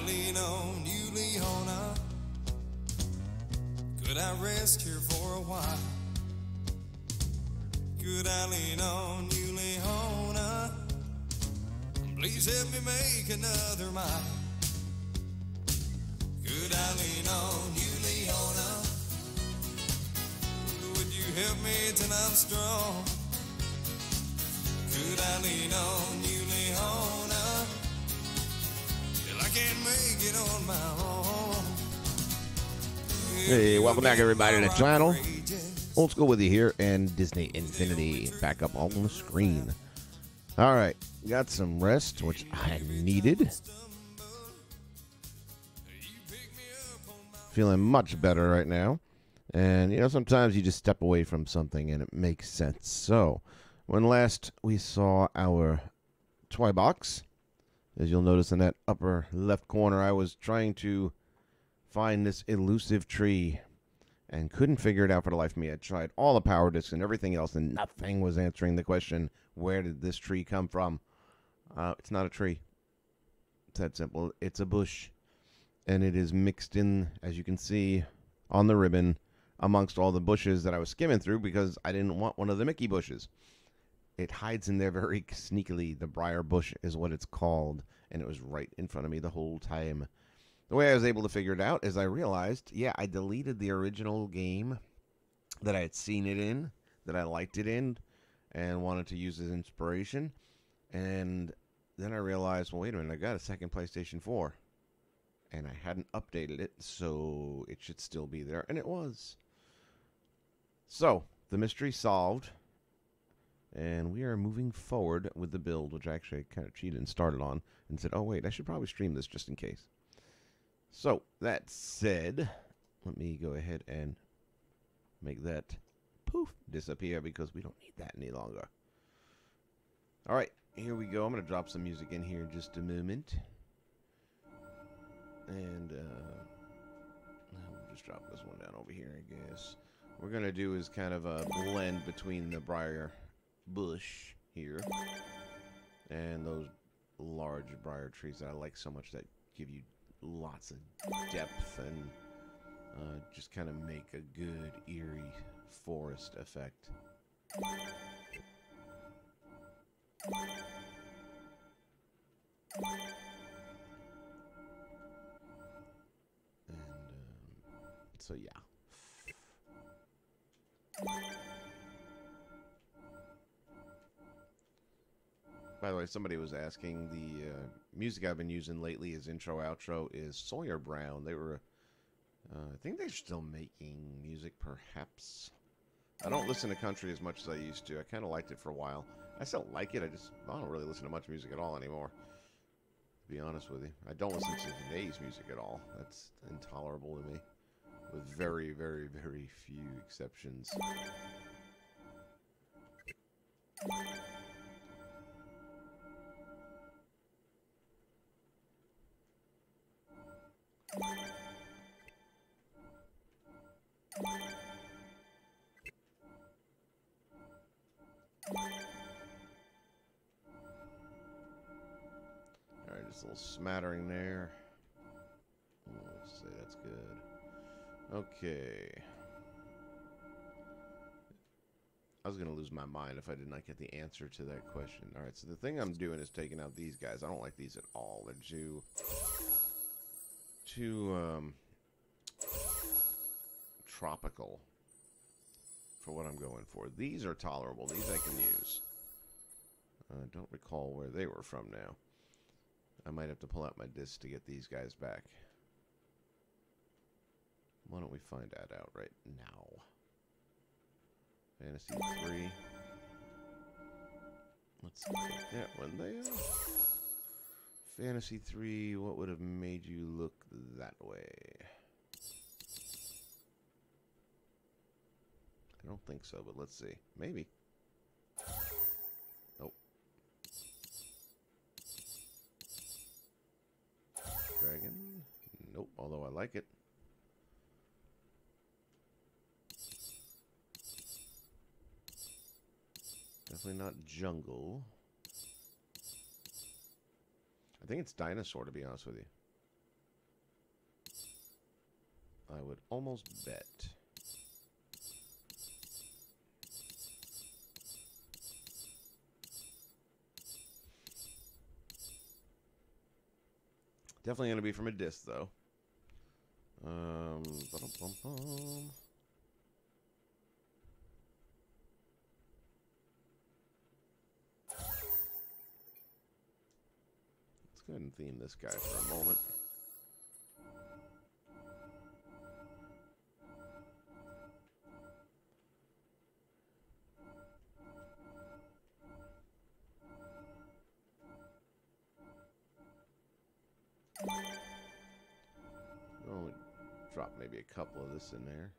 lean on you, Leona? Could I rest here for a while? Could I lean on you, Leona? Please help me make another mile. Could I lean on you, Leona? Would you help me till I'm strong? Could I lean on you, Leona? Till I can't make it on my own. Hey, welcome back everybody to the channel. Old School with you here, and Disney Infinity back up on the screen. Alright, got some rest, which I needed. Feeling much better right now. And, you know, sometimes you just step away from something and it makes sense. So, when last we saw our toy box, as you'll notice in that upper left corner, I was trying to find this elusive tree and couldn't figure it out for the life of me. I tried all the power discs and everything else, and nothing was answering the question, where did this tree come from? It's not a tree. It's that simple. It's a bush. And it is mixed in, as you can see, on the ribbon, amongst all the bushes that I was skimming through because I didn't want one of the Mickey bushes. It hides in there very sneakily. The briar bush is what it's called, and it was right in front of me the whole time. The way I was able to figure it out is I realized, yeah, I deleted the original game that I had seen it in, that I liked it in, and wanted to use as inspiration. And then I realized, well, wait a minute, I got a second PlayStation 4. And I hadn't updated it, so it should still be there. And it was. So, the mystery solved. And we are moving forward with the build, which I actually kind of cheated and started on. And said, oh, wait, I should probably stream this just in case. So, that said, let me go ahead and make that poof disappear because we don't need that any longer. All right, here we go. I'm going to drop some music in here in just a moment. And we'll just drop this one down over here, I guess. What we're going to do is kind of a blend between the briar bush here and those large briar trees that I like so much that give you lots of depth and just kind of make a good, eerie forest effect. So yeah. By the way, somebody was asking, the music I've been using lately as intro outro is Sawyer Brown. They were, I think they're still making music, perhaps. I don't listen to country as much as I used to. I kind of liked it for a while. I still like it. I don't really listen to much music at all anymore, to be honest with you. I don't listen to today's music at all. That's intolerable to me. With very, very, very few exceptions. Alright, just a little smattering there. Let's say that's good. Okay. I was going to lose my mind if I did not get the answer to that question. Alright, so the thing I'm doing is taking out these guys. I don't like these at all. They're too tropical for what I'm going for. These are tolerable. These I can use. I don't recall where they were from now. I might have to pull out my disc to get these guys back. Why don't we find that out right now? Fantasy 3. Let's take that one there. Fantasy 3, what would have made you look that way? I don't think so, but let's see. Maybe. Nope. Dragon? Nope, although I like it. Definitely not jungle. I think it's dinosaur, to be honest with you. I would almost bet. Definitely going to be from a disc, though. Ba-dum-bum-bum. Let's go ahead and theme this guy for a moment. Only drop maybe a couple of this in there.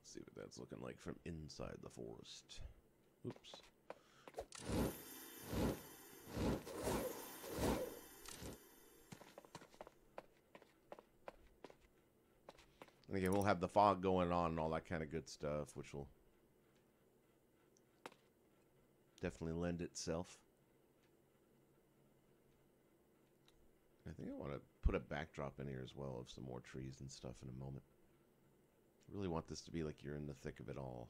See what that's looking like from inside the forest. Oops. And again, we'll have the fog going on and all that kind of good stuff, which will definitely lend itself. I think I want to put a backdrop in here as well of some more trees and stuff in a moment. I really want this to be like you're in the thick of it all.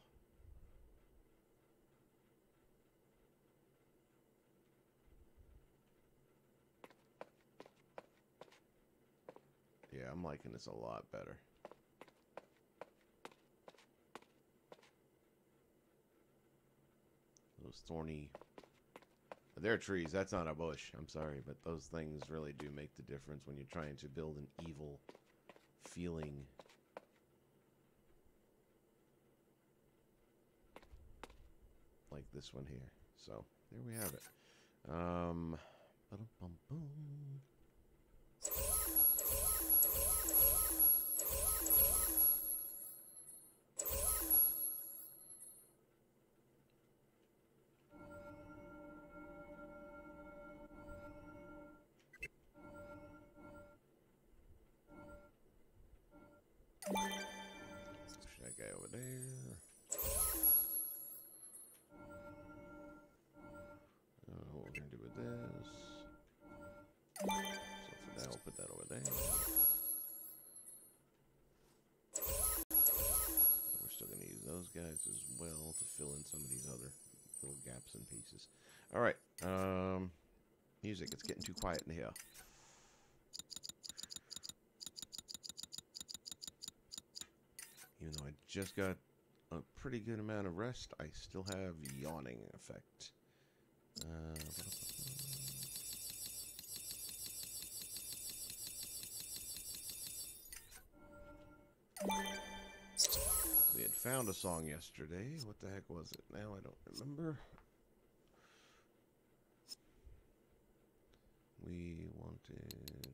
Yeah, I'm liking this a lot better. Those thorny... They're trees, that's not a bush. I'm sorry, but those things really do make the difference when you're trying to build an evil feeling. Like this one here. So, there we have it. Ba-dum-bum-bum. Push that guy over there. What we're going to do with this. So for now, I'll put that over there. We're still going to use those guys as well to fill in some of these other little gaps and pieces. Alright. Music. It's getting too quiet in here. Even though I just got a pretty good amount of rest, I still have yawning effect. We had found a song yesterday. What the heck was it? Now I don't remember. We wanted...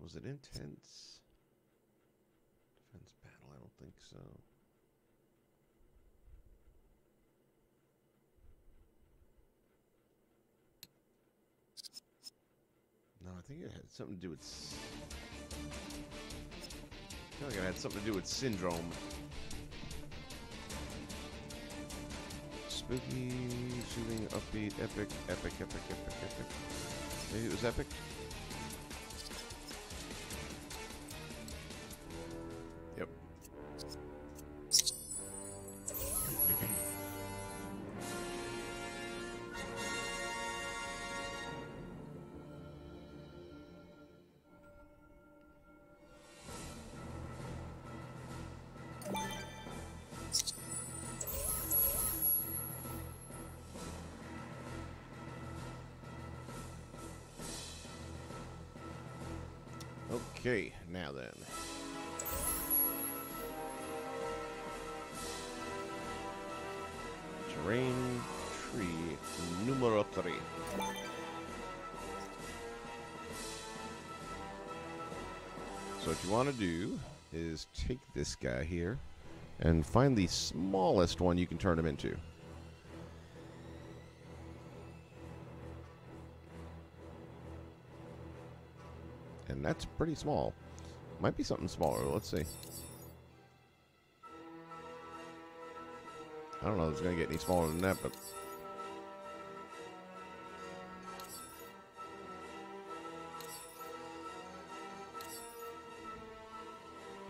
Was it Intense? Defense Battle? I don't think so. No, I think it had something to do with... I feel like it had something to do with Syndrome. Spooky, soothing, upbeat, epic. Maybe it was epic? Yep. Okay, now then. Terrain tree numero 3. So what you want to do is take this guy here and find the smallest one you can turn him into. And that's pretty small. Might be something smaller. Let's see. I don't know if it's going to get any smaller than that, but...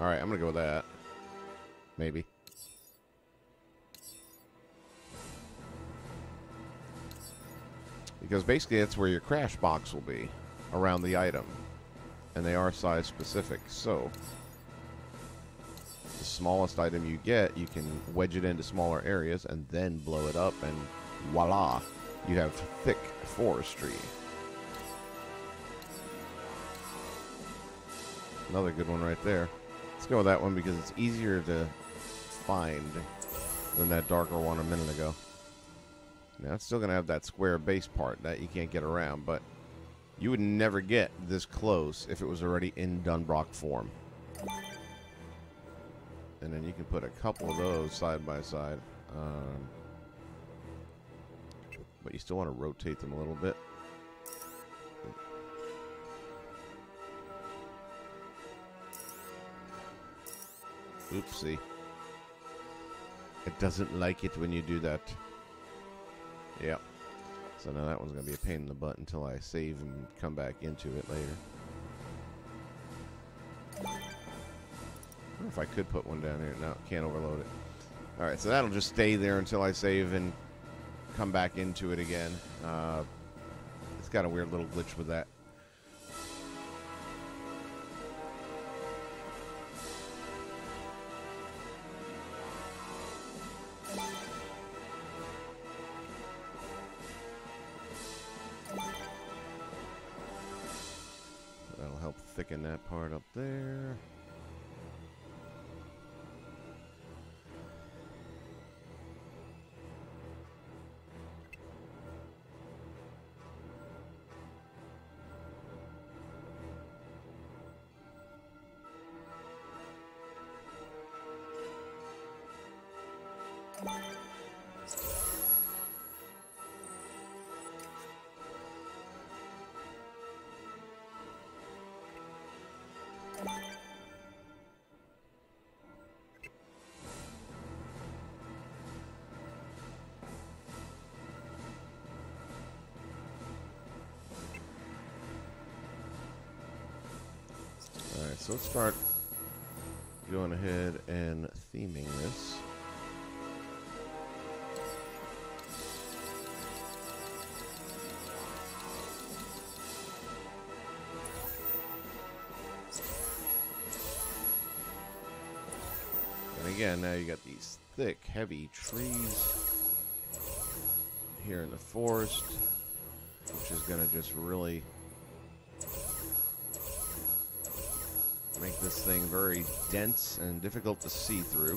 Alright, I'm going to go with that. Maybe. Because basically that's where your crash box will be, around the item. And they are size specific, so the smallest item you get, you can wedge it into smaller areas and then blow it up, and voila, you have thick forestry. Another good one right there. Let's go with that one because it's easier to find than that darker one a minute ago. Now it's still going to have that square base part that you can't get around, but you would never get this close if it was already in Dunbrock form. And then you can put a couple of those side by side. But you still want to rotate them a little bit. Oopsie. It doesn't like it when you do that. Yep. So now that one's going to be a pain in the butt until I save and come back into it later. I wonder if I could put one down here. No, can't overload it. Alright, so that'll just stay there until I save and come back into it again. It's got a weird little glitch with that. That'll help thicken that part up there. Alright, so let's start going ahead and theming this. And again, now you got these thick, heavy trees here in the forest, which is going to just really make this thing very dense and difficult to see through.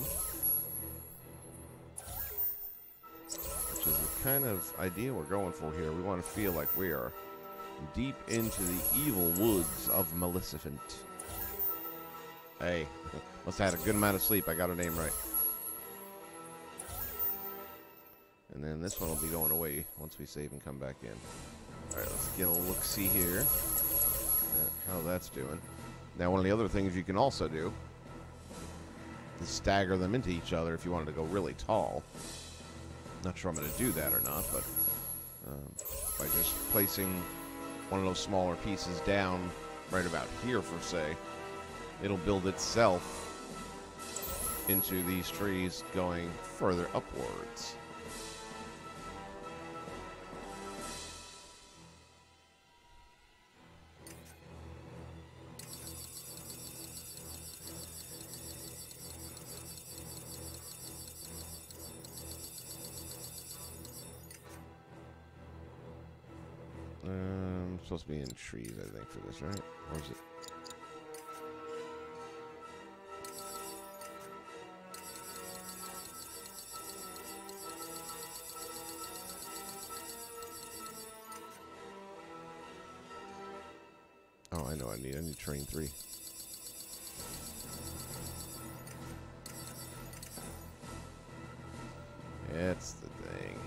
Which is the kind of idea we're going for here. We want to feel like we are deep into the evil woods of Malificent. Hey, must have had a good amount of sleep. I got her name right. And then this one will be going away once we save and come back in. Alright, let's get a look-see here at how that's doing. Now, one of the other things you can also do is stagger them into each other if you wanted to go really tall. Not sure I'm going to do that or not, but by just placing one of those smaller pieces down right about here, for say, it'll build itself into these trees going further upwards. Supposed to be in trees, I think, for this, right? Or is it? know I need train 3. That's the thing.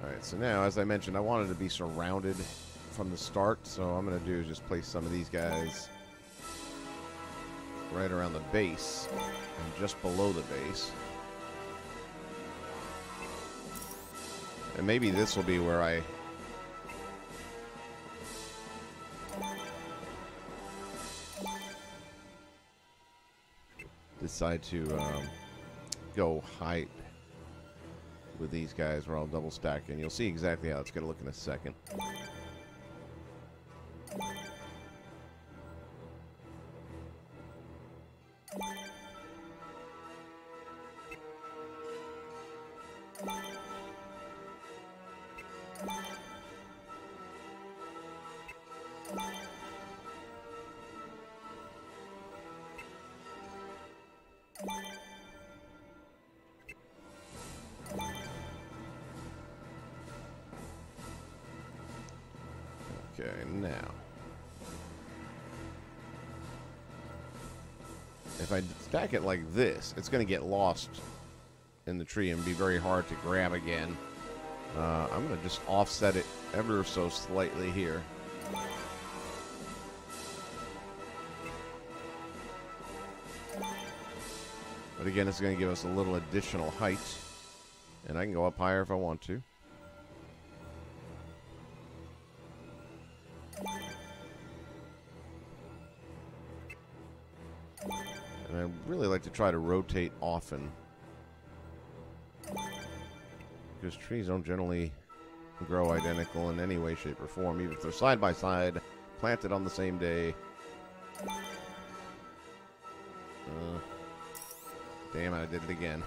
Alright, so now, as I mentioned, I wanted to be surrounded from the start, so I'm going to do is just place some of these guys right around the base and just below the base. And maybe this will be where I decide to go height with these guys, where I'll double stack, and you'll see exactly how it's going to look in a second. Okay, now, if I stack it like this, it's going to get lost in the tree and be very hard to grab again. I'm going to just offset it ever so slightly here. But again, it's going to give us a little additional height, and I can go up higher if I want to. And I really like to try to rotate often, because trees don't generally grow identical in any way, shape, or form, even if they're side by side, planted on the same day. Damn it, I did it again.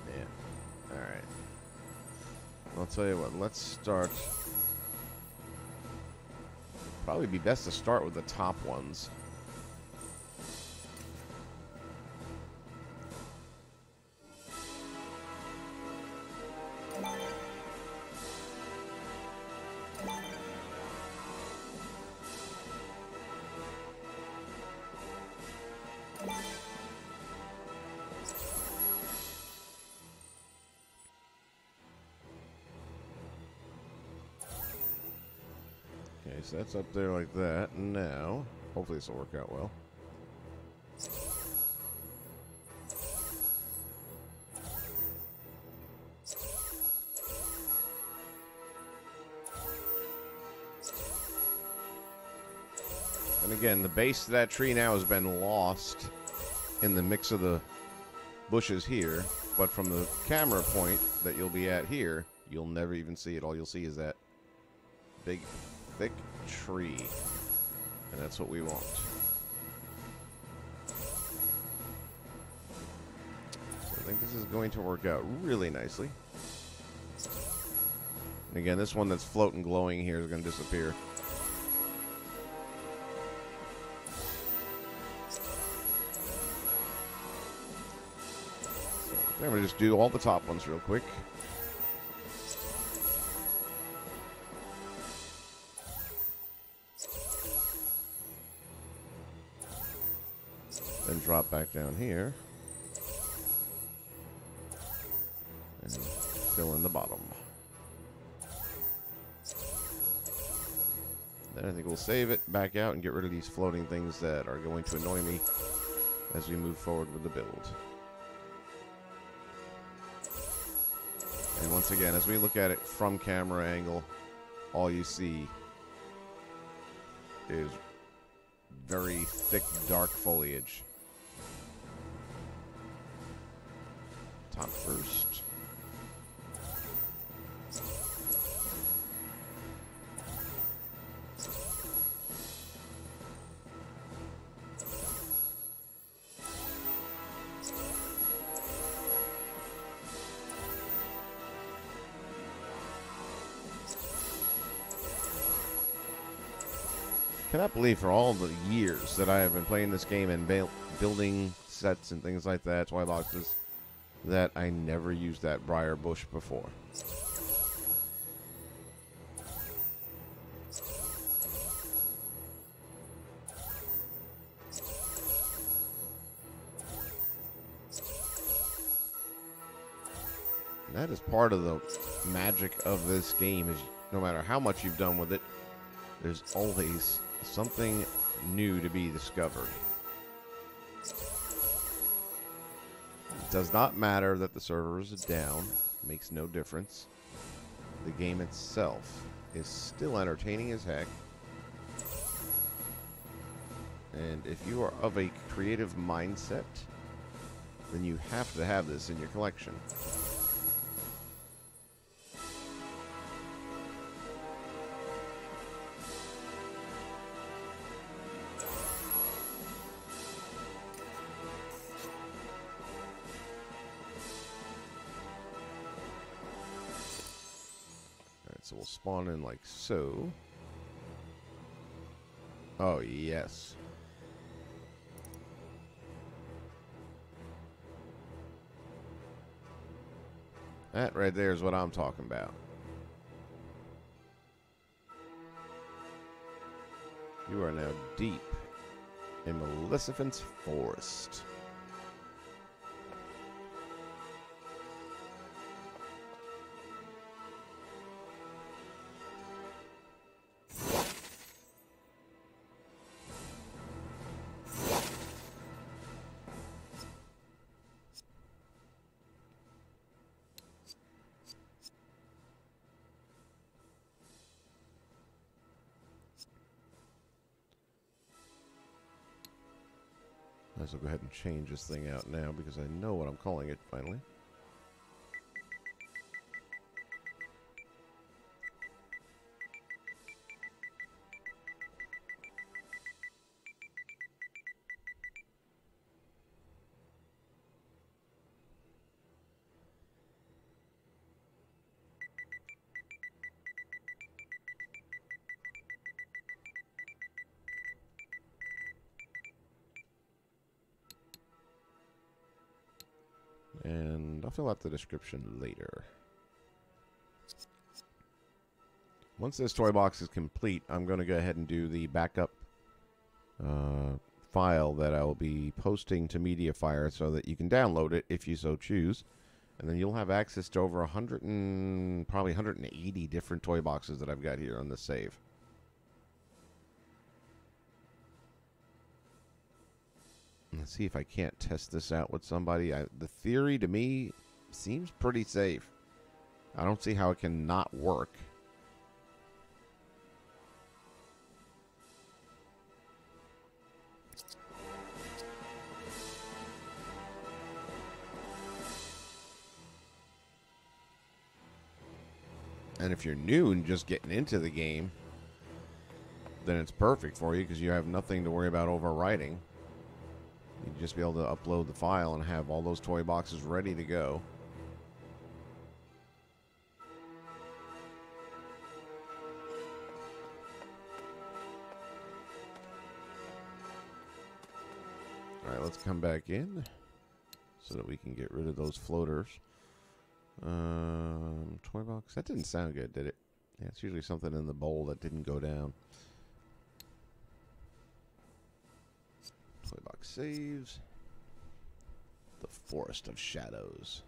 Yeah. Alright. I'll tell you what, let's start. Probably be best to start with the top ones. Okay, so that's up there like that. Now, hopefully this will work out well. And again, the base of that tree now has been lost in the mix of the bushes here, but from the camera point that you'll be at here, you'll never even see it. All you'll see is that big, thick tree, and that's what we want. So I think this is going to work out really nicely. And again, this one that's floating glowing here is going to disappear. I'm going to just do all the top ones real quick. Then drop back down here. And fill in the bottom. Then I think we'll save it, back out, and get rid of these floating things that are going to annoy me as we move forward with the build. And once again, as we look at it from camera angle, all you see is very thick, dark foliage. Top first. Cannot believe for all the years that I have been playing this game and building sets and things like that, toy boxes, that I never used that briar bush before. And that is part of the magic of this game, is no matter how much you've done with it, there's always something new to be discovered. It does not matter that the server is down. It makes no difference. The game itself is still entertaining as heck. And if you are of a creative mindset, then you have to have this in your collection. So we'll spawn in like so. Oh, yes. That right there is what I'm talking about. You are now deep in Malificents Forrest. Might as well go ahead and change this thing out now because I know what I'm calling it finally. And I'll fill out the description later. Once this toy box is complete, I'm going to go ahead and do the backup file that I will be posting to MediaFire so that you can download it if you so choose. And then you'll have access to over 100 and probably 180 different toy boxes that I've got here on the save. Let's see if I can't test this out with somebody. The theory to me seems pretty safe. I don't see how it can not work. And if you're new and just getting into the game, then it's perfect for you because you have nothing to worry about overwriting. You'd just be able to upload the file and have all those toy boxes ready to go. Alright, let's come back in so that we can get rid of those floaters. Toy box. That didn't sound good, did it? Yeah, it's usually something in the bowl that didn't go down. Toy box saves. The Forest of Shadows.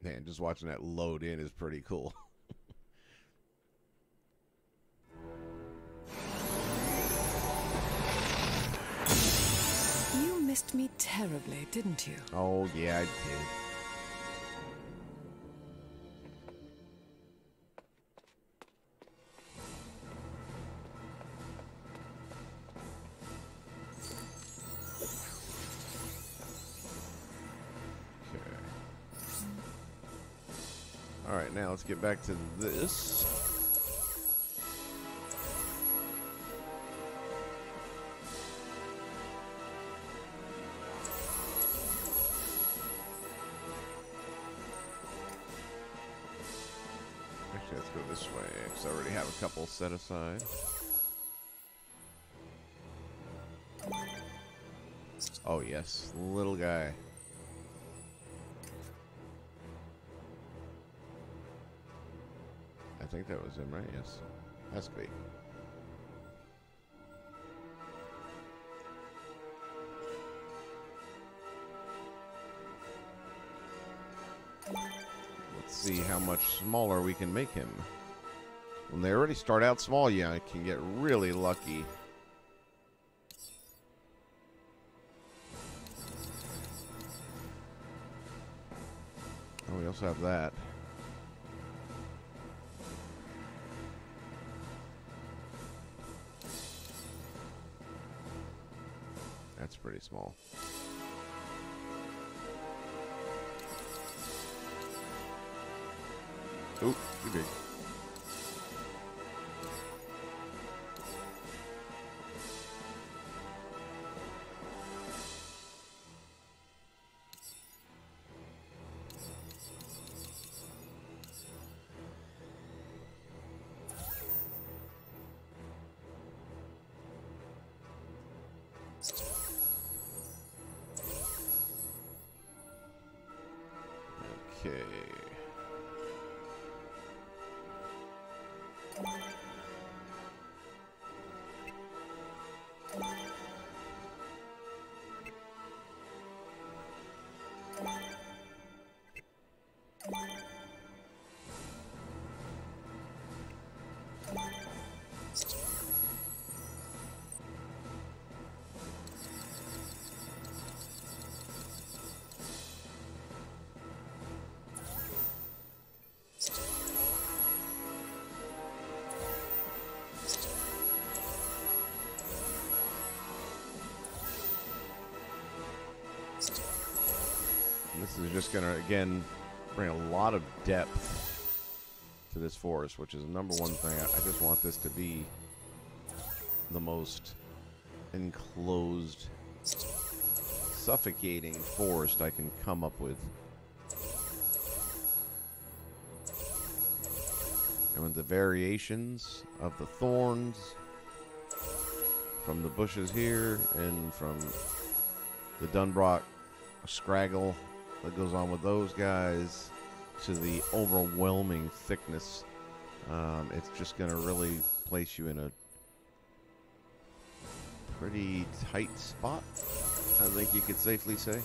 Man, just watching that load in is pretty cool. You missed me terribly, didn't you? Oh, yeah, I did. Alright, now let's get back to this. Actually, let's go this way, because I already have a couple set aside. Oh, yes. Little guy. I think that was him, right? Yes. Has to be. Let's see how much smaller we can make him. When they already start out small, yeah, I can get really lucky. Oh, we also have that. That's pretty small. Oop, too big. Okay. This is just going to, again, bring a lot of depth to this forest, which is the number one thing. I just want this to be the most enclosed, suffocating forest I can come up with. And with the variations of the thorns from the bushes here and from the Dunbrock scraggle that goes on with those guys to the overwhelming thickness, it's just going to really place you in a pretty tight spot, I think you could safely say.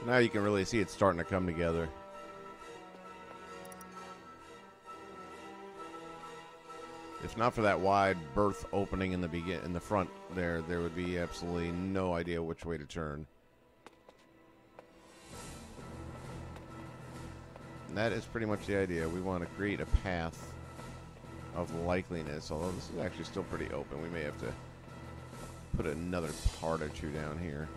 Now you can really see it's starting to come together. If not for that wide berth opening in the front there would be absolutely no idea which way to turn. And that is pretty much the idea. We want to create a path of likeliness, although this is actually still pretty open. We may have to put another part or two down here.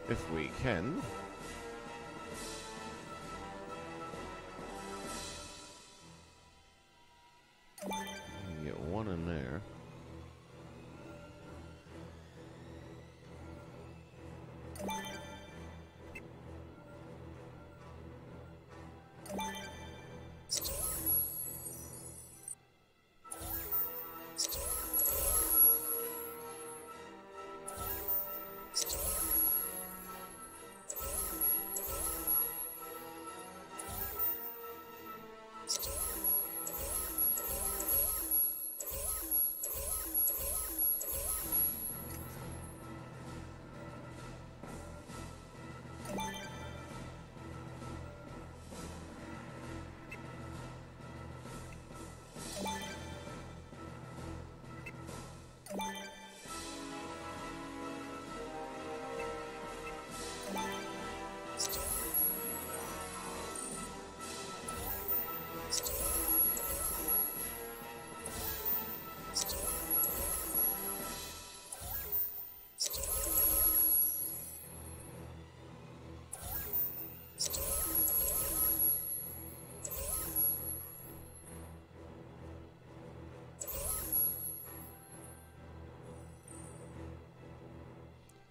If we can. You can get one in there.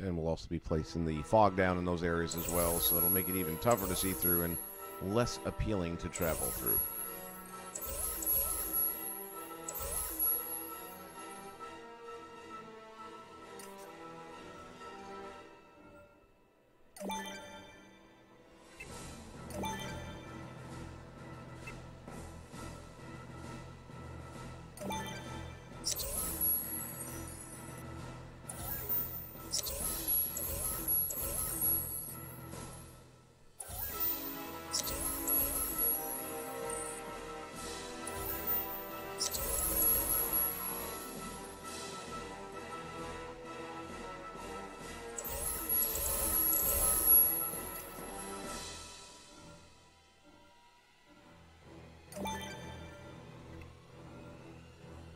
And we'll also be placing the fog down in those areas as well, so it'll make it even tougher to see through and less appealing to travel through.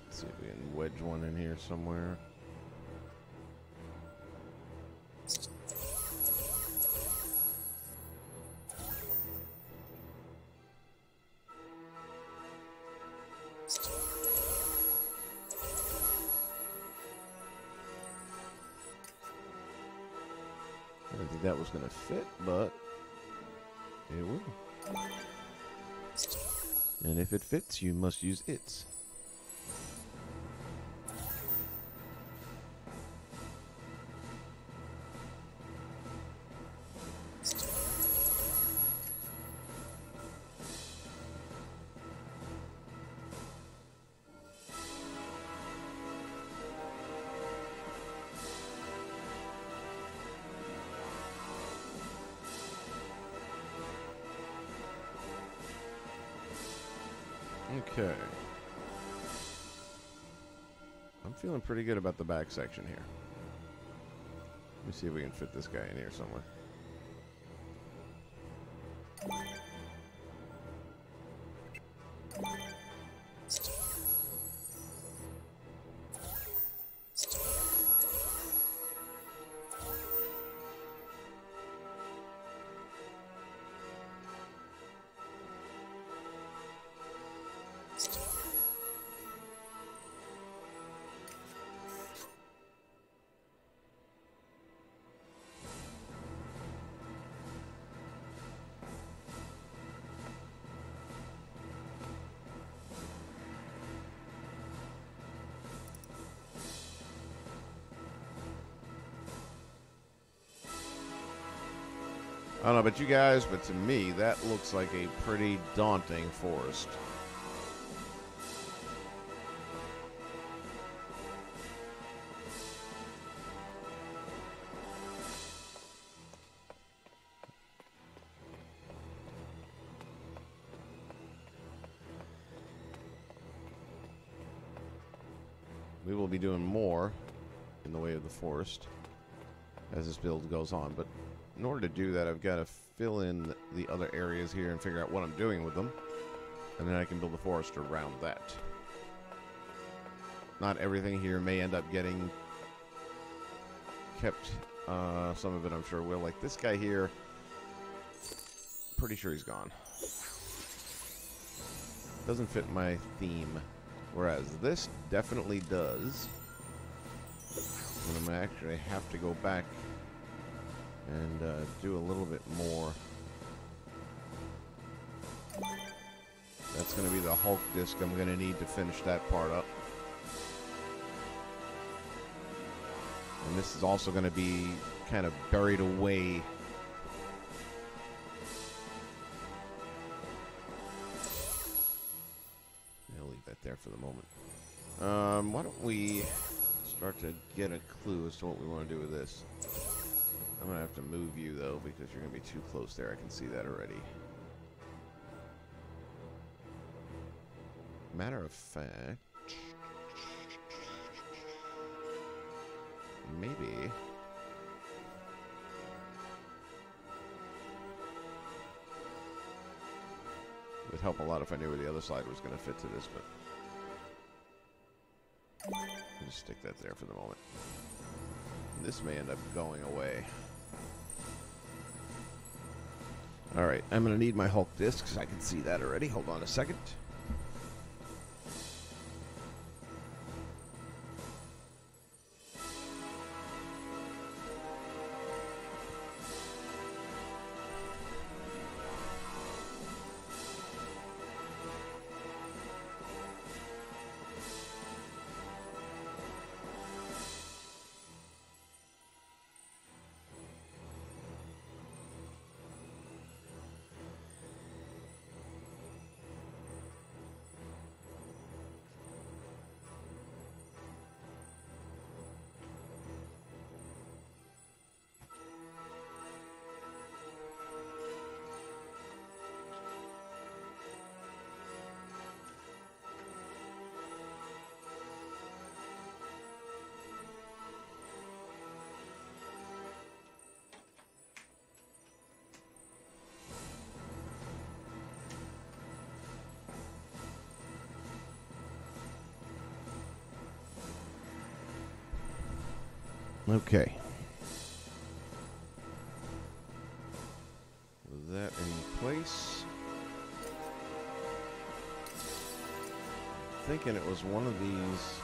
Let's see if we can wedge one in here somewhere. I didn't think that was going to fit, but it will. And if it fits, you must use it. Okay. I'm feeling pretty good about the back section here. Let me see if we can fit this guy in here somewhere. I don't know about you guys, but to me, that looks like a pretty daunting forest. We will be doing more in the way of the forest as this build goes on, but in order to do that, I've got to fill in the other areas here and figure out what I'm doing with them, and then I can build the forest around that. Not everything here may end up getting kept. Some of it I'm sure will. Like this guy here, pretty sure he's gone. Doesn't fit my theme. Whereas this definitely does. And I'm going to actually have to go back and do a little bit more. That's going to be the Hulk disc I'm going to need to finish that part up. And this is also going to be kind of buried away. I'll leave that there for the moment. Why don't we start to get a clue as to what we want to do with this. I'm going to have to move you, though, because you're going to be too close there. I can see that already. Matter of fact, maybe it would help a lot if I knew where the other side was going to fit to this, but I'll just stick that there for the moment. This may end up going away. Alright, I'm going to need my Hulk discs. I can see that already. Hold on a second. Okay. With that in place, I'm thinking it was one of these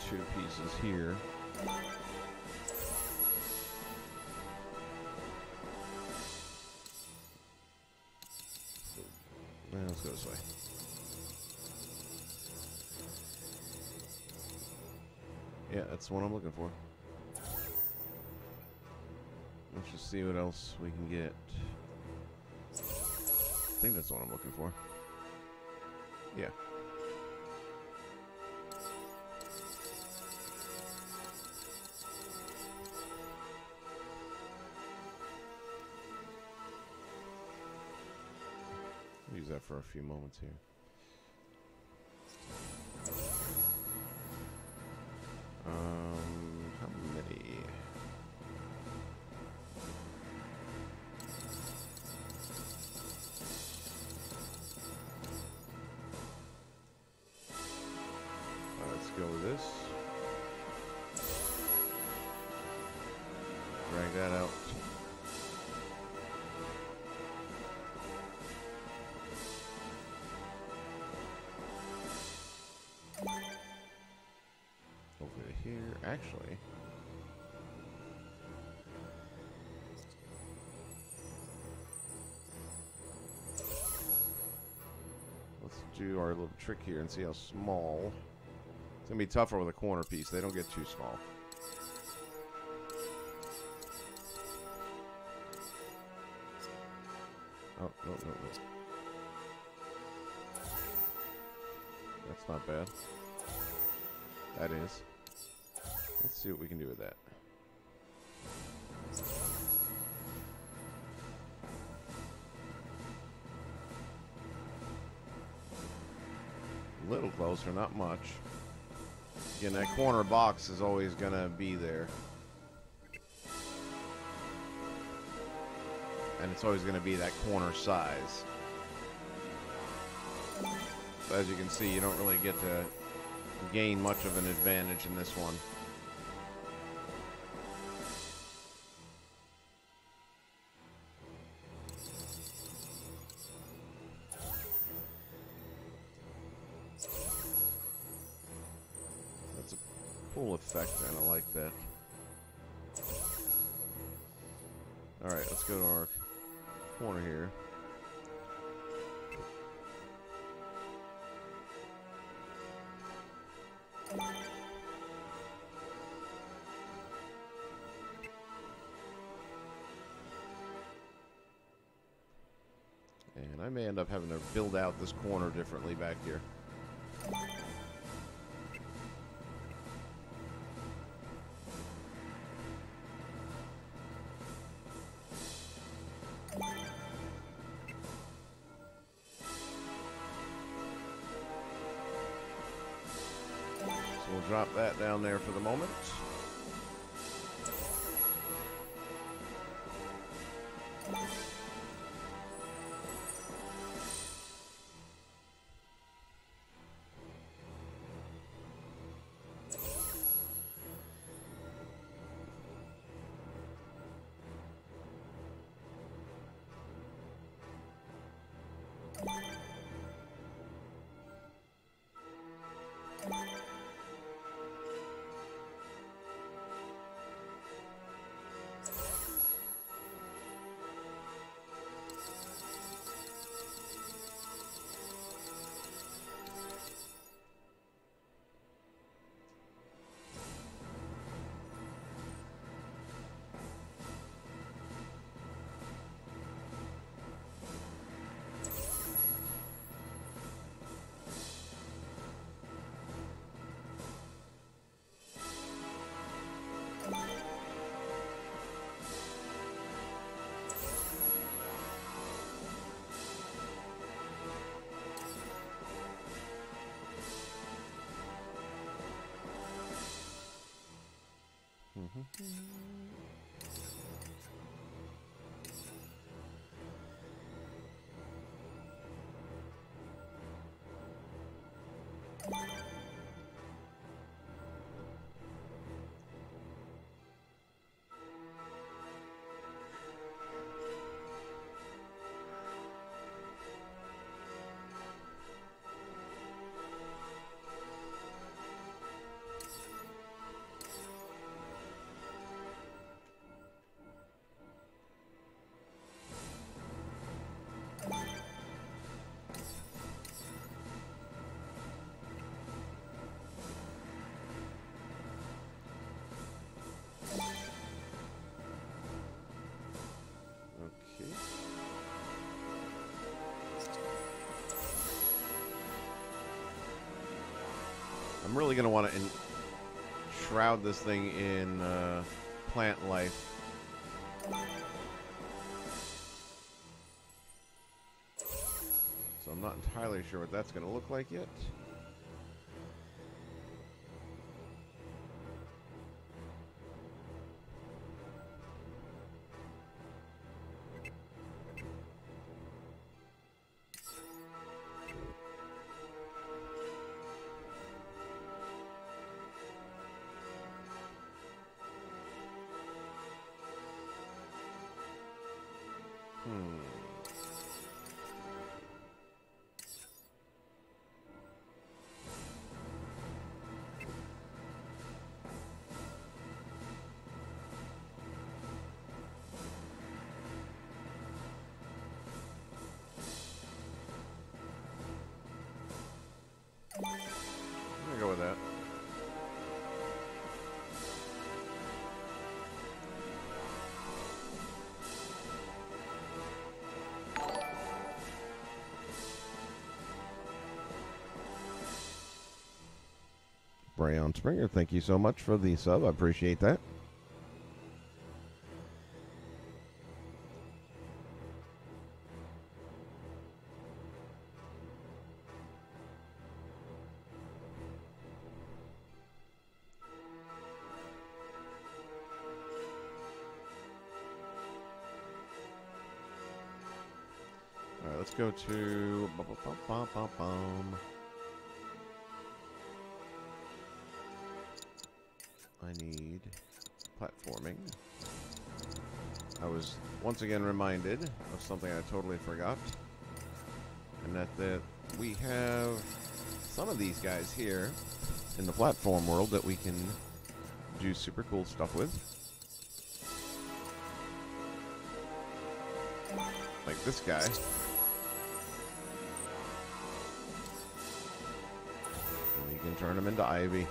two pieces here. Let's go this way. Yeah, that's the one I'm looking for. Let's just see what else we can get. I think that's the one I'm looking for. Yeah. Use that for a few moments here. How many? Let's go with this. Drag that out. Over here, actually. Let's do our little trick here and see how small. It's gonna be tougher with a corner piece. They don't get too small. Oh, no, no, no. That's not bad. That is. Let's see what we can do with that. A little closer, not much. Again, that corner box is always going to be there. And it's always going to be that corner size. So as you can see, you don't really get to gain much of an advantage in this one. That's a cool effect, and I like that. Alright, let's go to our corner here. And I may end up having to build out this corner differently back here. So we'll drop that down there for the moment. I'm really going to want to shroud this thing in plant life. So I'm not entirely sure what that's going to look like yet. I'm gonna go with that. Spray on Springer, thank you so much for the sub. I appreciate that. All right, let's go to... I need platforming. I was once again reminded of something I totally forgot. And that we have some of these guys here in the platform world that we can do super cool stuff with. Like this guy. And you can turn him into Ivy.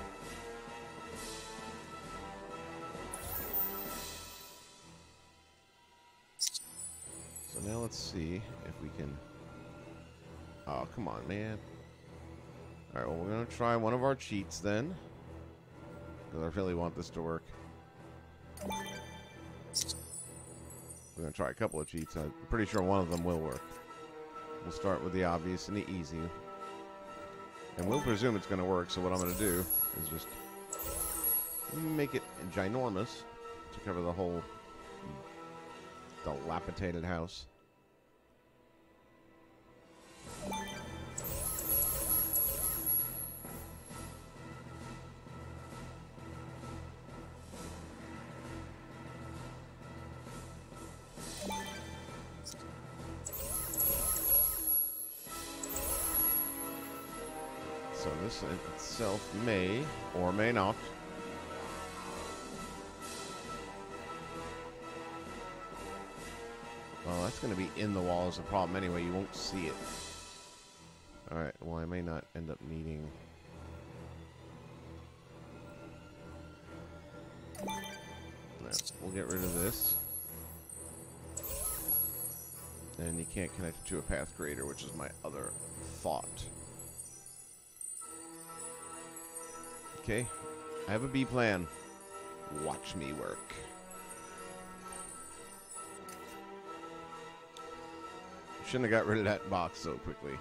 So now let's see if we can... Oh, come on, man. Alright, well, we're going to try one of our cheats then. Because I really want this to work. We're going to try a couple of cheats. I'm pretty sure one of them will work. We'll start with the obvious and the easy. And we'll presume it's going to work, so what I'm going to do is just make it ginormous to cover the whole dilapidated house. So this in itself may or may not well, that's going to be in the wall is a problem anyway. You won't see it. Alright, well, I may not end up needing... No, we'll get rid of this. And you can't connect it to a path creator, which is my other thought. Okay, I have a B plan. Watch me work. Shouldn't have got rid of that box so quickly.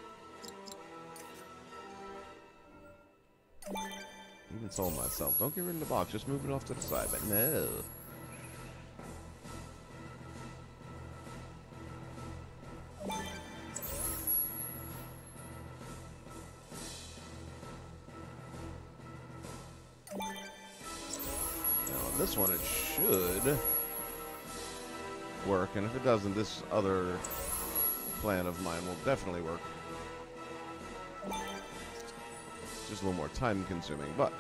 Even told myself, don't get rid of the box, just move it off to the side, but no. Now on this one it should work, and if it doesn't, this other plan of mine will definitely work. Just a little more time consuming, but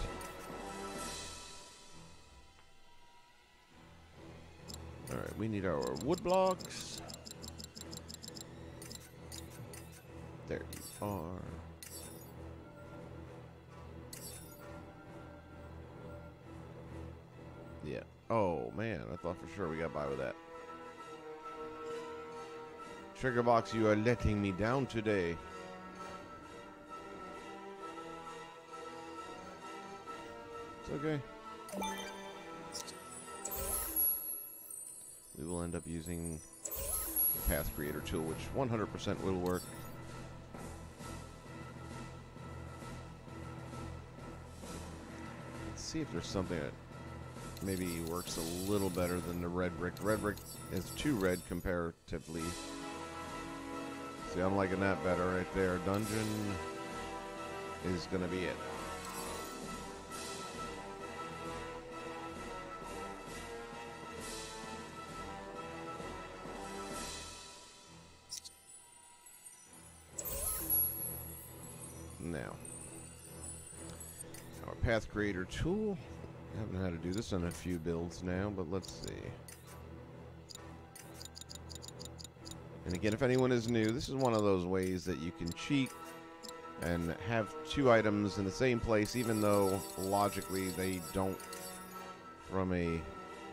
alright, we need our wood blocks. There you are. Yeah. Oh man, I thought for sure we got by with that. Trigger box, you are letting me down today. It's okay. We will end up using the Path Creator tool, which 100% will work. Let's see if there's something that maybe works a little better than the red brick. Red brick is too red comparatively. See, I'm liking that better right there. Dungeon is going to be it. Now, our Path Creator tool. I haven't had to do this on a few builds now, but let's see. And again, if anyone is new, this is one of those ways that you can cheat and have two items in the same place, even though logically they don't, from a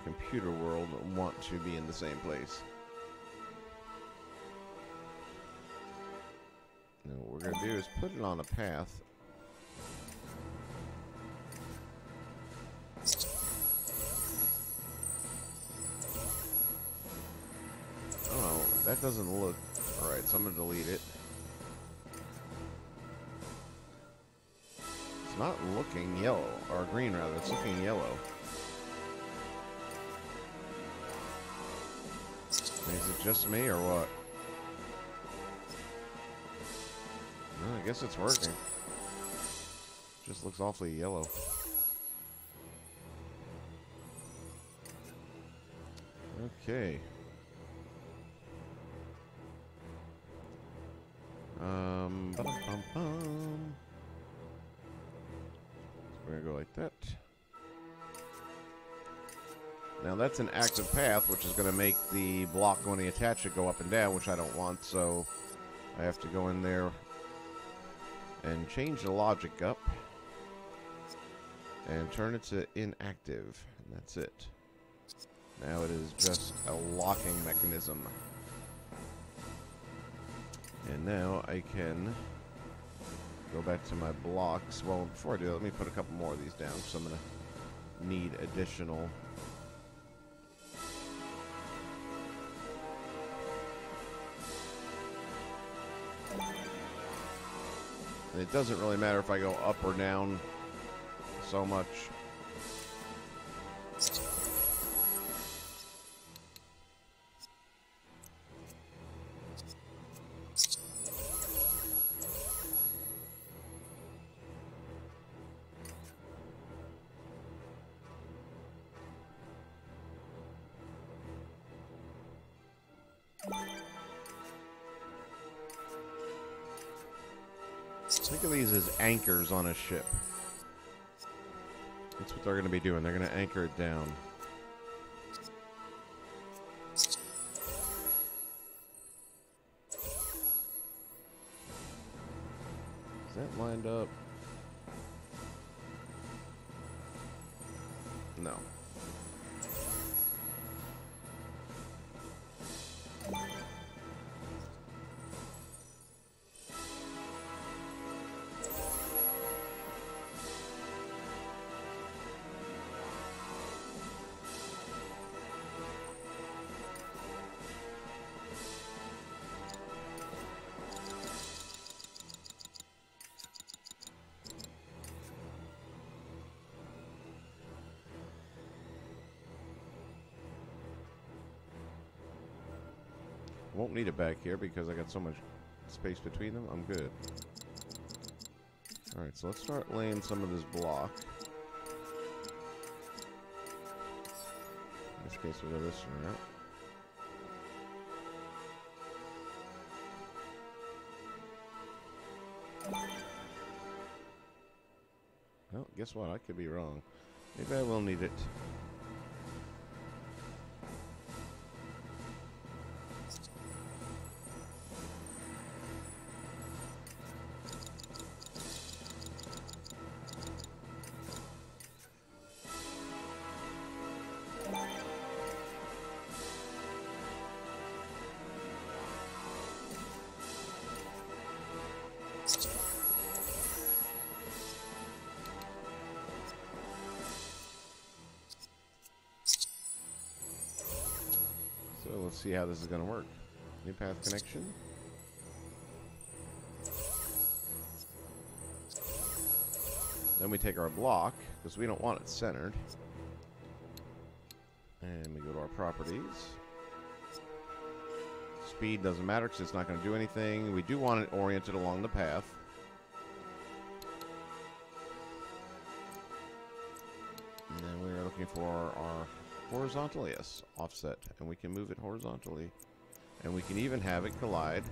computer world, want to be in the same place. Now what we're going to do is put it on a path. That doesn't look right, so I'm going to delete it. It's not looking yellow, or green rather, it's looking yellow. Is it just me or what? No, I guess it's working. Just looks awfully yellow. Okay. Ba-dum-bum-bum. So we're gonna go like that. Now that's an active path, which is going to make the block when you attach it go up and down, which I don't want, so I have to go in there and change the logic up and turn it to inactive, and that's it. Now it is just a locking mechanism. And now I can go back to my blocks. Well, before I do that, let me put a couple more of these down, because I'm going to need additional. And it doesn't really matter if I go up or down so much. Think of these as anchors on a ship. That's what they're going to be doing. They're going to anchor it down. Is that lined up? No. Won't need it back here because I got so much space between them. I'm good. Alright, so let's start laying some of this block. In this case, we'll go this route. Well, guess what? I could be wrong. Maybe I will need it. So let's see how this is going to work. New path connection. Then we take our block, because we don't want it centered. And we go to our properties. Speed doesn't matter because it's not going to do anything. We do want it oriented along the path. And then we're looking for our horizontal, yes, offset. And we can move it horizontally. And we can even have it collide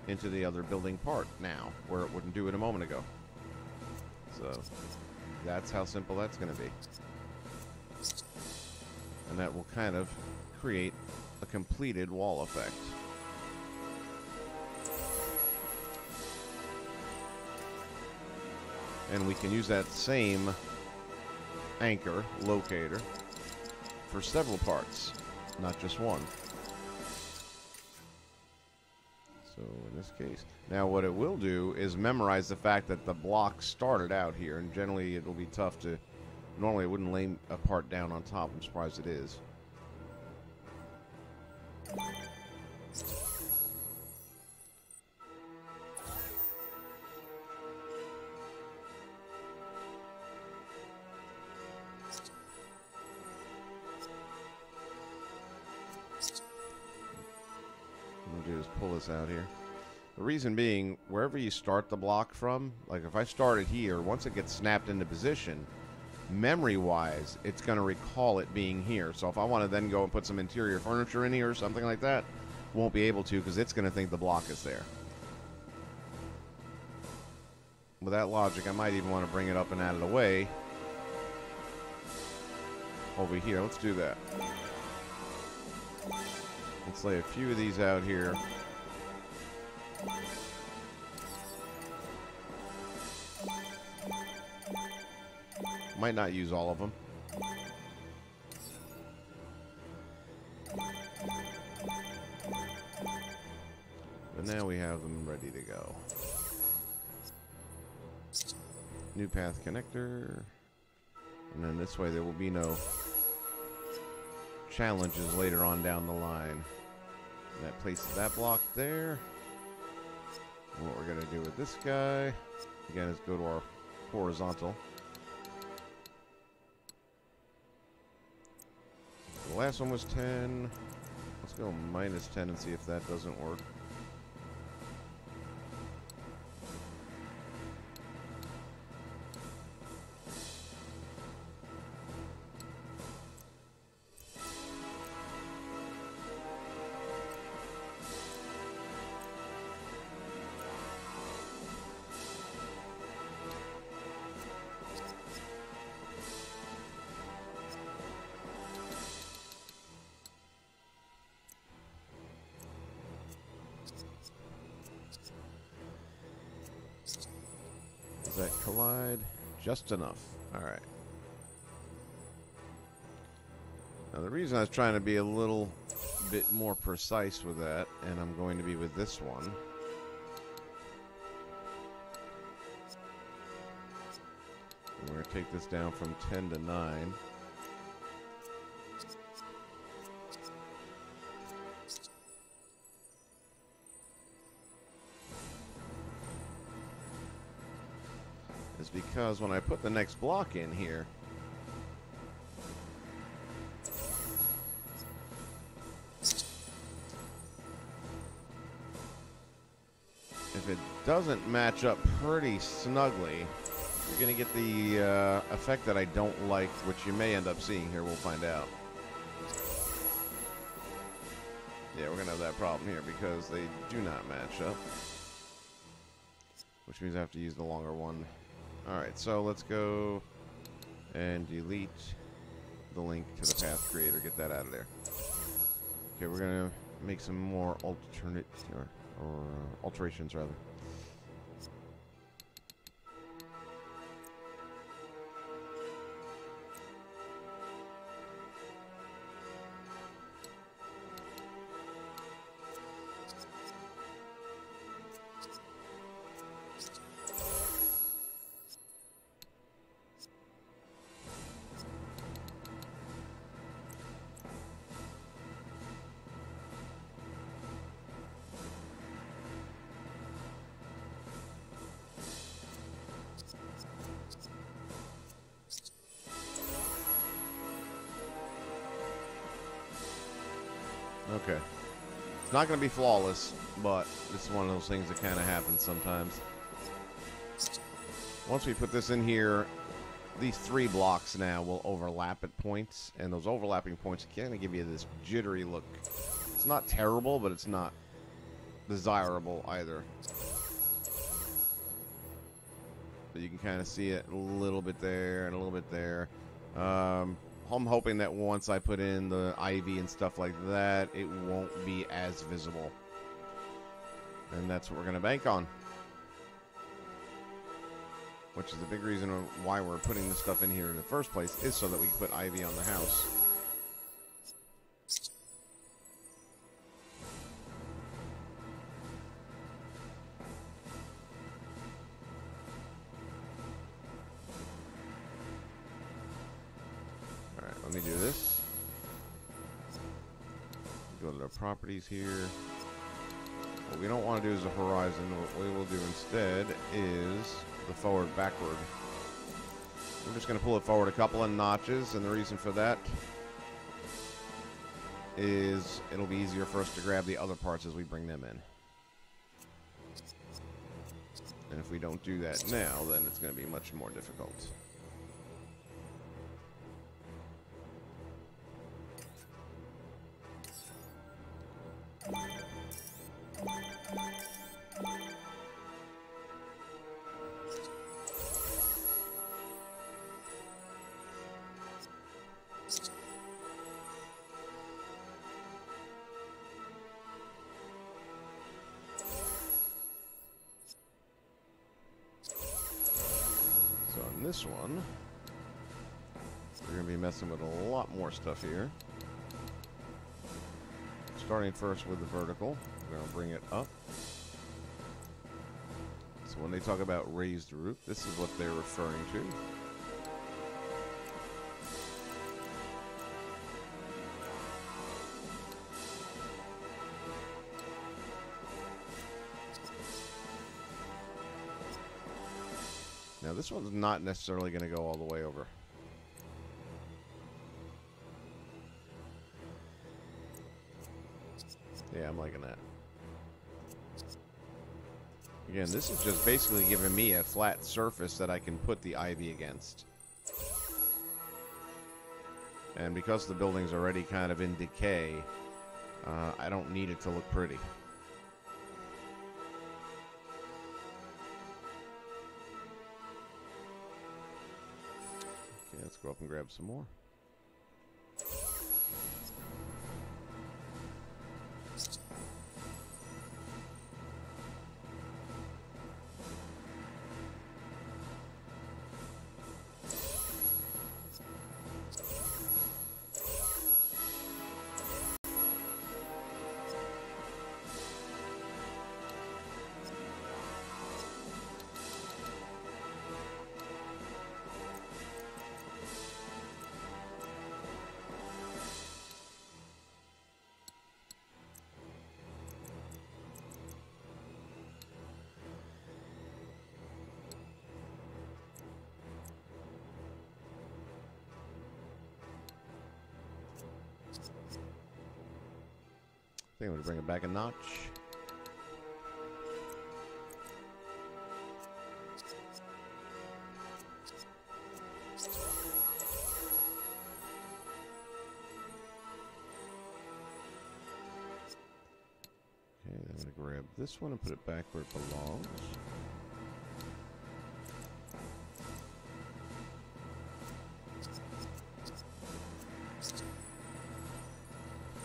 into the other building part now, where it wouldn't do it a moment ago. So that's how simple that's going to be. And that will kind of create a completed wall effect. And we can use that same anchor locator for several parts, not just one. So in this case, now what it will do is memorize the fact that the block started out here, and generally it'll be tough to, normally it wouldn't lay a part down on top. I'm surprised it is. do is pull this out here. The reason being, wherever you start the block from, like if I start it here, once it gets snapped into position, memory-wise, it's going to recall it being here. So if I want to then go and put some interior furniture in here or something like that, won't be able to because it's going to think the block is there. With that logic, I might even want to bring it up and out of the way. Over here, let's do that. Let's lay a few of these out here. Might not use all of them. But now we have them ready to go. New path connector. And then this way there will be no challenges later on down the line. And that places that block there. And what we're going to do with this guy, again, is go to our horizontal. The last one was 10. Let's go minus 10 and see if that doesn't work. That collide just enough. All right. Now the reason I was trying to be a little bit more precise with that, and I'm going to be with this one, we're going to take this down from 10 to 9. Is because when I put the next block in here, if it doesn't match up pretty snugly, you're going to get the effect that I don't like, which you may end up seeing here. We'll find out. Yeah, we're going to have that problem here because they do not match up, which means I have to use the longer one. Alright, so let's go and delete the link to the path creator. Get that out of there. Okay, we're going to make some more alterations, rather. Okay. It's not going to be flawless, but this is one of those things that kind of happens sometimes. Once we put this in here, these 3 blocks now will overlap at points, and those overlapping points kind of give you this jittery look. It's not terrible, but it's not desirable either. But you can kind of see it a little bit there and a little bit there. I'm hoping that once I put in the ivy and stuff like that, it won't be as visible. And that's what we're going to bank on. Which is the big reason why we're putting this stuff in here in the first place, is so that we can put ivy on the house. Let me do this. Go to the properties here. What we don't want to do is the horizon. What we will do instead is the forward backward. We're just going to pull it forward a couple of notches, and the reason for that is it'll be easier for us to grab the other parts as we bring them in. And if we don't do that now, then it's going to be much more difficult. This one, we're going to be messing with a lot more stuff here. Starting first with the vertical, we're going to bring it up. So when they talk about raised roof, this is what they're referring to. Now this one's not necessarily going to go all the way over. Yeah, I'm liking that. Again, this is just basically giving me a flat surface that I can put the ivy against. And because the building's already kind of in decay, I don't need it to look pretty. Let's go up and grab some more. I think I'm going to bring it back a notch. Okay, then I'm going to grab this one and put it back where it belongs.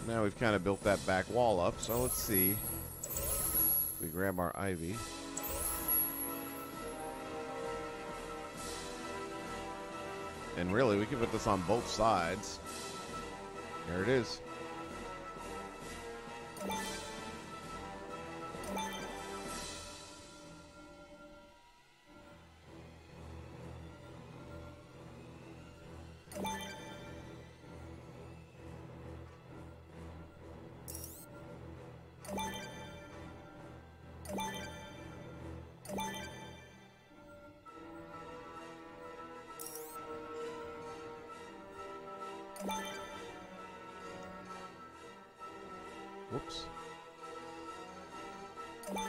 Now we've kind of built that back wall up, so let's see. If we grab our ivy. And really, we can put this on both sides. There it is. Whoops. Because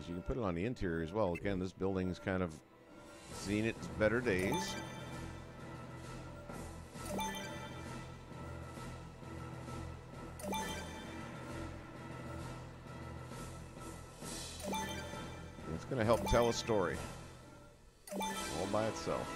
you can put it on the interior as well. Again, this building's kind of seen its better days. And it's going to help tell a story all by itself.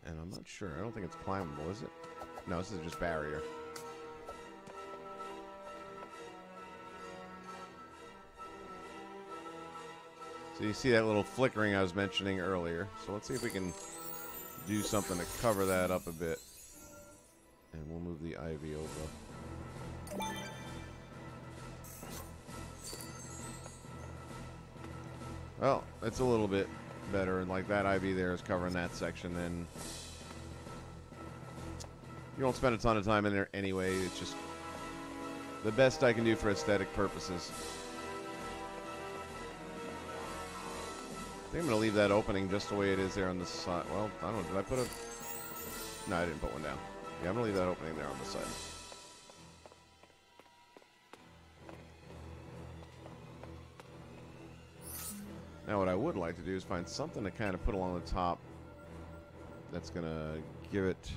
And I'm not sure. I don't think it's climbable, is it? No, this is just barrier. So you see that little flickering I was mentioning earlier. So let's see if we can do something to cover that up a bit. And we'll move the ivy over. Well, it's a little bit better. And like that ivy there is covering that section. Then you won't spend a ton of time in there anyway. It's just the best I can do for aesthetic purposes. I think I'm going to leave that opening just the way it is there on the side. Well, I don't know. Did I put a... No, I didn't put one down. Yeah, I'm going to leave that opening there on the side. Now what I would like to do is find something to kind of put along the top that's going to give it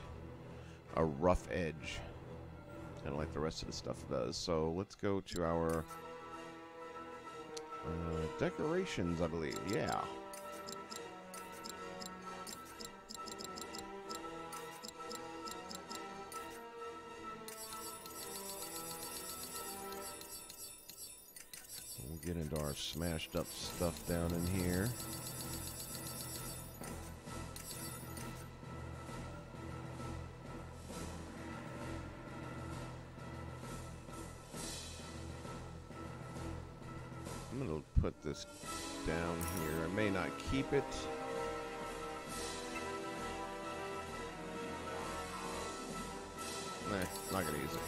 a rough edge. Kind of like the rest of the stuff does. So let's go to our decorations, I believe. Yeah. We'll get into our smashed up stuff down in here. I'm going to put this down here. I may not keep it. Nah, not going to use it.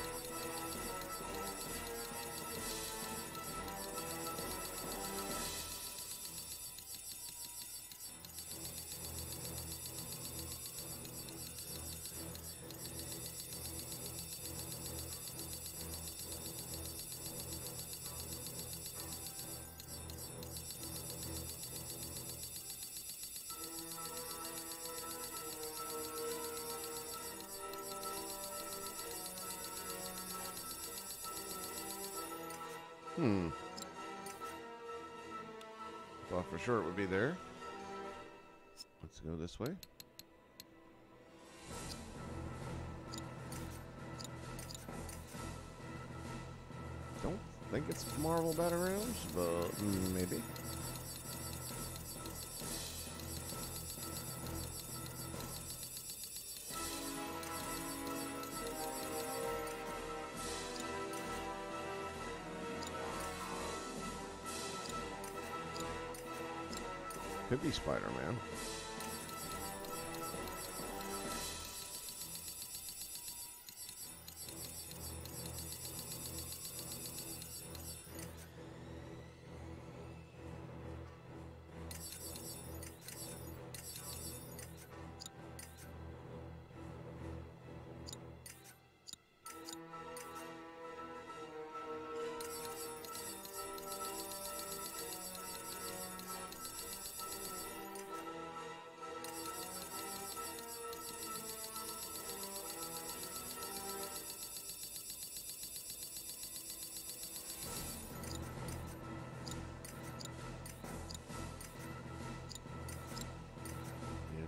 Thought for sure it would be there. Let's go this way. Don't think it's Marvel Battlegrounds, but maybe. Could be Spider-Man.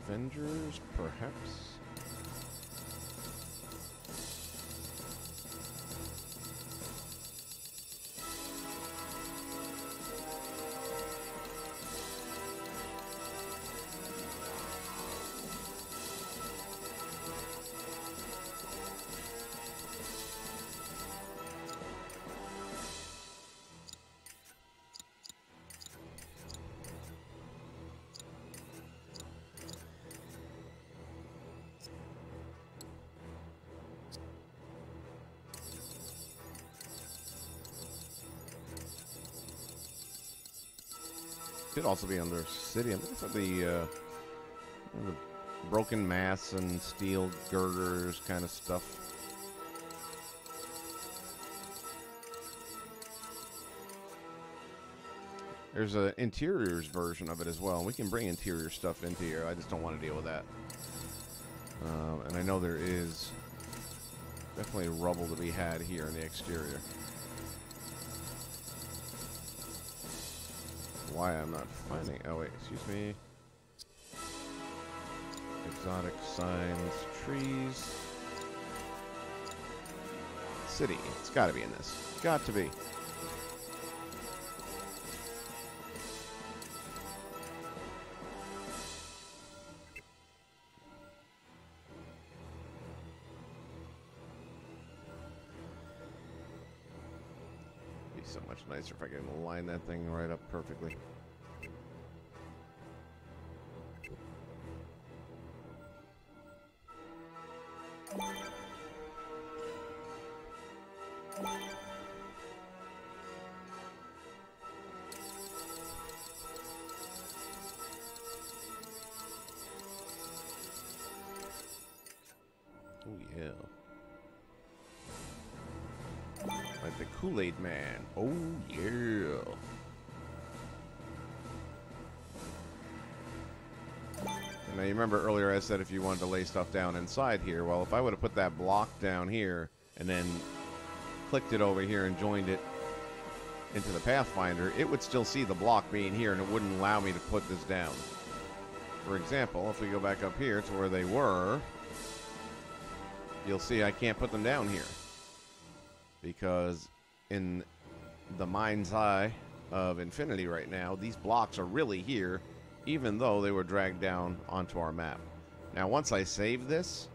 Avengers, perhaps. Could also be under city. I'm looking for the broken masts and steel girders kind of stuff. There's an interiors version of it as well. We can bring interior stuff into here. I just don't want to deal with that. And I know there is definitely rubble to be had here in the exterior. Why I'm not finding... Oh, wait. Excuse me. Exotic signs, trees. City. It's got to be in this. Got to be. so much nicer if I can line that thing right up perfectly. Oh, yeah. Like the Kool-Aid Man. Oh, yeah. Now, you remember earlier I said if you wanted to lay stuff down inside here. Well, if I would have put that block down here and then clicked it over here and joined it into the Pathfinder, it would still see the block being here and it wouldn't allow me to put this down. For example, if we go back up here to where they were, you'll see I can't put them down here. Because in the mind's eye of Infinity right now, these blocks are really here, even though they were dragged down onto our map. Now, once I save this,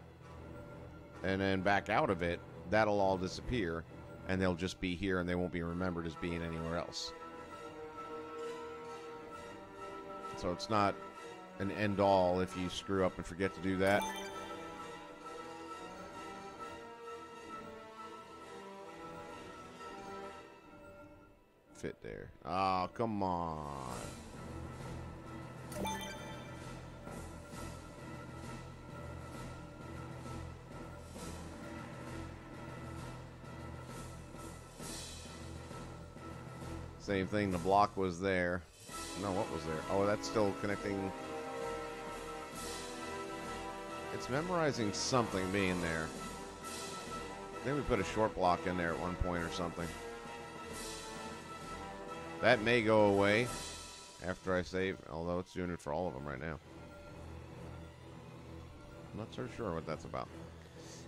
and then back out of it, that'll all disappear, and they'll just be here, and they won't be remembered as being anywhere else. So it's not an end-all if you screw up and forget to do that. Fit there. Oh, come on. Same thing, the block was there. No, what was there? Oh, that's still connecting. It's memorizing something being there. I think we put a short block in there at one point or something. That may go away after I save, although it's doing it for all of them right now. I'm not so sure what that's about.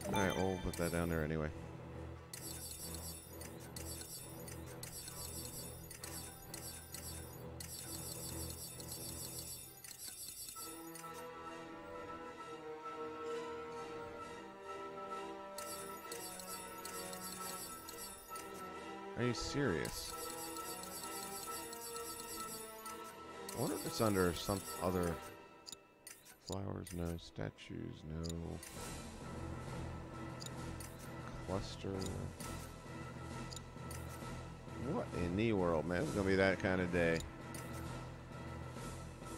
Alright, we'll put that down there anyway. Are you serious? I wonder if it's under some other flowers. No. Statues. No. Cluster. What in the world, man? It's going to be that kind of day.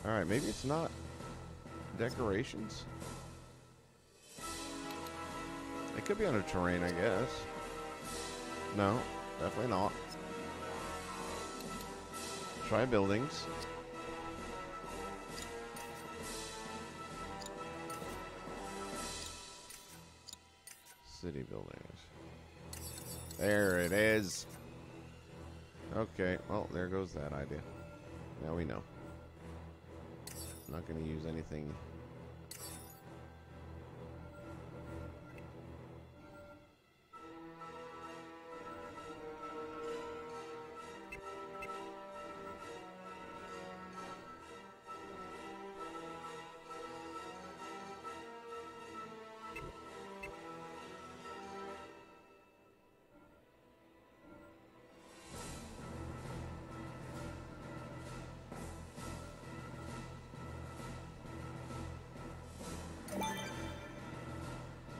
Alright, maybe it's not decorations. It could be under terrain, I guess. No, definitely not. Try buildings. City buildings. There it is. Okay, well, there goes that idea. Now we know. I'm not going to use anything.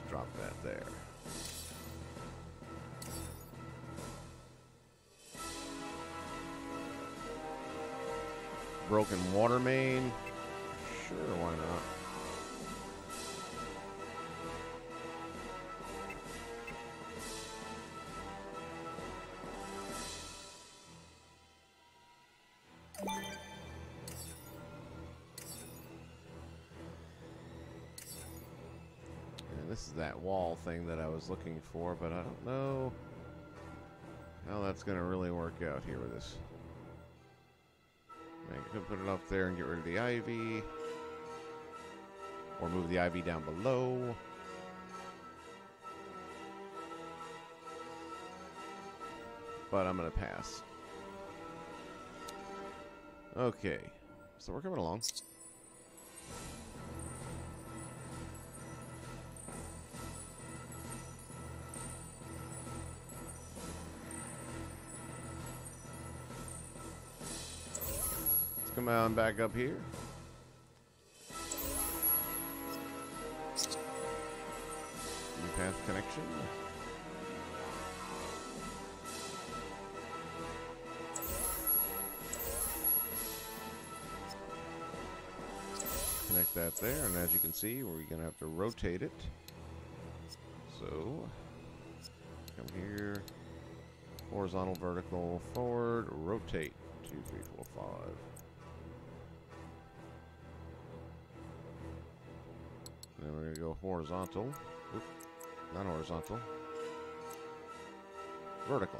Drop that there. Broken water main. Sure, why not? This is that wall thing that I was looking for, but I don't know how that's going to really work out here with this. I could put it up there and get rid of the ivy. Or move the ivy down below. But I'm going to pass. Okay. So we're coming along. come on back up here. New path connection. Connect that there, and as you can see, we're going to have to rotate it. So, come here, horizontal, vertical, forward, rotate, 2, 3, 4, 5. And then we're going to go horizontal, oop, not horizontal, vertical.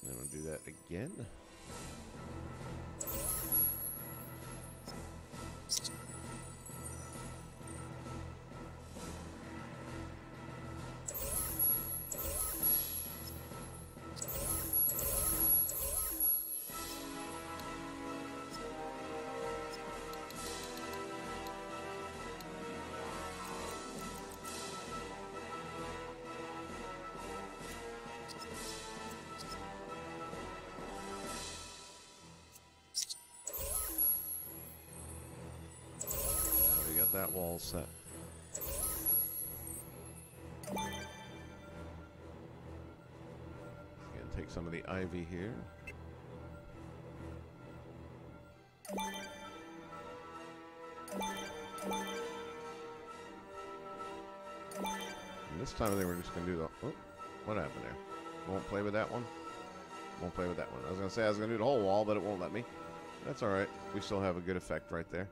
And then we'll do that again. That wall set. Gonna take some of the ivy here. And this time I think we're just gonna do the. Oh, what happened there? Won't play with that one. Won't play with that one. I was gonna say I was gonna do the whole wall, but it won't let me. That's all right. We still have a good effect right there.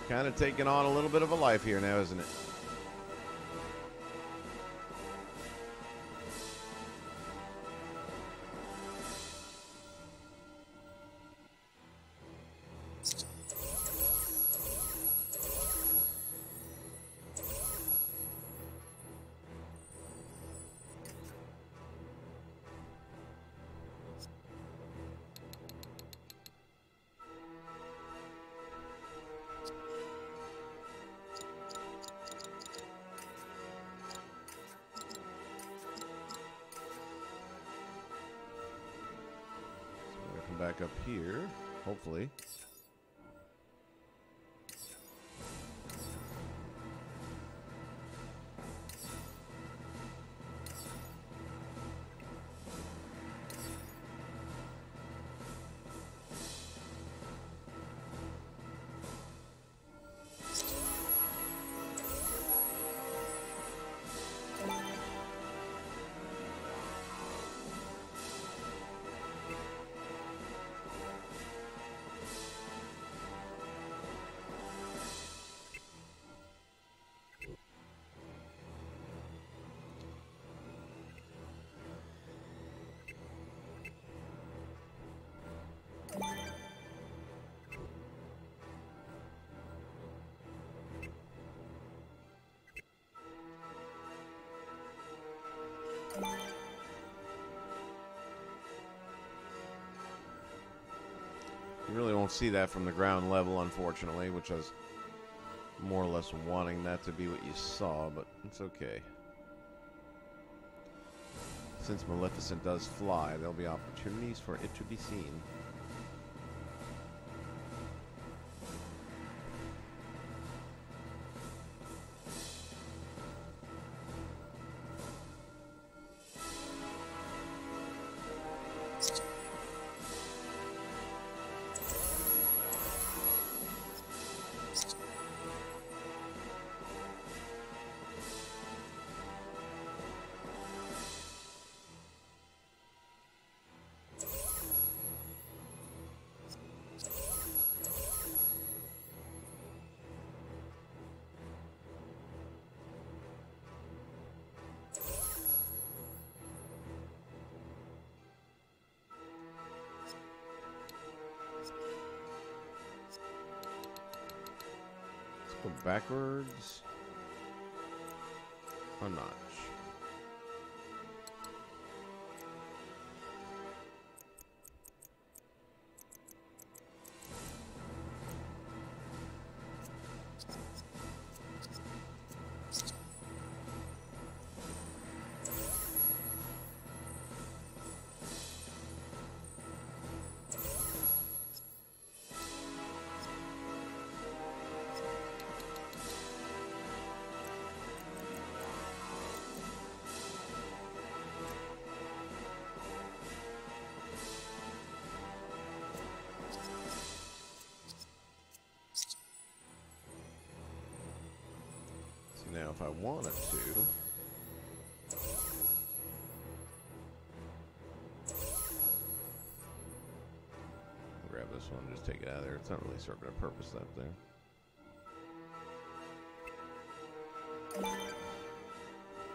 Kind of taking on a little bit of a life here now, isn't it? Back up here, hopefully. You really won't see that from the ground level, unfortunately, which I was more or less wanting that to be what you saw, but it's okay. Since Maleficent does fly, there'll be opportunities for it to be seen. Go backwards. A notch. Now, if I wanted to, grab this one and just take it out of there. It's not really serving a purpose up there.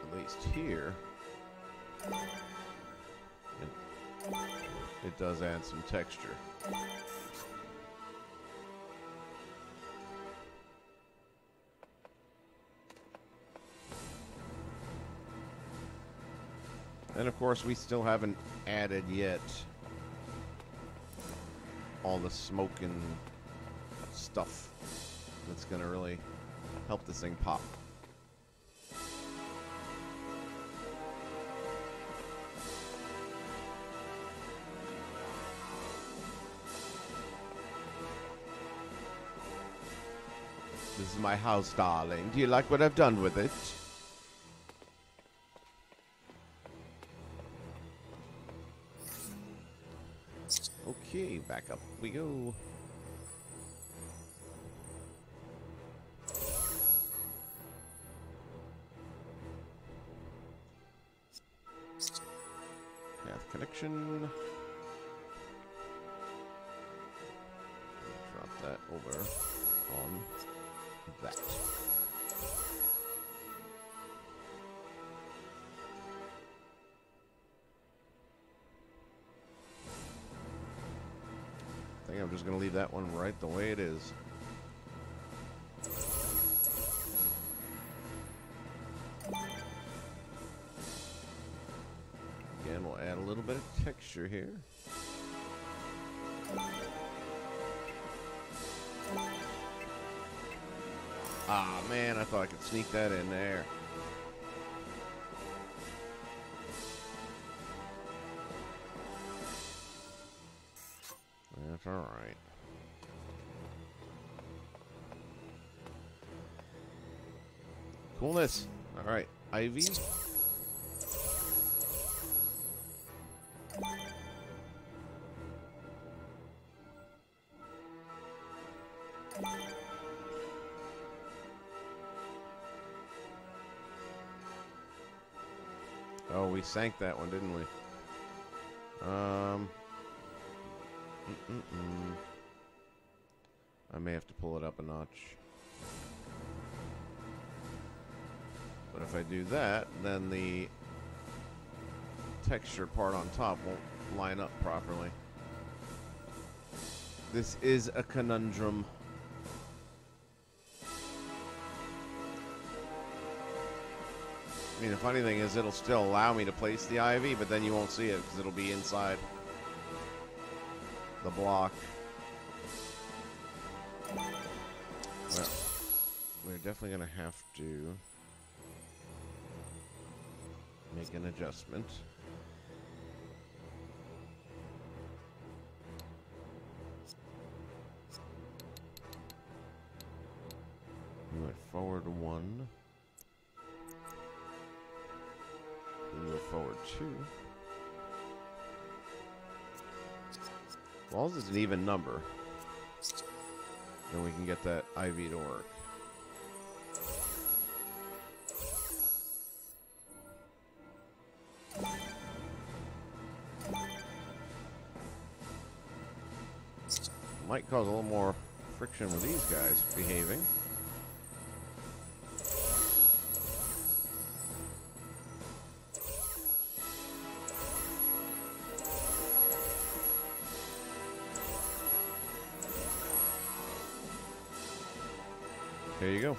At least here, it does add some texture. And of course, we still haven't added yet all the smoke and stuff that's going to really help this thing pop. This is my house, darling. Do you like what I've done with it? Okay, back up we go. Path connection. Drop that over on that. I think I'm just going to leave that one right the way it is. Again, we'll add a little bit of texture here. Ah, man, I thought I could sneak that in there. That's all right. Coolness. All right, Ivy. Oh, we sank that one, didn't we? I may have to pull it up a notch. But if I do that, then the texture part on top won't line up properly. This is a conundrum. I mean, the funny thing is it'll still allow me to place the ivy, but then you won't see it because it'll be inside the block. Well, we're definitely going to have to make an adjustment. We went forward 1. Then go forward 2. As long as it's an even number, then we can get that ivy to work. Might cause a little more friction with these guys behaving. There you go.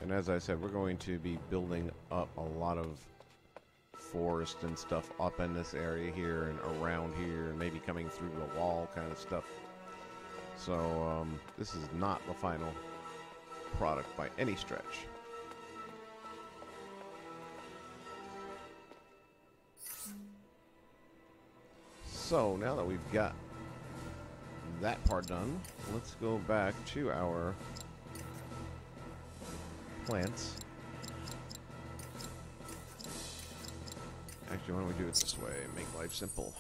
And as I said, we're going to be building up a lot of forest and stuff up in this area here and around here, and maybe coming through the wall kind of stuff. So this is not the final product by any stretch. So now that we've got that part done, let's go back to our plants. Actually, why don't we do it this way? Make life simple.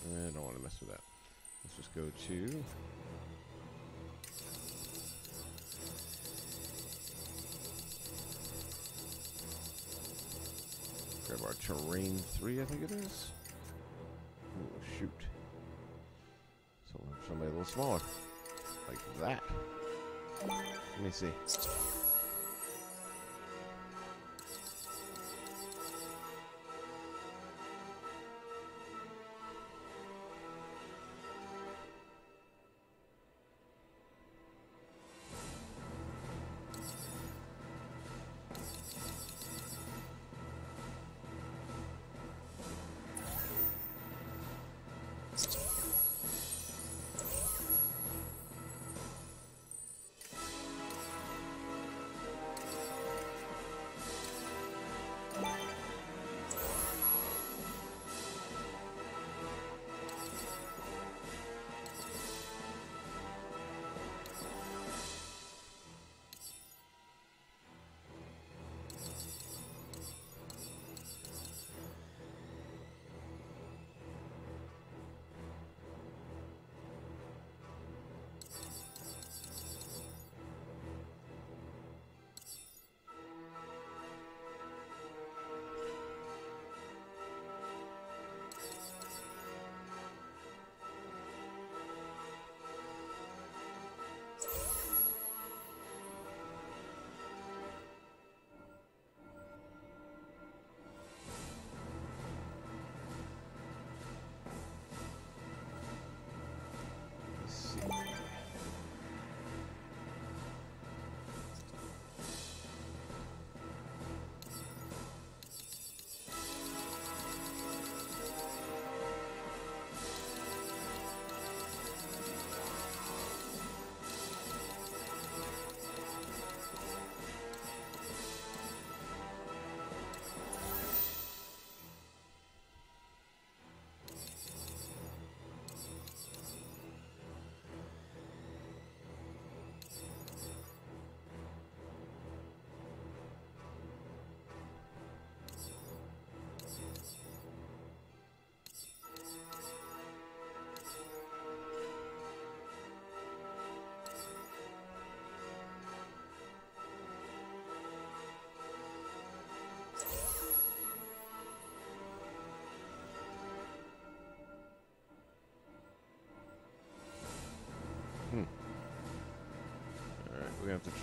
I don't want to mess with that. Let's just go to grab our terrain 3, I think it is. Oh, shoot. So we'll have somebody a little smaller. Like that. Let me see.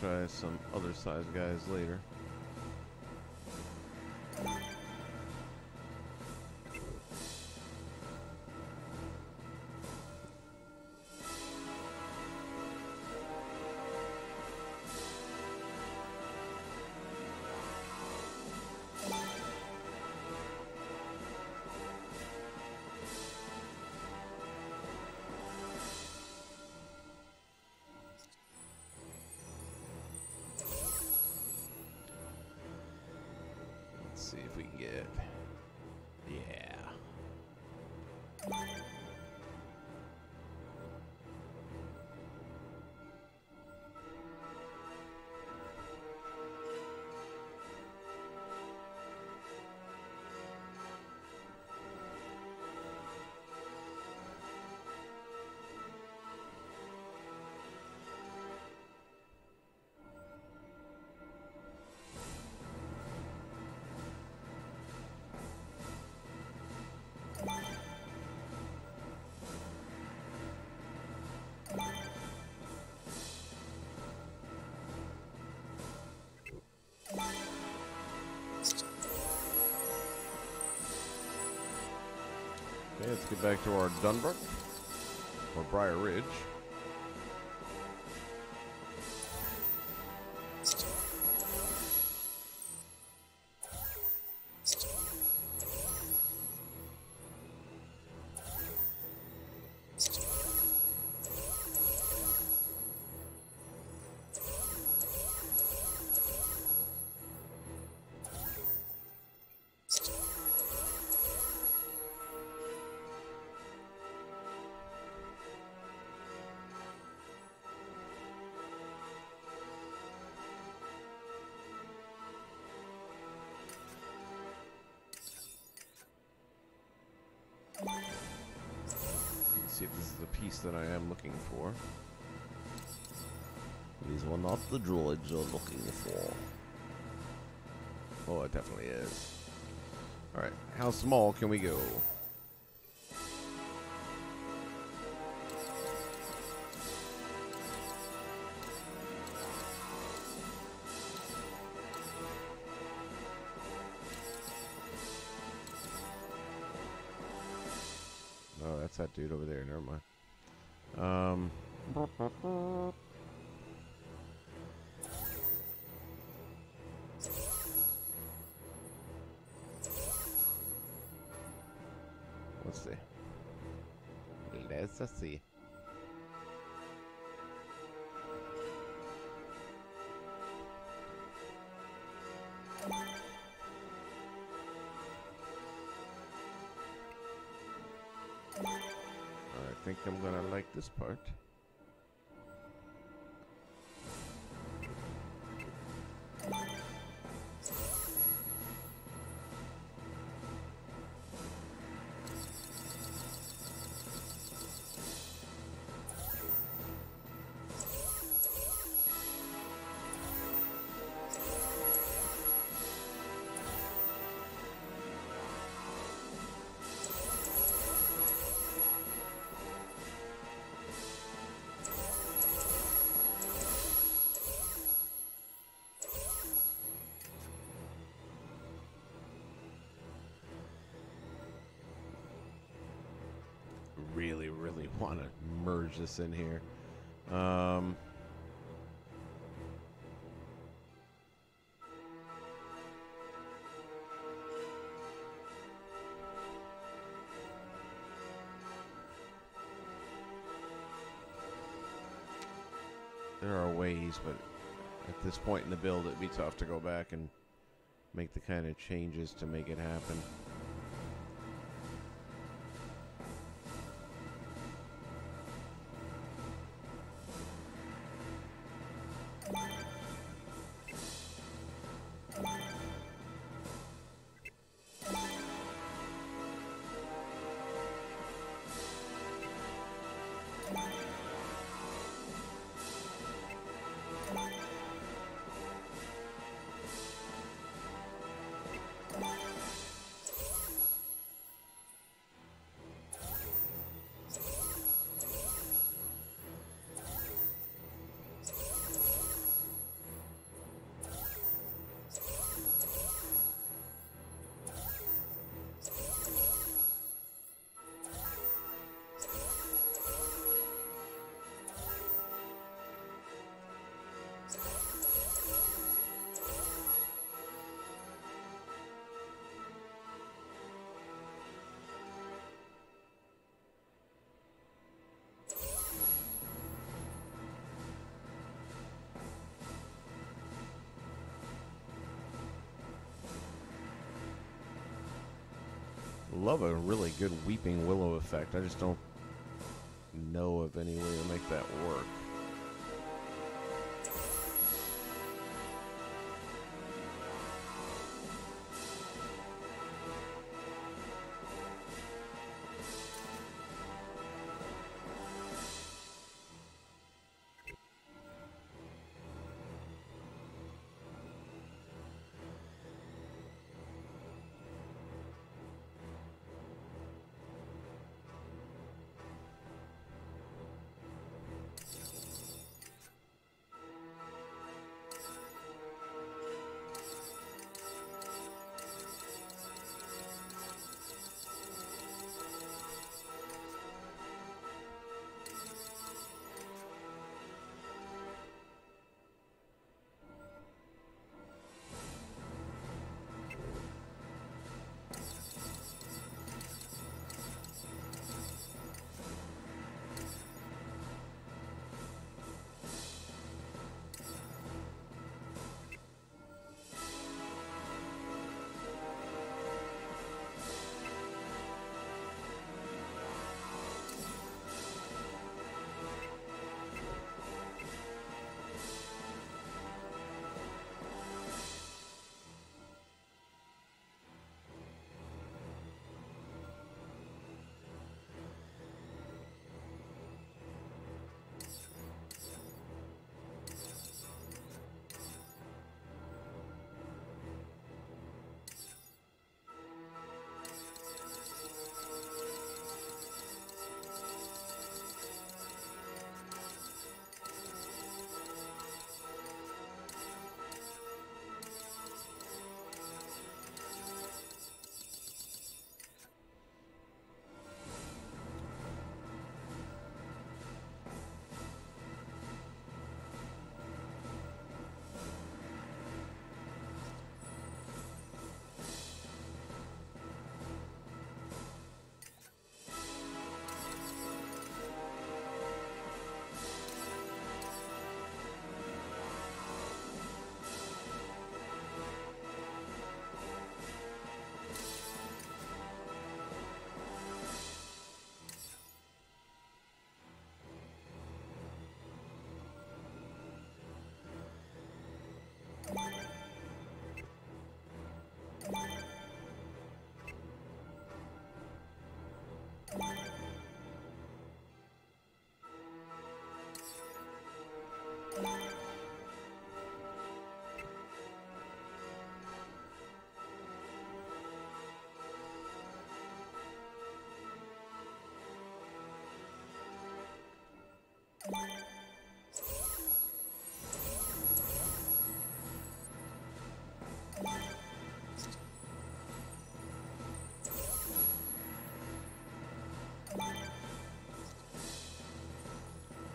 try some other size guys later. See if we can get, yeah. Okay, let's get back to our Dunbrook, or Briar Ridge. See if this is the piece that I am looking for. These were not the droids you're looking for. Oh, it definitely is. Alright, how small can we go? Oh, that's that dude over there. Never mind. Let's see. Let's see. I think I'm gonna like this part. Really want to merge this in here. There are ways, but at this point in the build, it'd be tough to go back and make the kind of changes to make it happen. Love a really good weeping willow effect. I just don't know of any way to make that work.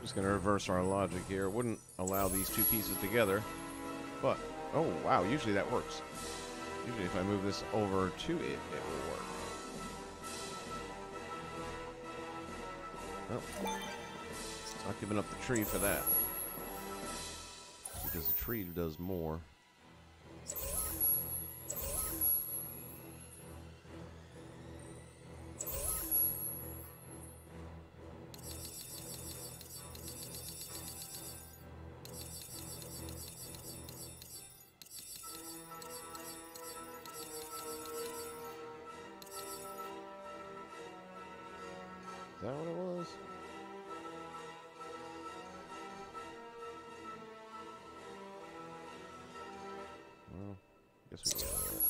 Just going to reverse our logic here. It wouldn't allow these two pieces together, but, oh wow, usually that works. Usually if I move this over to it, it will work. Well, not giving up the tree for that, because the tree does more. Is that what it was? Well, guess we got that.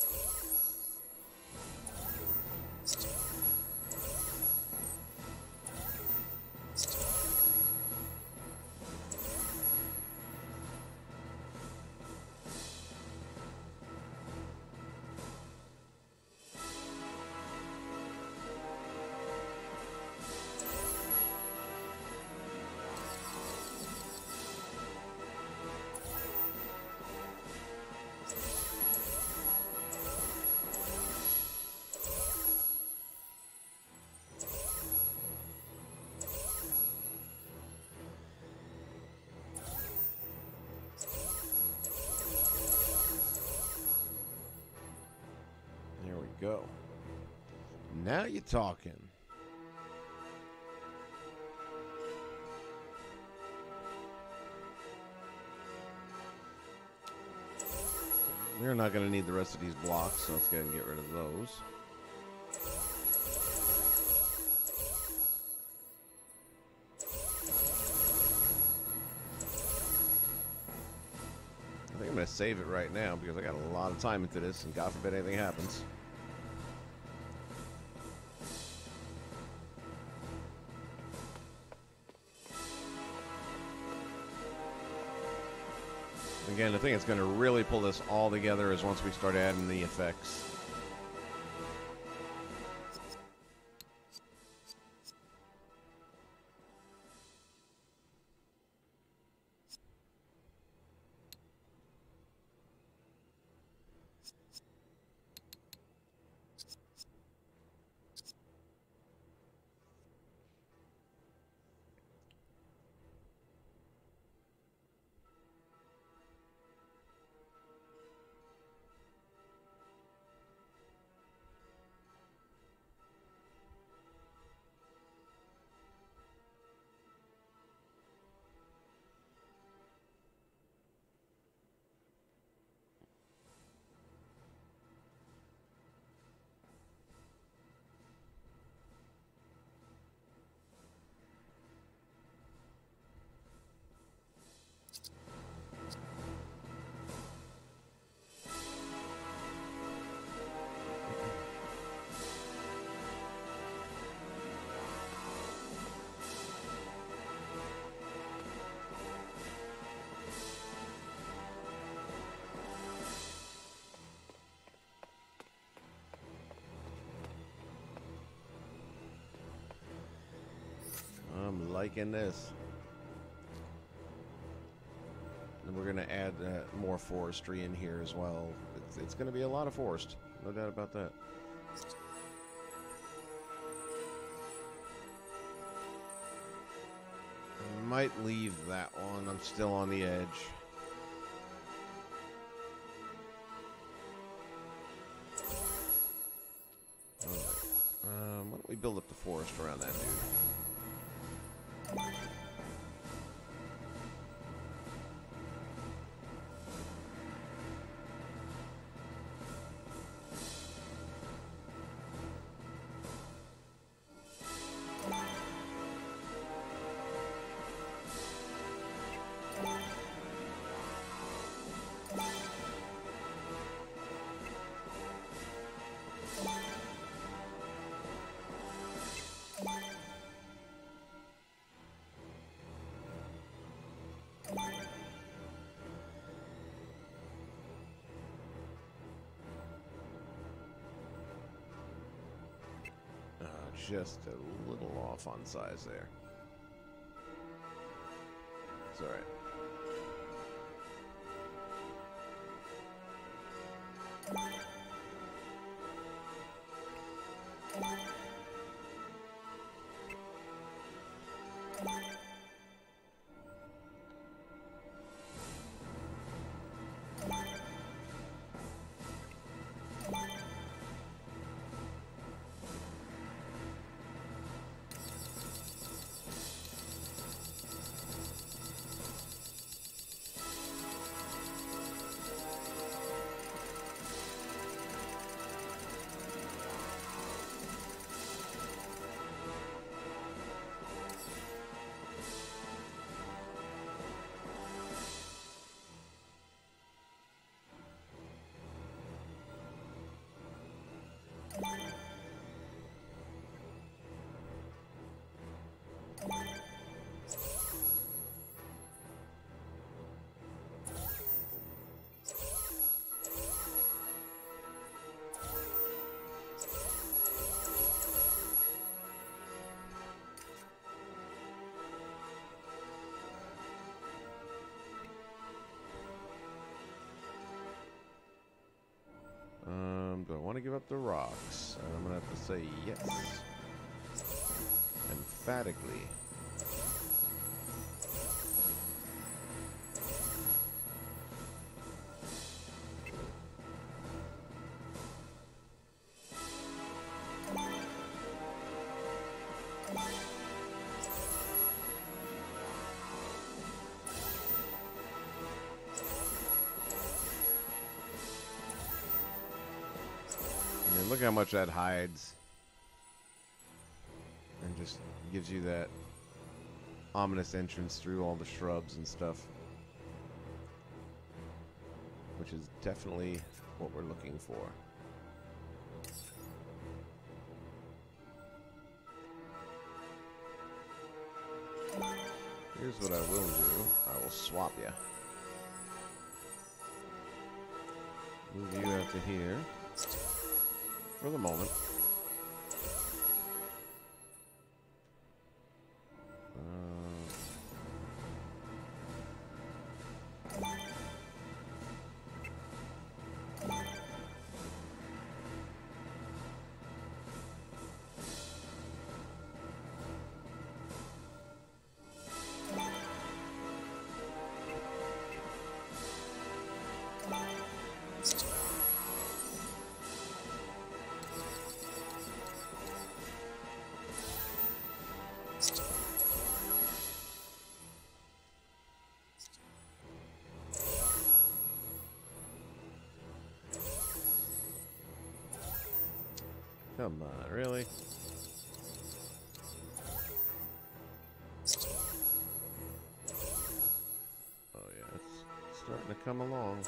Go. Now you're talking. We're not going to need the rest of these blocks, so let's go ahead and get rid of those. I think I'm going to save it right now because I got a lot of time into this, and God forbid anything happens. Again, the thing that's going to really pull this all together is once we start adding the effects. I'm liking this. And we're going to add more forestry in here as well. It's going to be a lot of forest. No doubt about that. I might leave that one. I'm still on the edge. Alright. Why don't we build up the forest around that dude? Just a little off on size there. It's all right. Do I want to give up the rocks? And I'm going to have to say yes. Emphatically. I mean, look how much that hides. And just gives you that ominous entrance through all the shrubs and stuff. Which is definitely what we're looking for. Here's what I will do. I will swap you. Move you out to here. For the moment. Come on, really? Oh yeah, it's starting to come along.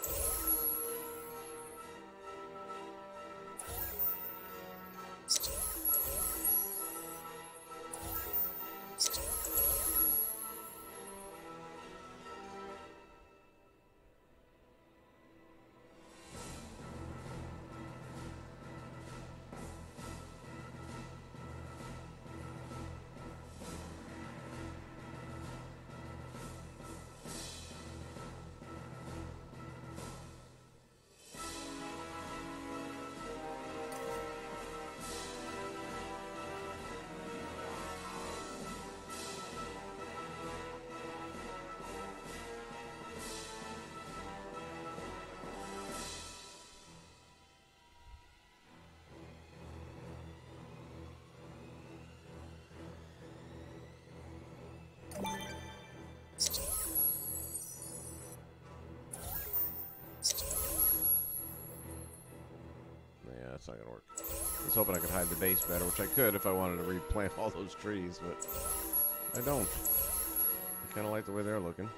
Yeah, that's not gonna work. I was hoping I could hide the base better, which I could if I wanted to replant all those trees, but I don't. I kind of like the way they're looking.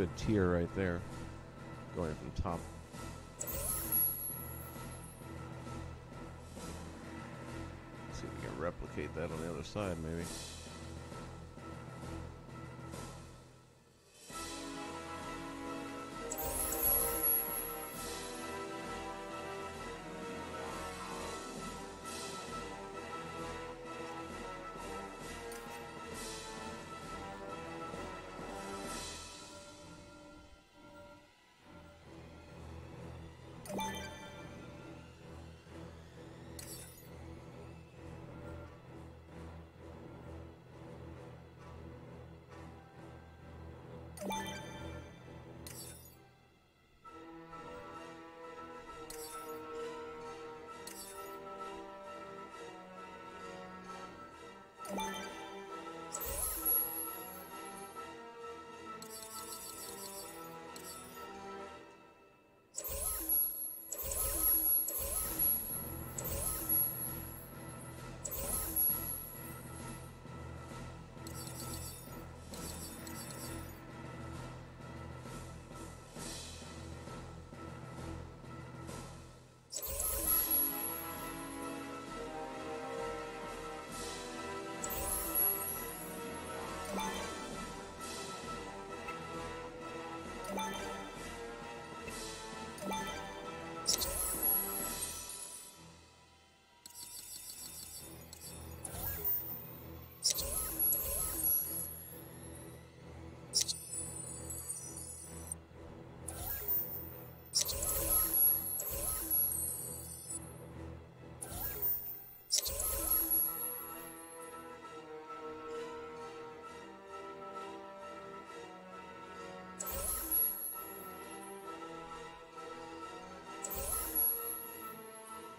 good tier right there. Going from top. See if we can replicate that on the other side, maybe.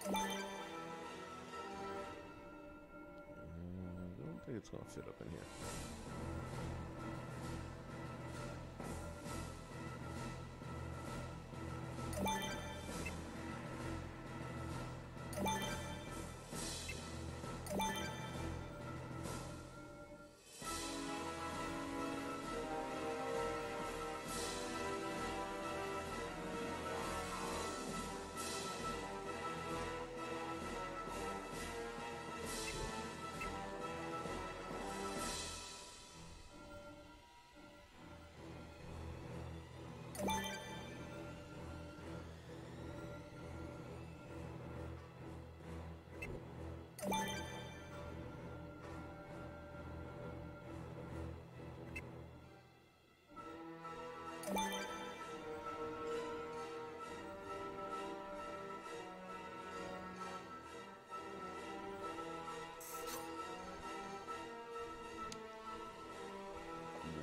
I don't think it's going to fit up in here.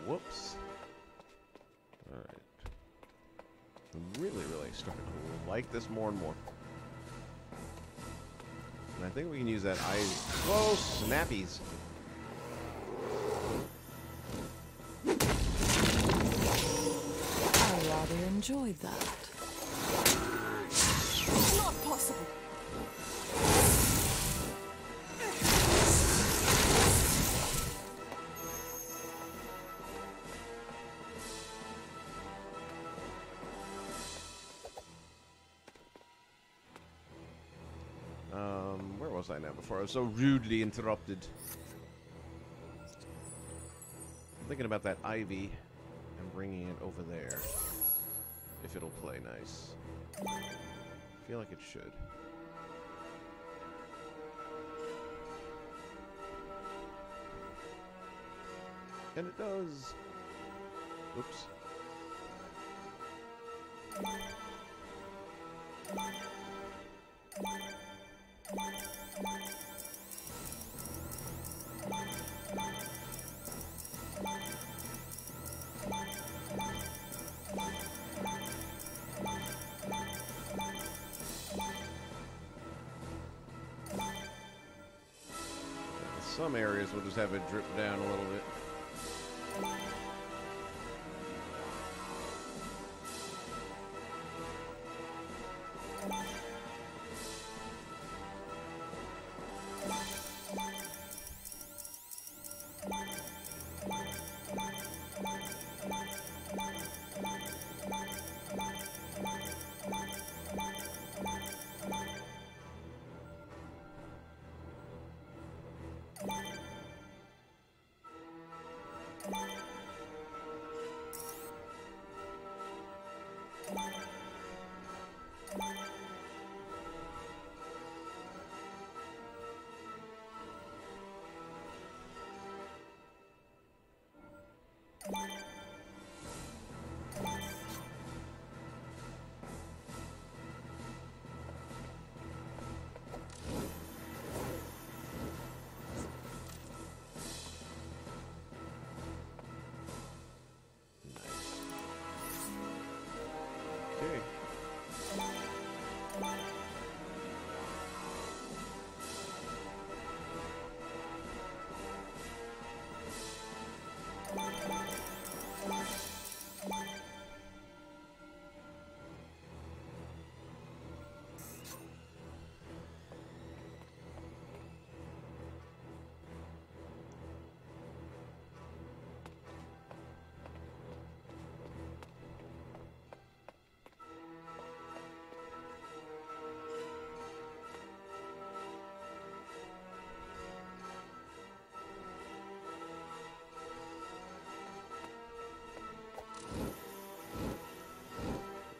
Whoops. Alright. I'm really starting to like this more and more. And I think we can use that Whoa, snappies. I rather enjoyed that. Not possible. Where was I now before I was so rudely interrupted? I'm thinking about that ivy and bringing it over there. If it'll play nice. I feel like it should. And it does. Oops. Some areas will just have it drip down a little bit. Okay.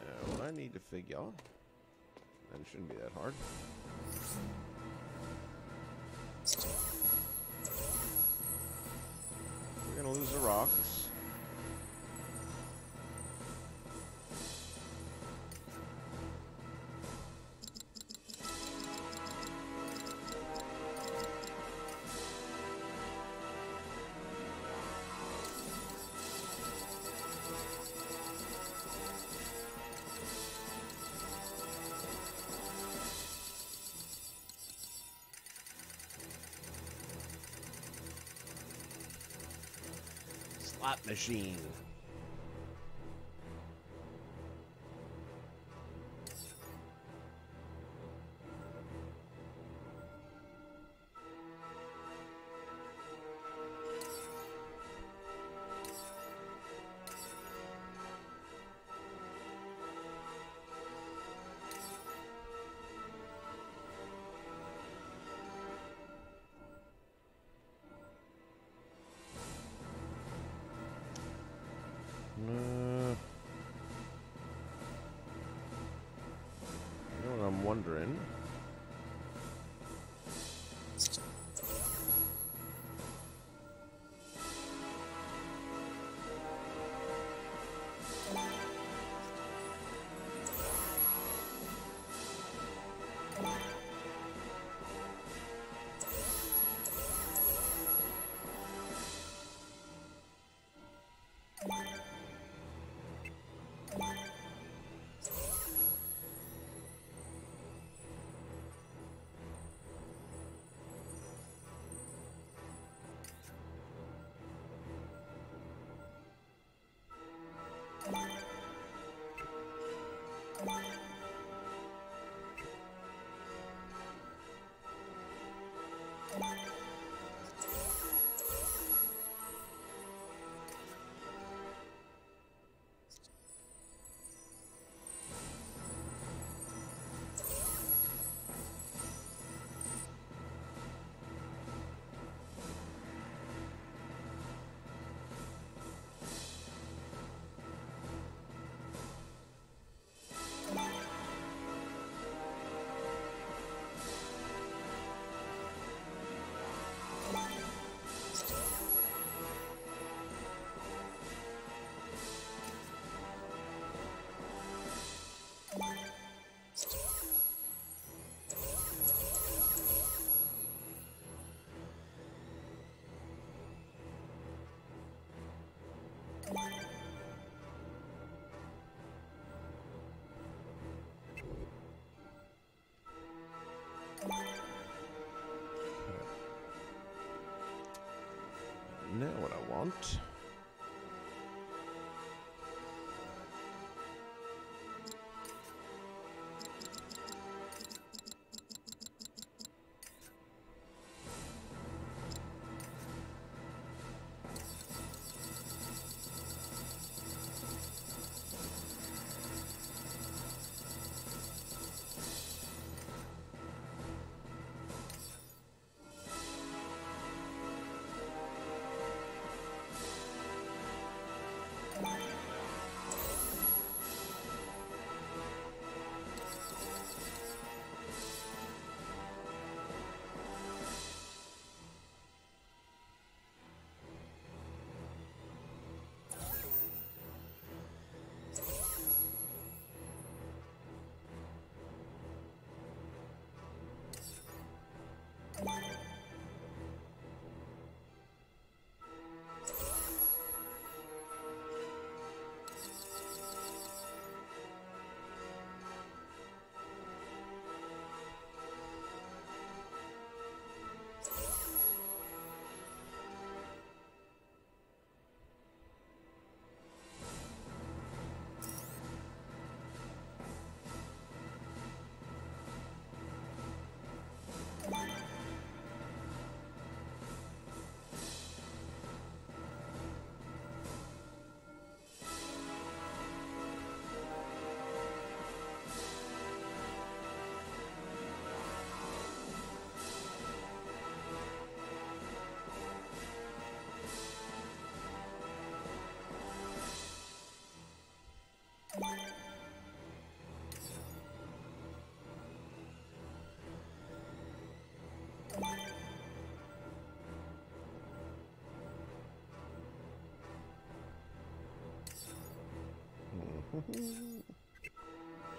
Now, what I need to figure, and it shouldn't be that hard. We're gonna lose the rocks. Slot machine. You know what I'm wondering? Now what I want.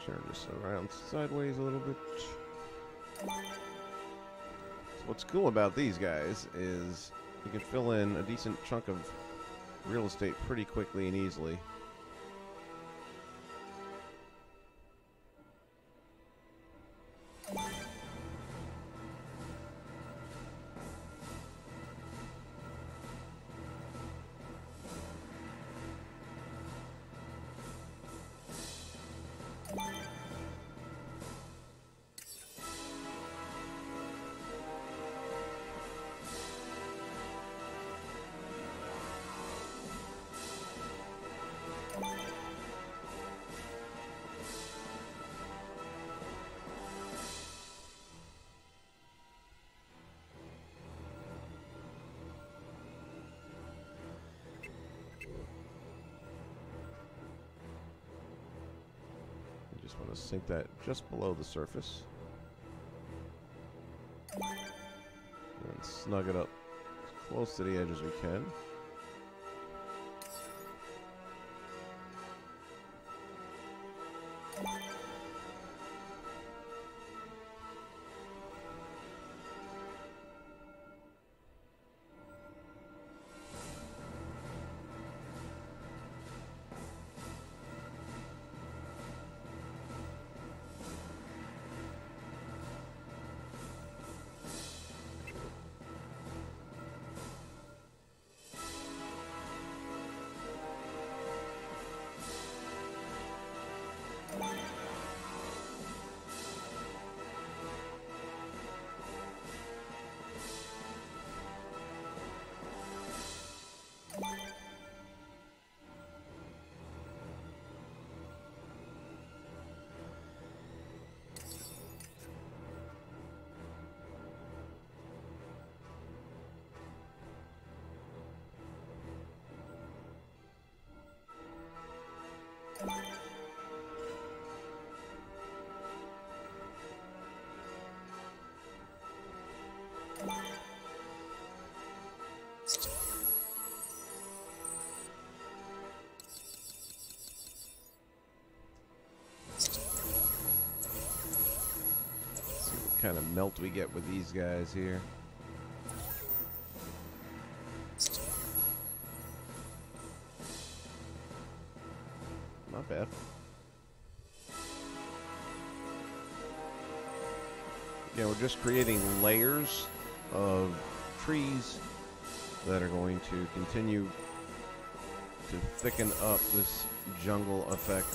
Turn this around sideways a little bit. So what's cool about these guys is you can fill in a decent chunk of real estate pretty quickly and easily. Just want to sink that just below the surface. And snug it up as close to the edge as we can. See what kind of melt we get with these guys here. Not bad. Again, we're just creating layers of trees that are going to continue to thicken up this jungle effect.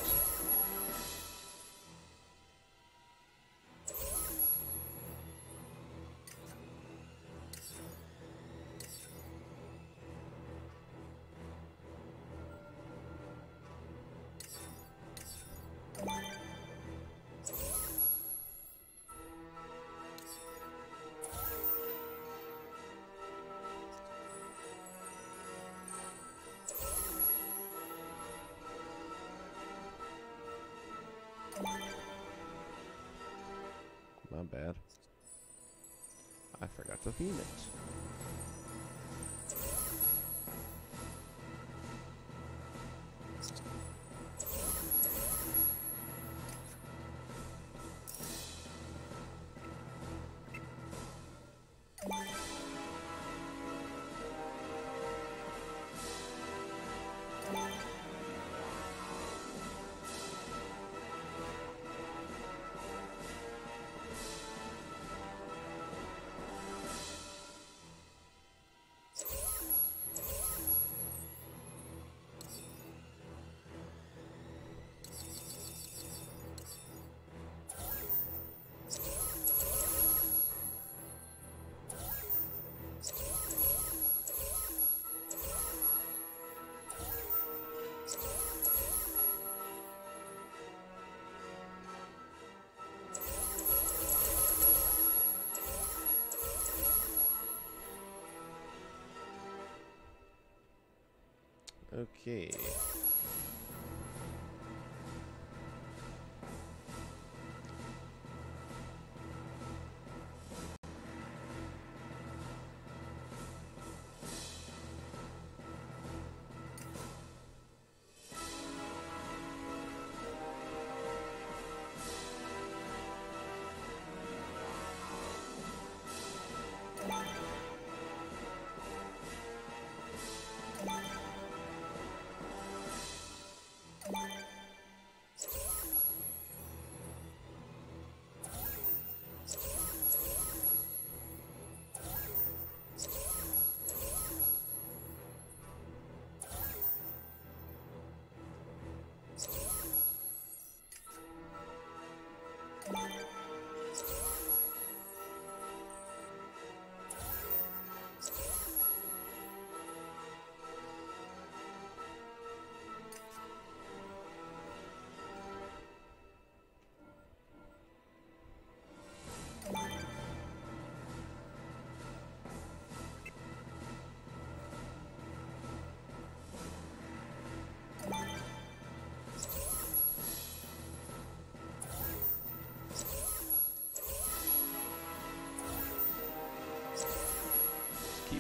Not bad. I forgot to theme it. Okay.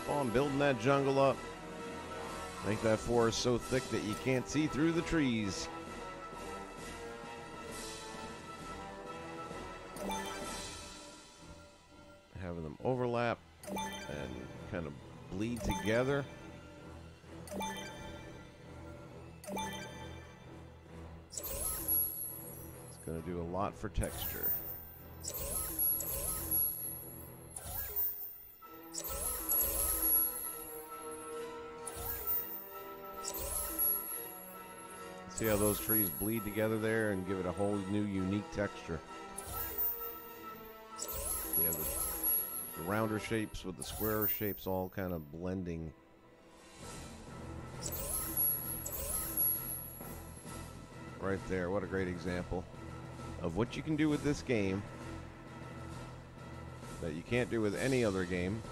Keep on building that jungle up. Make that forest so thick that you can't see through the trees. Having them overlap and kind of bleed together. It's going to do a lot for texture. See how those trees bleed together there and give it a whole new unique texture. You have the rounder shapes with the squarer shapes all kind of blending. Right there, what a great example of what you can do with this game that you can't do with any other game.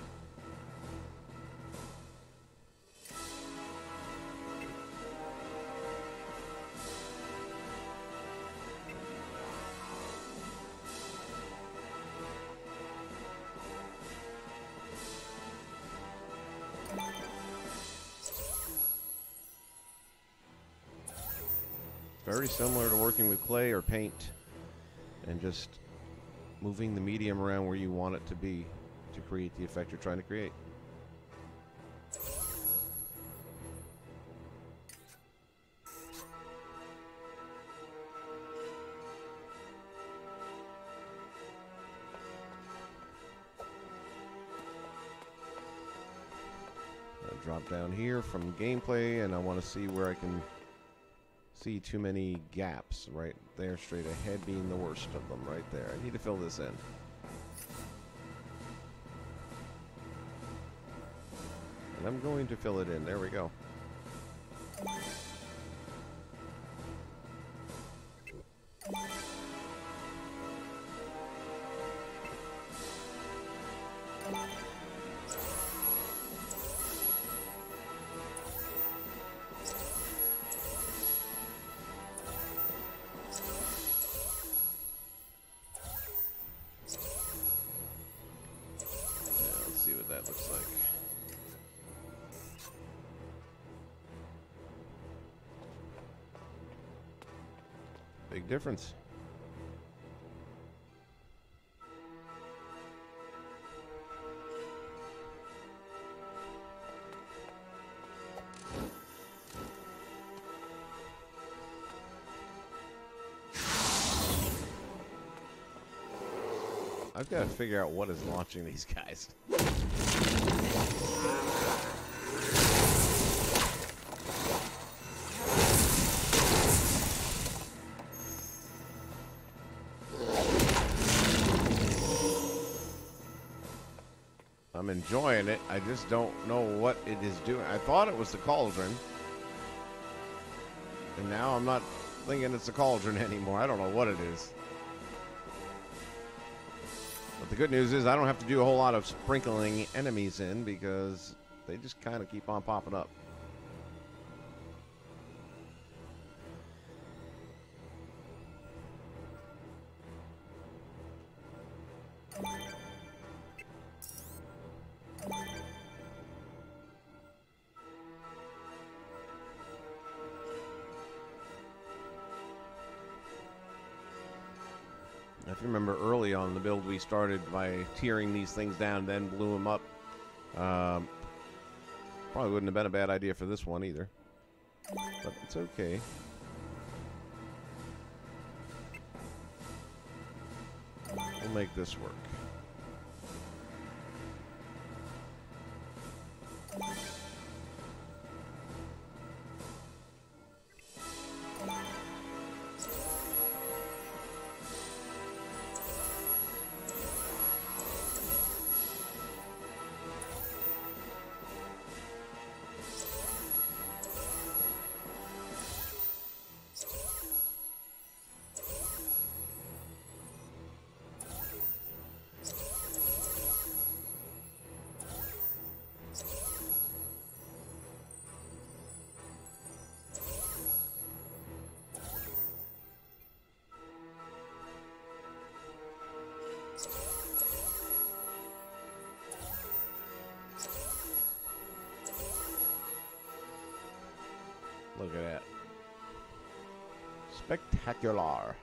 Very similar to working with clay or paint and just moving the medium around where you want it to be to create the effect you're trying to create. I drop down here from gameplay and I want to see where I can see too many gaps right there, straight ahead being the worst of them right there. I need to fill this in. And I'm going to fill it in. There we go. See what that looks like. Big difference. I've got to figure out what is launching these guys. I'm enjoying it. I just don't know what it is doing. I thought it was the cauldron. And now I'm not thinking it's the cauldron anymore. I don't know what it is. But the good news is I don't have to do a whole lot of sprinkling enemies in because they just kind of keep on popping up. If you remember early on in the build, we started by tearing these things down, then blew them up. Probably wouldn't have been a bad idea for this one either. But it's okay. We'll make this work. Look at that. Spectacular.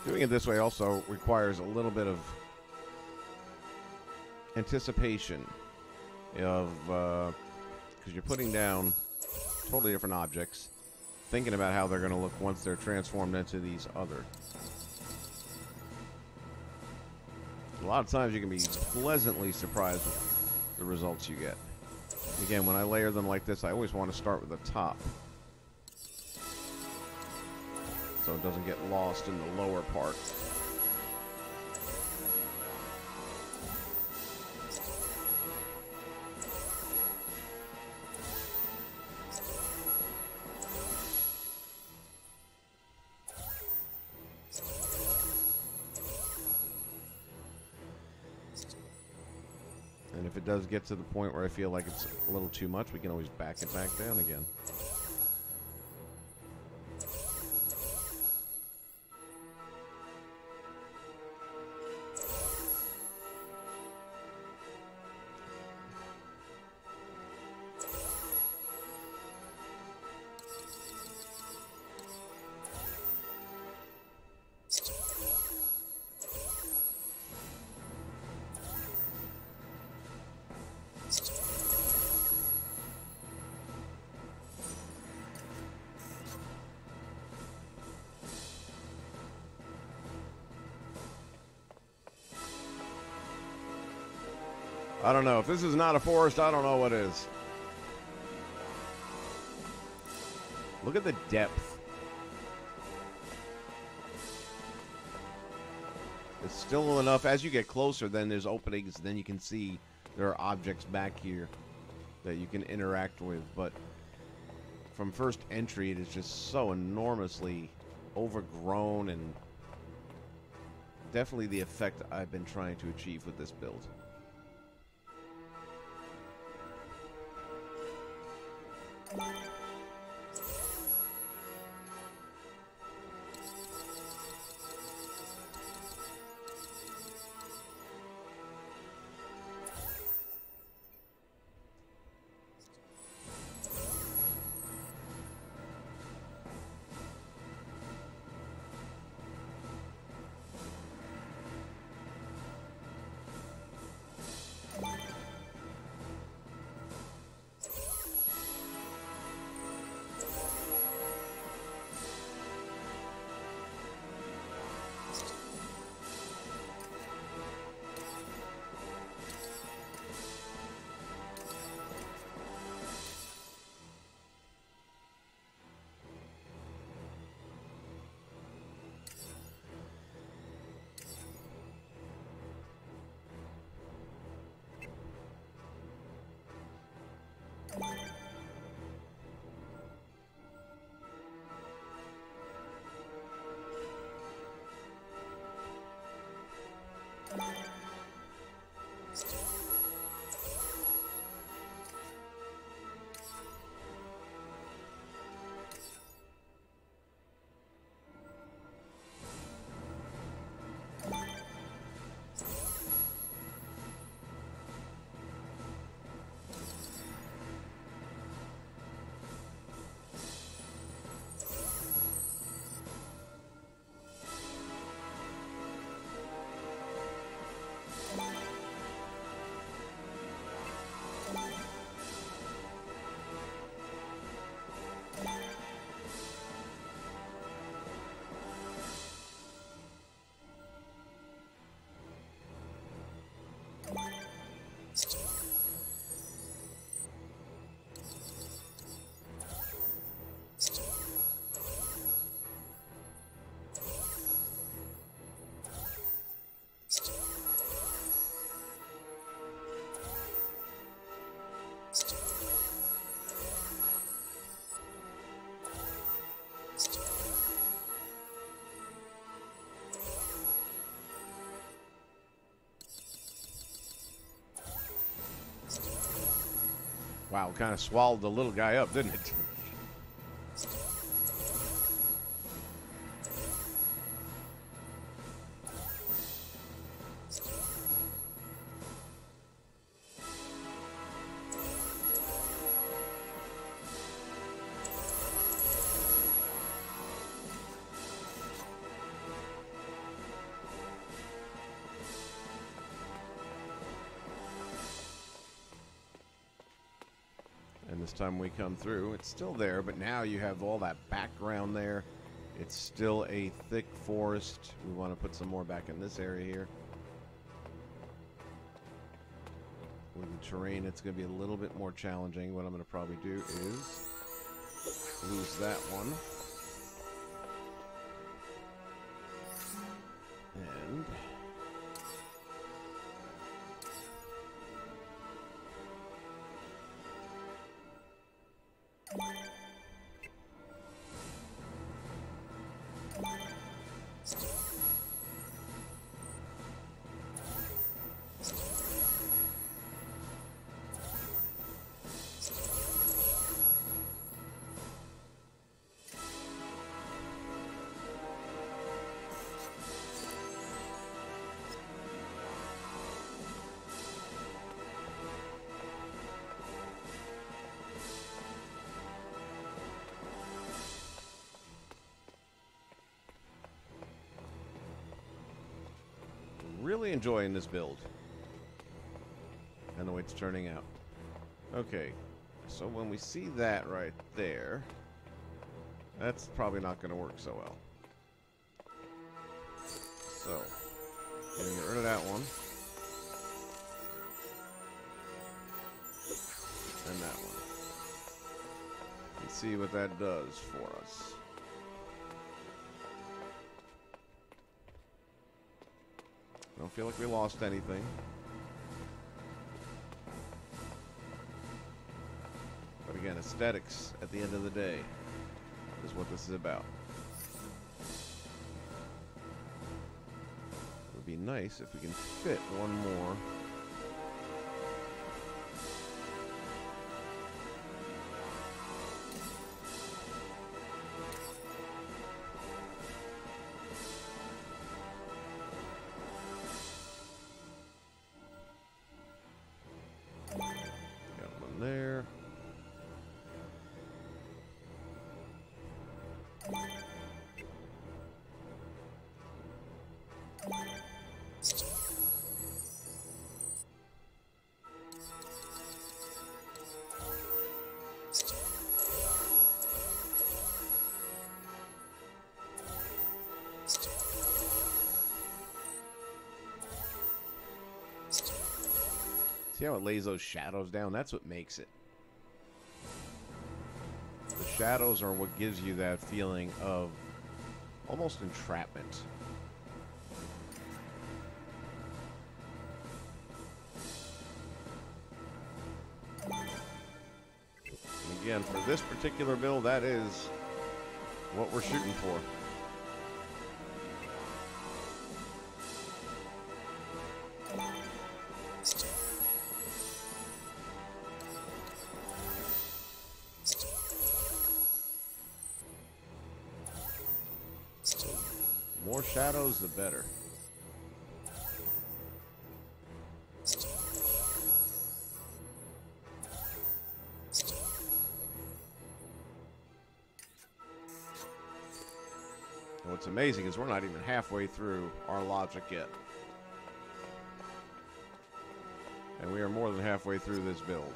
Doing it this way also requires a little bit of anticipation of because you're putting down totally different objects, thinking about how they're going to look once they're transformed into these other. A lot of times you can be pleasantly surprised with the results you get. Again, when I layer them like this, I always want to start with the top, so it doesn't get lost in the lower part. And if it does get to the point where I feel like it's a little too much, we can always back it back down again. I don't know. If this is not a forest, I don't know what is. Look at the depth. It's still enough. As you get closer, then there's openings. Then you can see there are objects back here that you can interact with. But from first entry, it is just so enormously overgrown, and definitely the effect I've been trying to achieve with this build. Wow, kind of swallowed the little guy up, didn't it? And this time we come through, it's still there, but now you have all that background there. It's still a thick forest. We want to put some more back in this area here. With the terrain, it's going to be a little bit more challenging. What I'm going to probably do is lose that one. And really enjoying this build and the way it's turning out. Okay, so when we see that right there, that's probably not going to work so well. So, gonna get rid of that one. And that one. Let's see what that does for us. Don't feel like we lost anything. But again, aesthetics at the end of the day is what this is about. It would be nice if we can fit one more. There. See how it lays those shadows down? That's what makes it. The shadows are what gives you that feeling of almost entrapment. And again, for this particular build, that is what we're shooting for. shadows, the better. And what's amazing is we're not even halfway through our logic yet. And we are more than halfway through this build.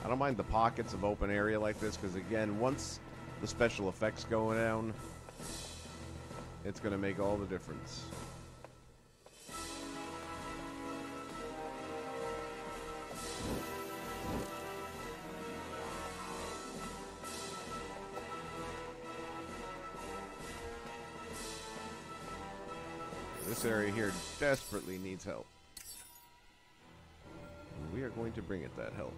I don't mind the pockets of open area like this because, again, once the special effects go down, it's going to make all the difference. This area here desperately needs help. And we are going to bring it that help.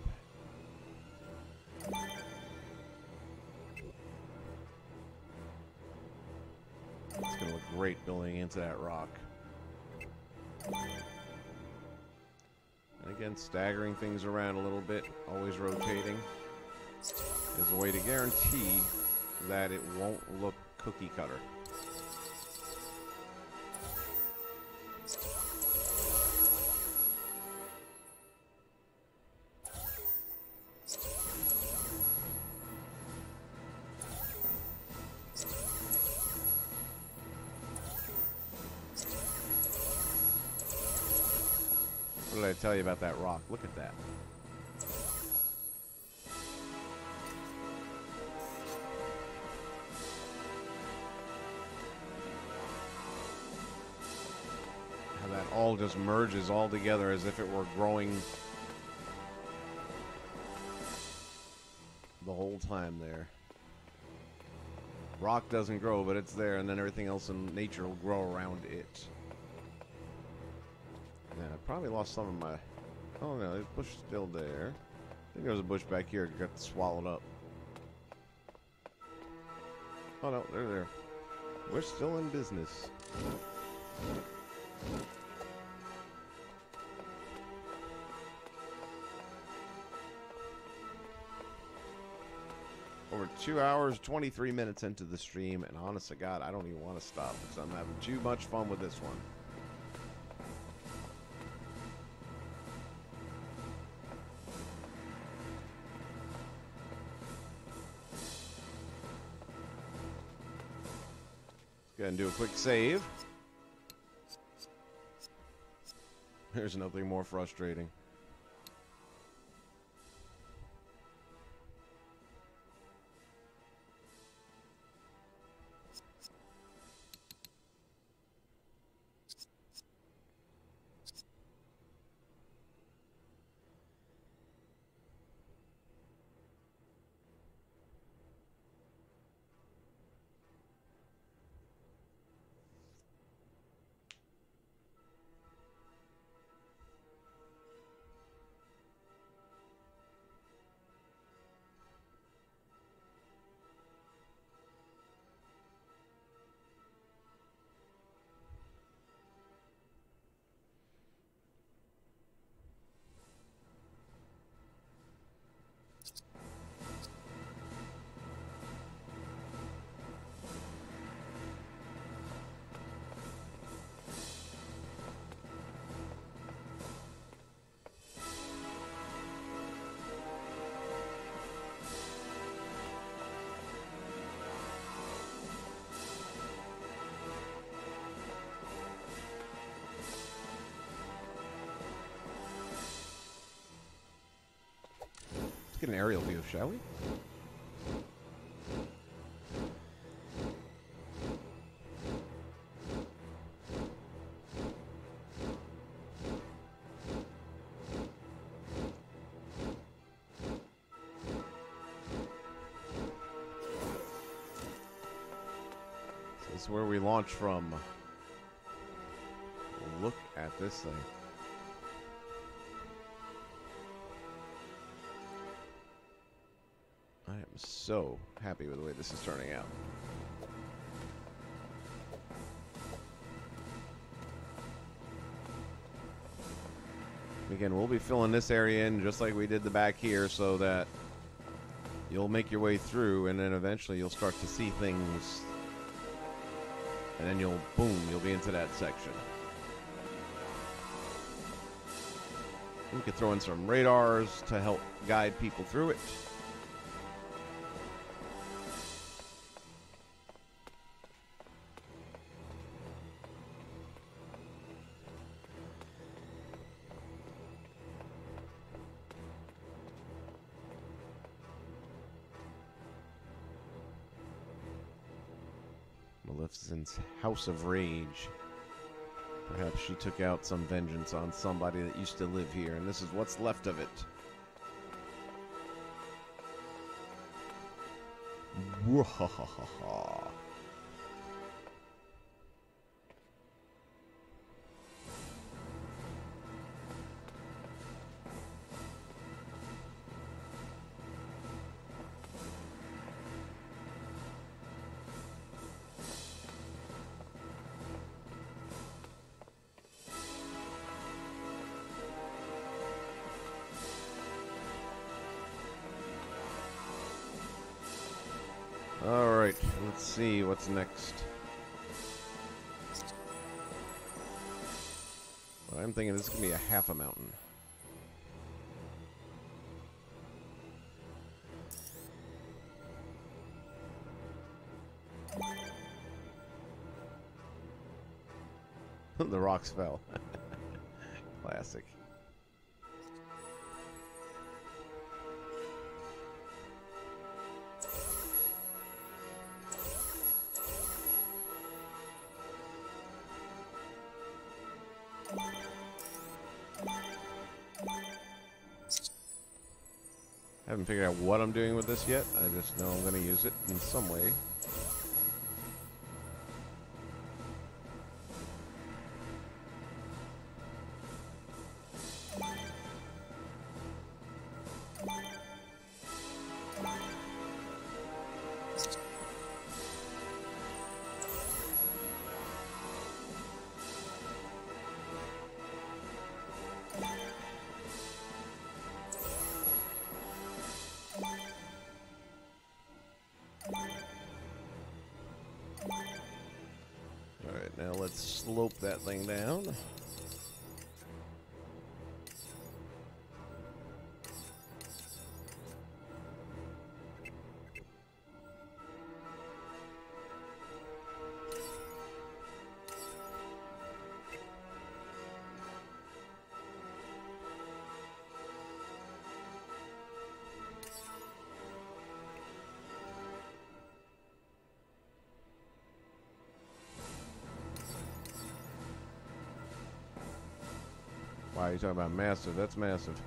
It's going to look great building into that rock. And again, staggering things around a little bit, always rotating, is a way to guarantee that it won't look cookie cutter. What did I tell you about that rock? Look at that. How that all just merges all together as if it were growing the whole time there. Rock doesn't grow, but it's there, and then everything else in nature will grow around it. Yeah, I probably lost some of my... Oh no, there's a bush still there. I think there was a bush back here that got swallowed up. Oh no, they're there. We're still in business. Over 2 hours, 23 minutes into the stream, and honest to God, I don't even want to stop because I'm having too much fun with this one. Go ahead and do a quick save. There's nothing more frustrating. Let's get an aerial view, shall we? So this is where we launch from. Look at this thing. I am so happy with the way this is turning out. Again, we'll be filling this area in just like we did the back here so that you'll make your way through, and then eventually you'll start to see things, and then you'll be into that section. We could throw in some radars to help guide people through it. Maleficent's House of Rage. Perhaps she took out some vengeance on somebody that used to live here, and this is what's left of it. Wah-ha-ha-ha-ha. Alright, let's see what's next. Well, I'm thinking this is going to be a half a mountain. The rocks fell. Classic. I haven't figured out what I'm doing with this yet. I just know I'm going to use it in some way. Alright, now let's slope that thing down. Wow, you're talking about massive. That's massive.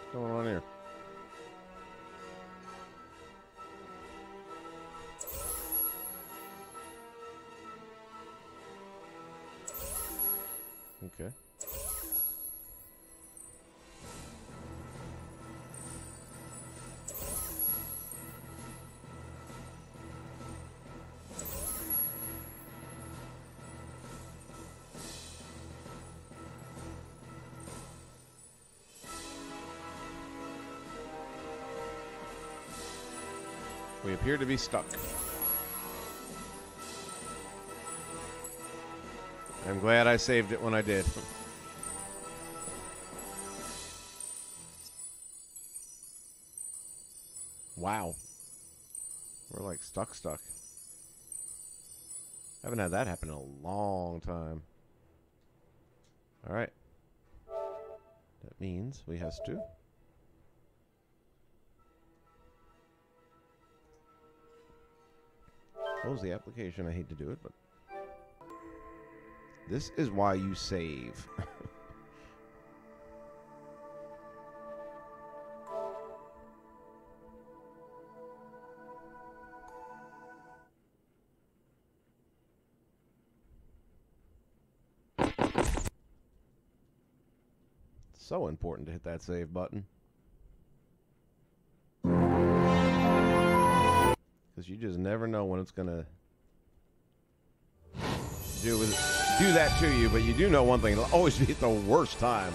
What's going on here? Okay. We appear to be stuck. I'm glad I saved it when I did. Wow. We're like stuck. Haven't had that happen in a long time. Alright. That means we has to close the application. I hate to do it, but this is why you save. So important to hit that save button. Because you just never know when it's going to do that to you. But you do know one thing. It'll always be at the worst time.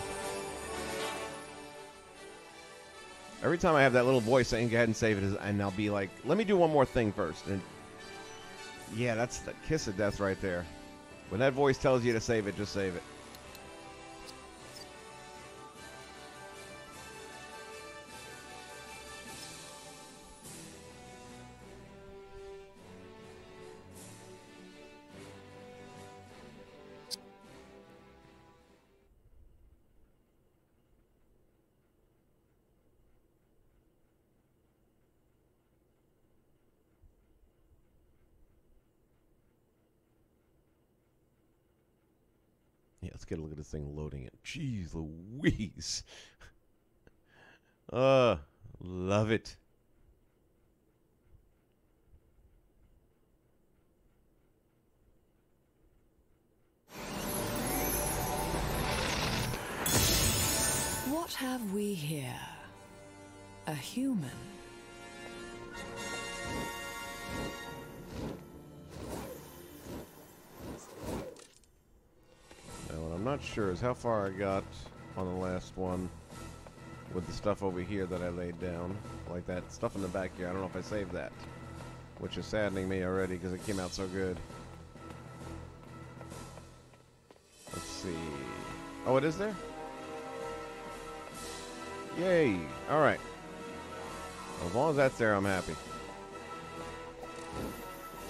Every time I have that little voice saying, go ahead and save it, and I'll be like, let me do one more thing first. And yeah, that's the kiss of death right there. When that voice tells you to save it, just save it. Yeah, let's get a look at this thing loading it. Jeez Louise. Love it. What have we here? A human. Now, what I'm not sure is how far I got on the last one with the stuff over here that I laid down. Like that stuff in the back here. I don't know if I saved that. Which is saddening me already because it came out so good. Let's see. Oh, it is there? Yay! Alright. As long as that's there, I'm happy.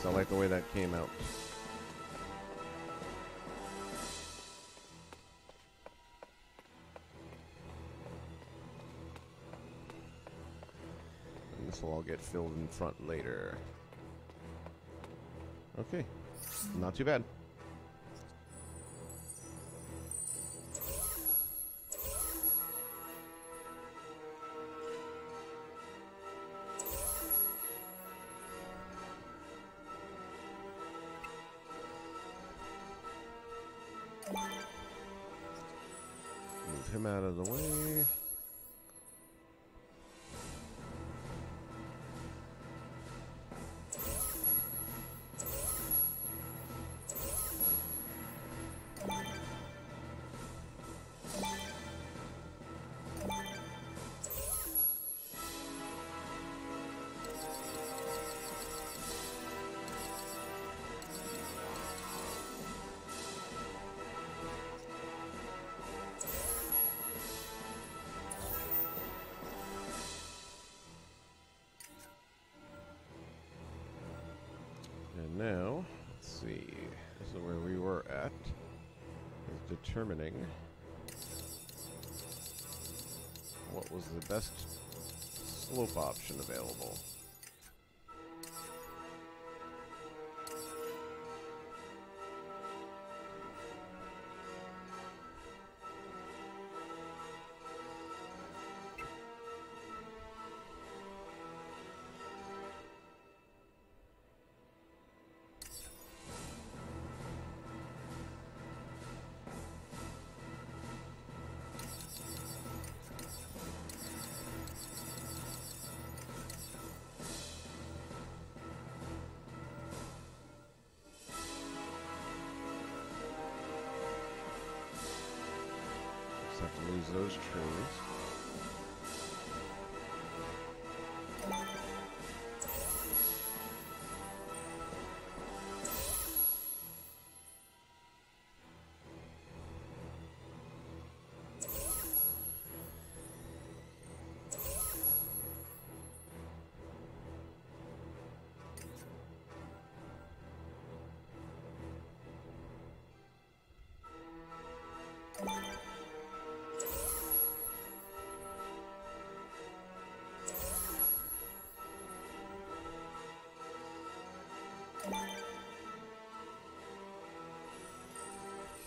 So I like the way that came out. And this will all get filled in front later. Okay. Not too bad. Move him out of the way. And now, let's see, this is where we were at, is determining what was the best slope option available. Have to lose those trees.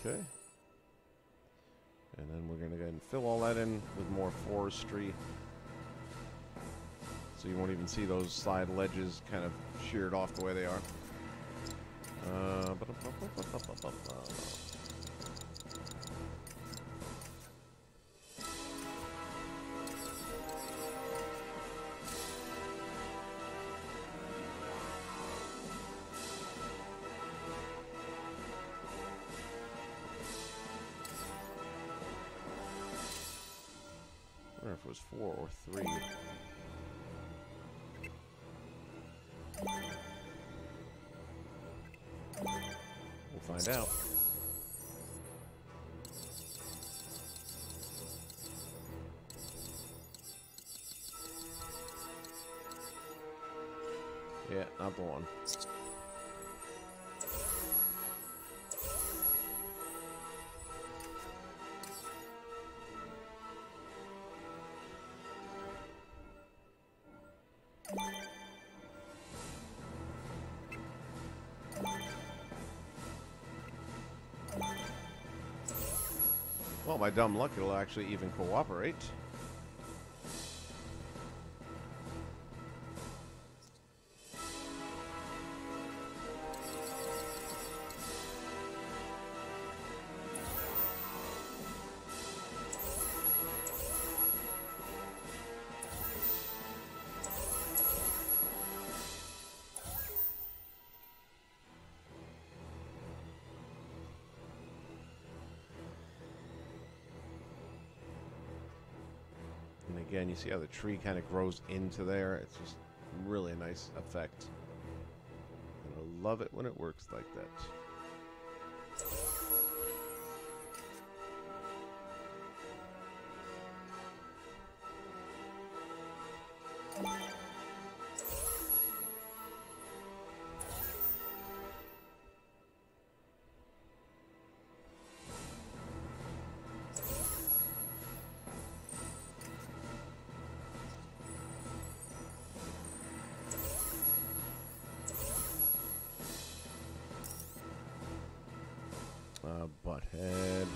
Okay. And then we're going to go ahead and fill all that in with more forestry. So you won't even see those side ledges kind of sheared off the way they are. I wonder if it was 4 or 3. We'll find out. Yeah, not the one. Well, by dumb luck, it'll actually even cooperate. And again, you see how the tree kind of grows into there. It's just really a nice effect. And I love it when it works like that. Butthead.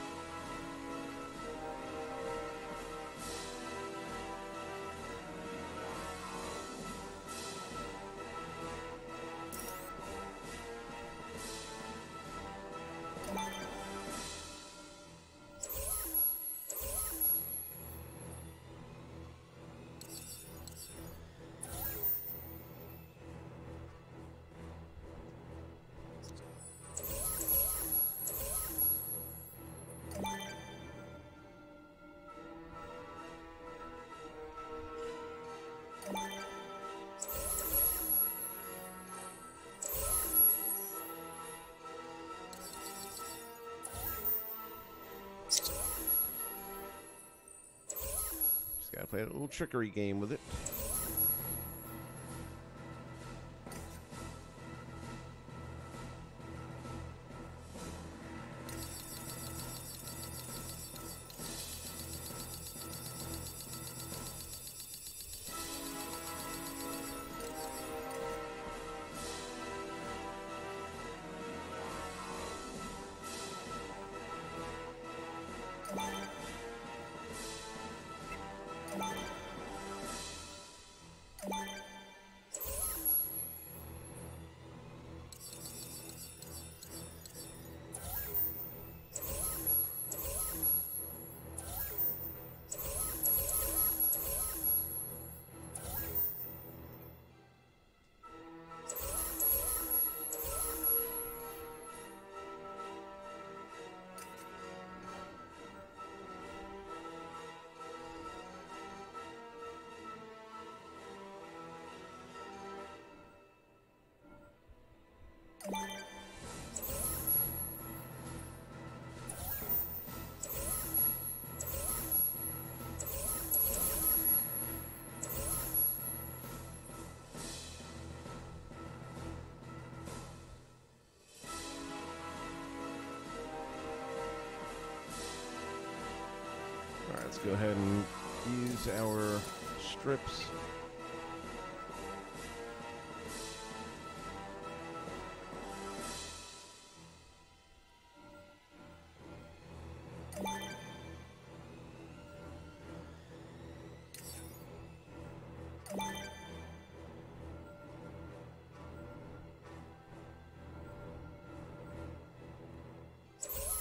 Just gotta play a little trickery game with it. Alright, let's go ahead and use our strips.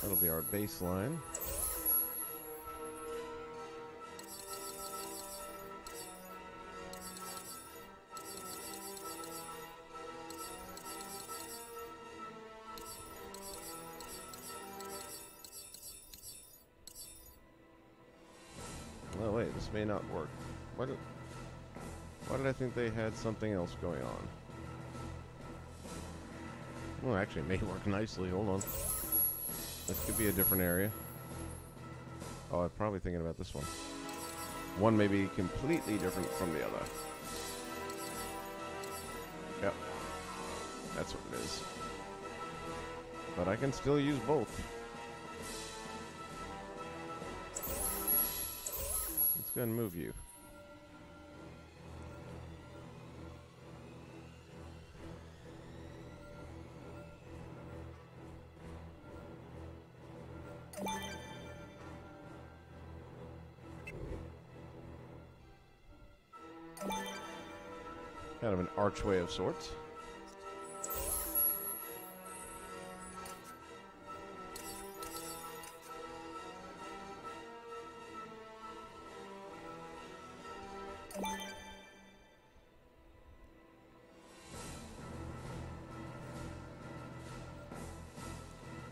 That'll be our baseline. Oh wait, this may not work. Why did I think they had something else going on? Well, actually, it may work nicely. Hold on. This could be a different area. Oh, I'm probably thinking about this one. One may be completely different from the other. Yep. That's what it is. But I can still use both. Let's go ahead and move you. Kind of an archway of sorts.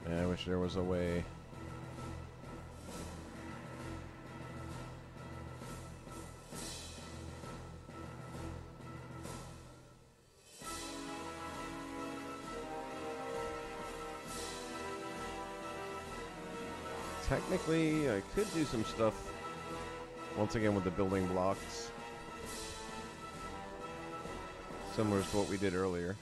I wish there was a way. Technically, I could do some stuff once again with the building blocks, similar to what we did earlier.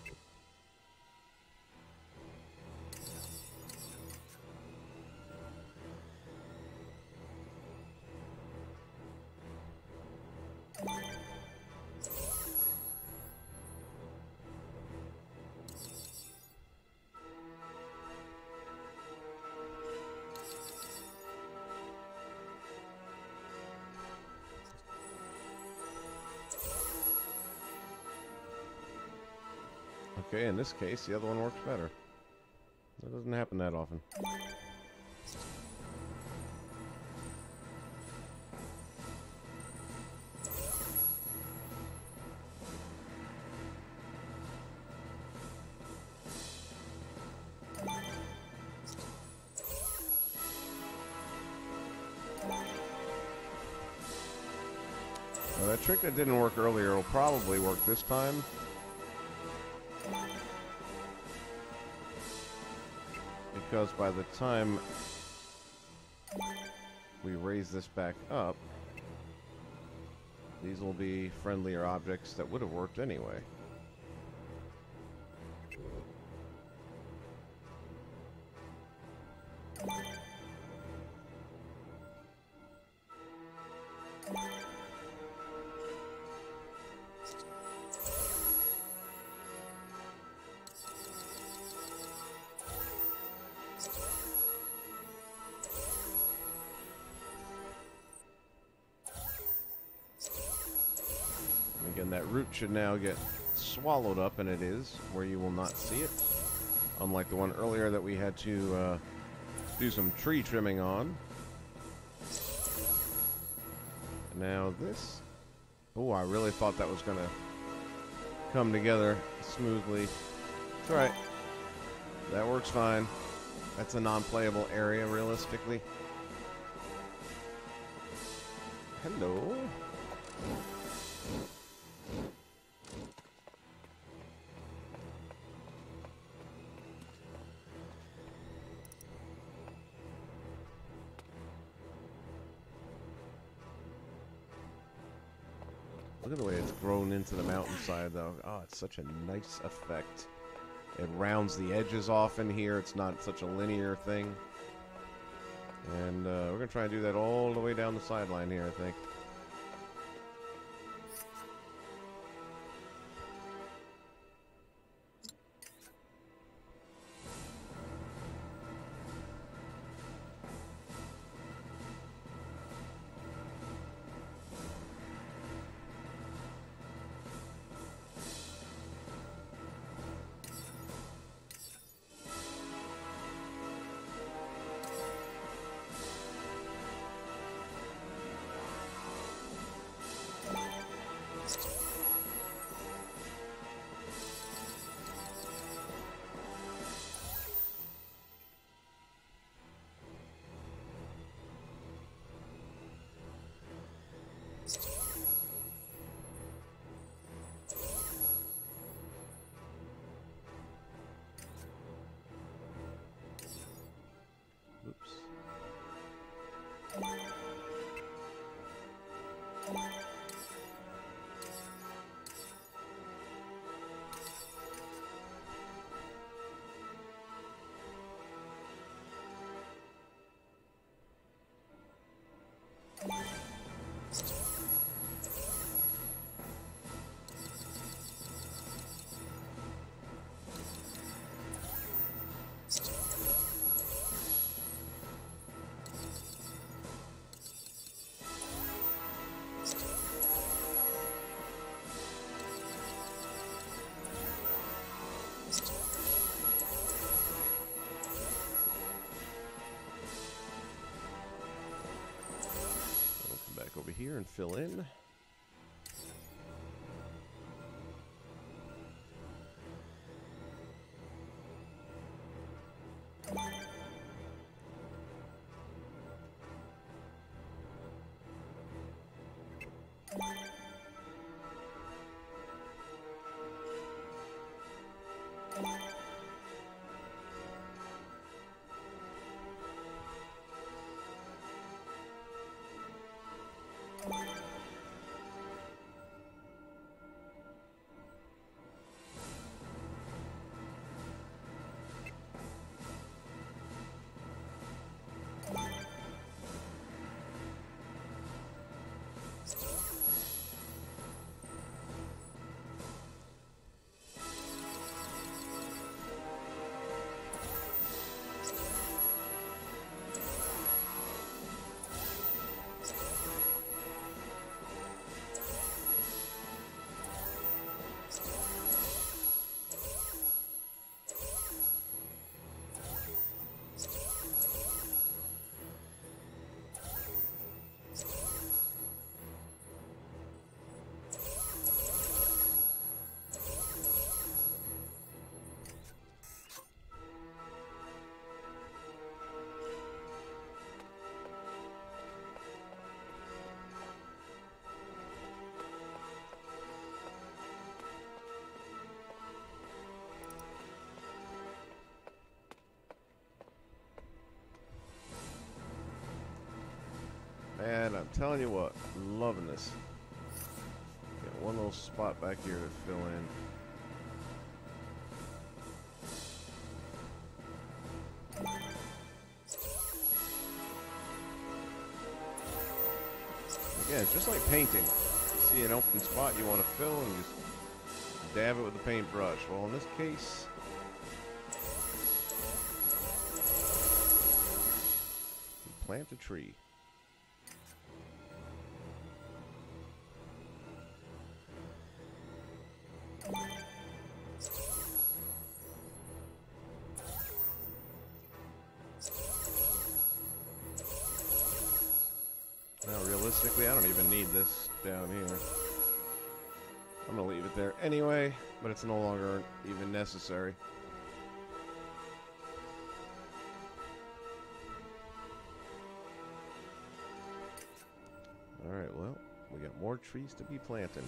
Okay, in this case, the other one works better. That doesn't happen that often. Now, that trick that didn't work earlier will probably work this time. Because by the time we raise this back up, these will be friendlier objects that would have worked anyway. Again, that root should now get swallowed up, and it is, where you will not see it. Unlike the one earlier that we had to do some tree trimming on. Now this... Oh, I really thought that was going to come together smoothly. It's alright. That works fine. That's a non-playable area, realistically. Hello. Look at the way it's grown into the mountainside, though. Oh, it's such a nice effect. It rounds the edges off in here. It's not such a linear thing. And we're going to try and do that all the way down the sideline here, I think. fill in. Man, I'm telling you what, loving this. Got one little spot back here to fill in. Again, it's just like painting. See an open spot you want to fill and just dab it with a paintbrush. Well, in this case, plant a tree. Now, realistically, I don't even need this down here. I'm going to leave it there anyway, but it's no longer even necessary. Alright, well, we got more trees to be planting.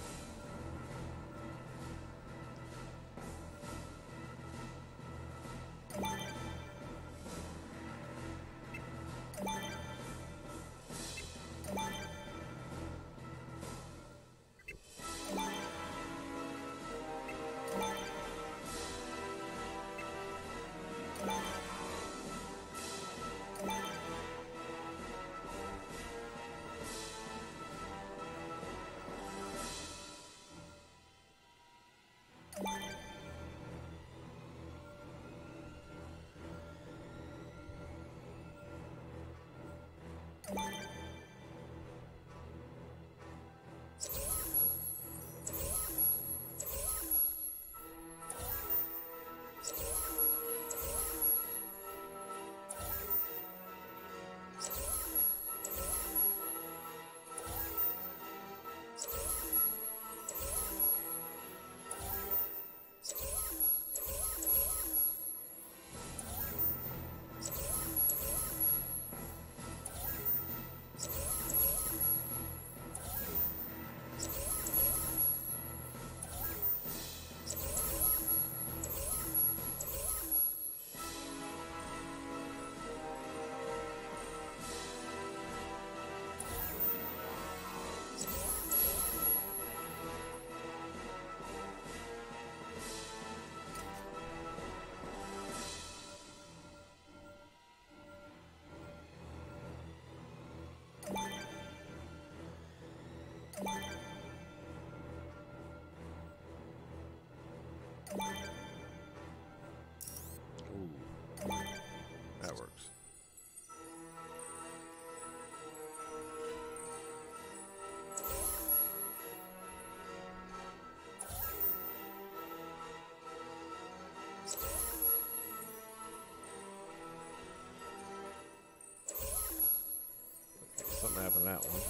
Ooh, that works. Okay, something happened to that one.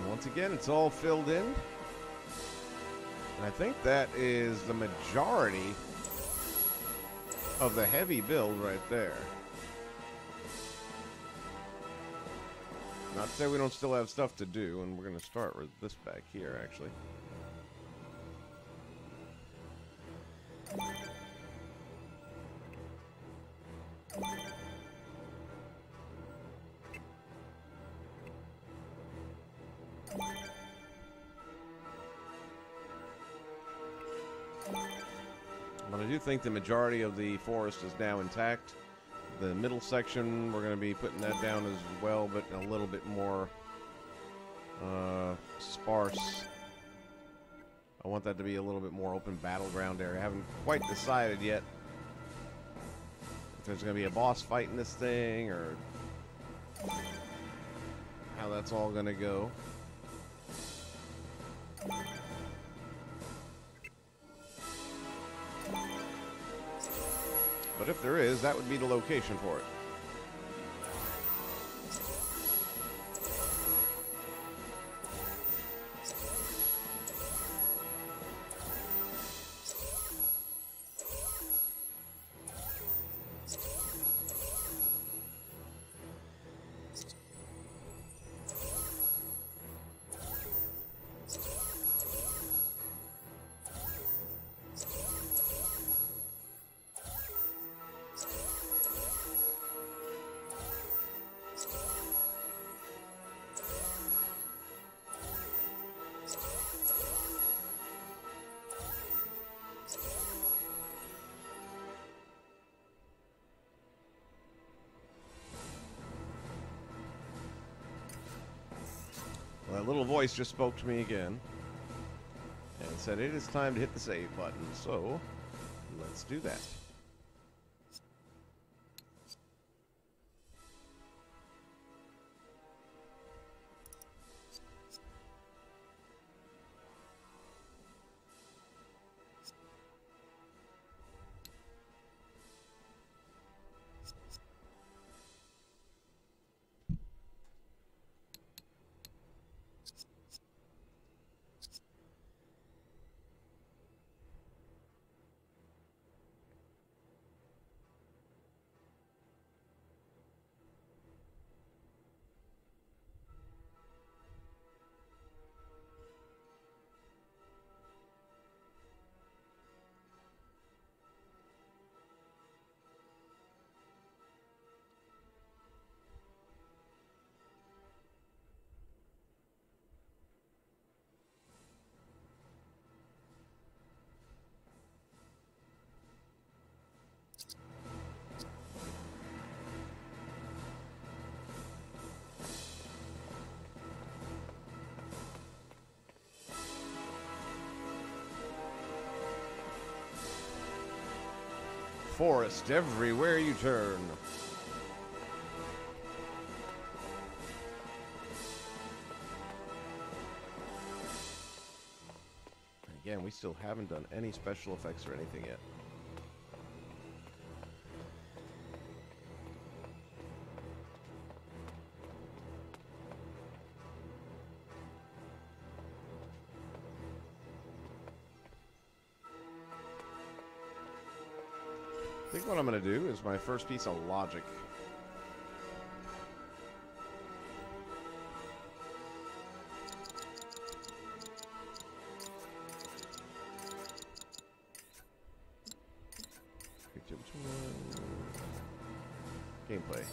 Once again, it's all filled in. And I think that is the majority of the heavy build right there. Not to say we don't still have stuff to do, and we're going to start with this back here, actually. But I do think the majority of the forest is now intact. The middle section, we're going to be putting that down as well, but a little bit more sparse. I want that to be a little bit more open battleground area. I haven't quite decided yet if there's going to be a boss fight in this thing or how that's all going to go. But if there is, that would be the location for it. Well, that little voice just spoke to me again and said it is time to hit the save button, so let's do that. Forest everywhere you turn. Again, we still haven't done any special effects or anything yet. I think what I'm going to do is my first piece of logic. Gameplay.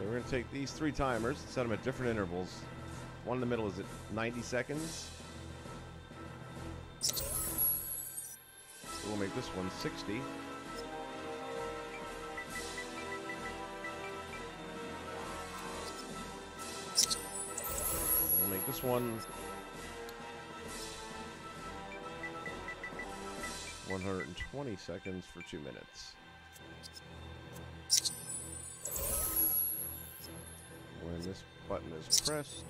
So we're going to take these 3 timers, set them at different intervals. One in the middle is at 90 seconds. So we'll make this one 60. We'll make this one 120 seconds for 2 minutes. When this button is pressed,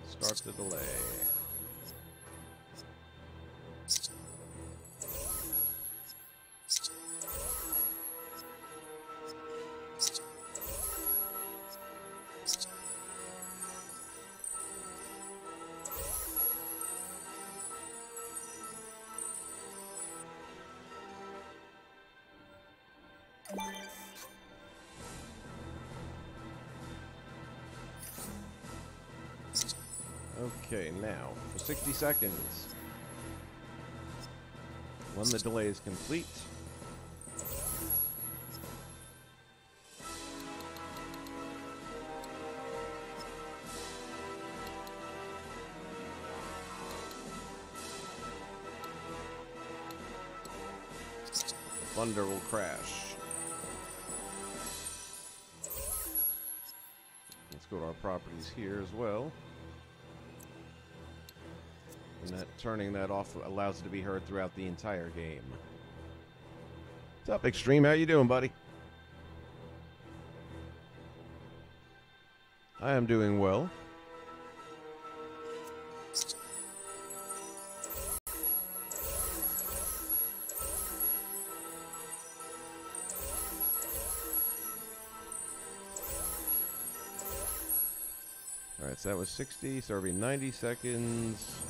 start the delay. Okay, now, for 60 seconds, when the delay is complete, thunder will crash. Let's go to our properties here as well. And that turning that off allows it to be heard throughout the entire game. What's up, Extreme? How you doing, buddy? I am doing well. Alright, so that was 60, so it'll be 90 seconds.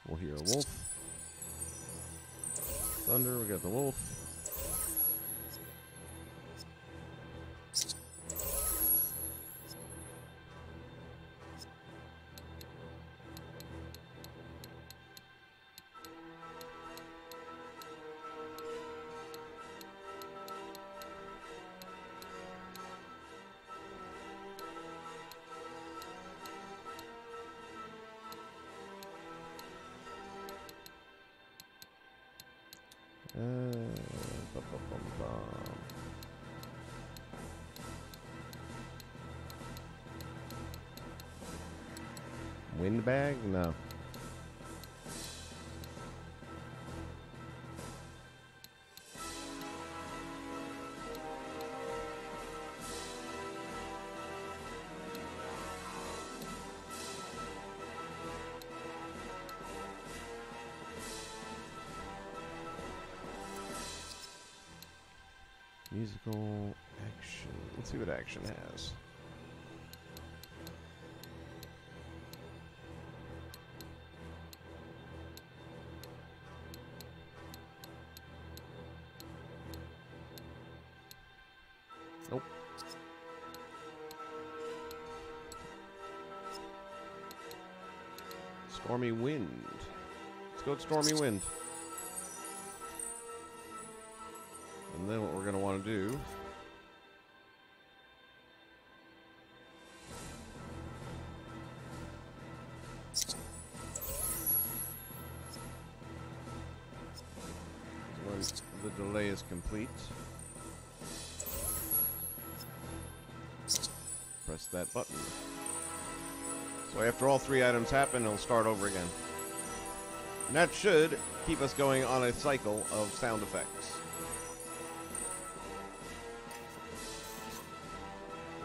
We'll hear a wolf. Thunder, we got the wolf. Bum, bum, bum, bum. Windbag? No. Musical action. Let's see what action has. Nope. Stormy wind. Let's go with stormy wind. And then what we're going to want to do is when the delay is complete, press that button. So after all three items happen, it'll start over again. And that should keep us going on a cycle of sound effects.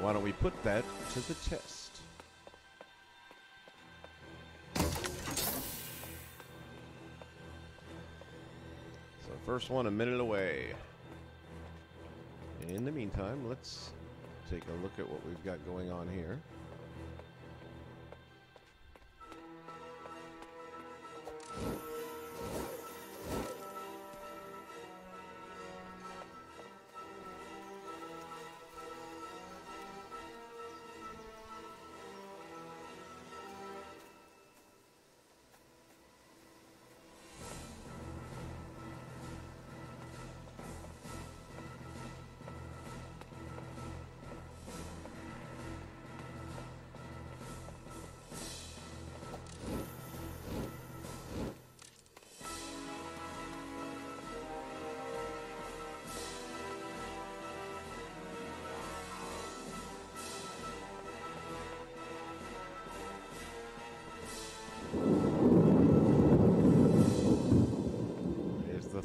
Why don't we put that to the test? So first one, a minute away. In the meantime, let's take a look at what we've got going on here.